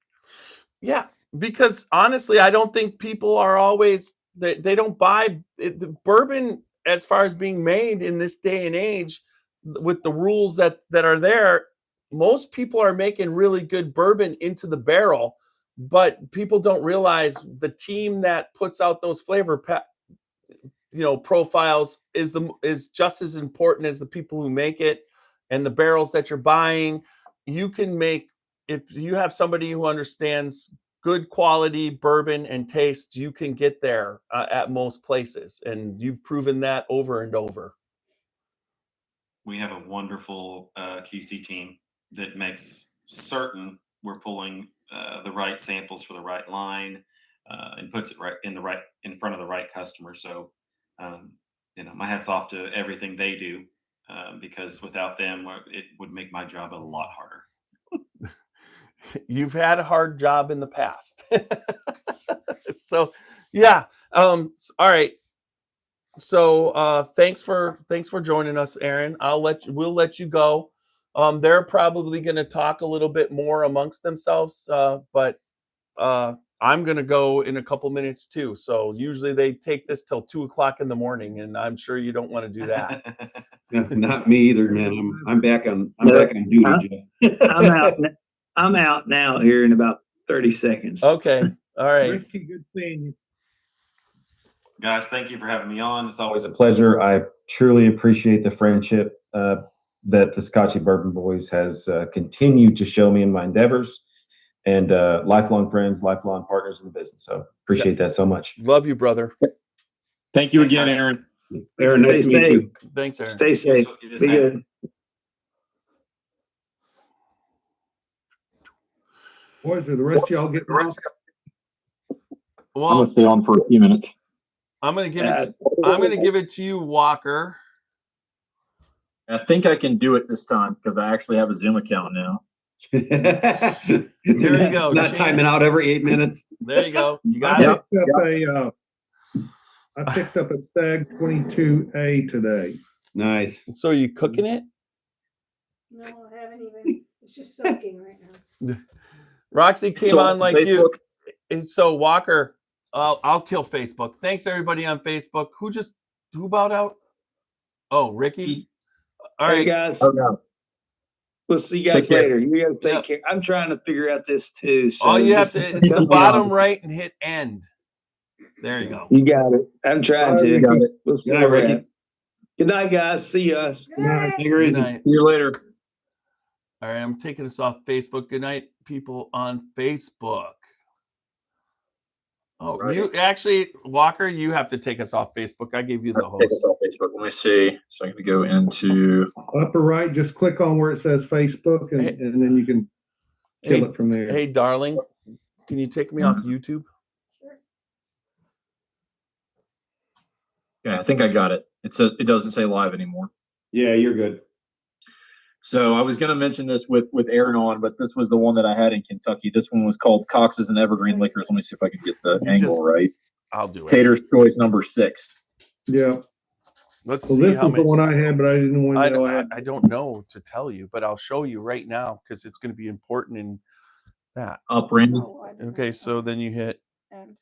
Yeah, because honestly, I don't think people are always, they don't buy the bourbon as far as being made in this day and age with the rules that are there. Most people are making really good bourbon into the barrel, but people don't realize the team that puts out those flavor profiles is just as important as the people who make it, and the barrels that you're buying. You can make, if you have somebody who understands good quality bourbon and taste, you can get there at most places, and you've proven that over and over. We have a wonderful QC team that makes certain we're pulling the right samples for the right line, and puts it in front of the right customer. So my hat's off to everything they do, because without them, it would make my job a lot harder. You've had a hard job in the past. So, yeah. All right. So, thanks for joining us, Aaron. We'll let you go. They're probably going to talk a little bit more amongst themselves, but I'm going to go in a couple minutes too. So usually they take this till 2:00 in the morning, and I'm sure you don't want to do that. Not me either, man. I'm back on duty, Jeff. I'm out now here in about 30 seconds. Okay. All right. Ricky, good seeing you. Guys, thank you for having me on. It's Always a pleasure. I truly appreciate the friendship that the Scotchy Bourbon Boys has continued to show me in my endeavors, and lifelong friends, lifelong partners in the business. So appreciate that so much. Love you, brother. Thank you Thanks, again, guys. Aaron. Aaron, nice to meet you. Thanks, Aaron. Stay safe. Be Be good. Boys, are the rest of y'all getting off? I'm Well, gonna stay on for a few minutes. I'm going to give it to you, Walker. I think I can do it this time because I actually have a Zoom account now. There you go. Not timing out every 8 minutes. There you go. You got it. I picked up a Stag 22A today. Nice. So are you cooking it? No, I haven't even. It's just soaking right now. Roxy came So, on like Facebook. you. And so Walker, I'll kill Facebook. Thanks everybody on Facebook. Who bowed out? Oh, Ricky. All Hey right. guys. Oh, no. We'll see you guys Take care. later. You guys take Yep. care. I'm trying to figure out this too. So All you have this- to, it's the bottom right and hit end. There you go. You got it. I'm trying to. You got it. We'll see Good night, where we're Ricky. at. Good night, guys. See us. Good night. Take her Good easy. night. See you later. All right, I'm taking us off Facebook. Good night, people on Facebook. Oh, Right. you actually, Walker, you have to take us off Facebook. I gave you the Take us host. off Facebook. Let me see. So I'm going to go into. Upper right, just click on where it says Facebook and, Hey. and then you can kill Hey, it from there. hey, darling, can you take me off YouTube? Yeah, I think I got it. It doesn't say live anymore. Yeah, you're good. So I was going to mention this with Aaron on, but this was the one that I had in Kentucky. This one was called Cox's and Evergreen Liquors. Let me see if I can get the angle right. I'll do it. Tater's Choice number 6. Yeah. Let's Well, see this how is the many. one I had, but I didn't want to know I had. I don't know to tell you, but I'll show you right now because it's going to be important in that. Up, Randy. Oh, I didn't Okay, know. so then you hit And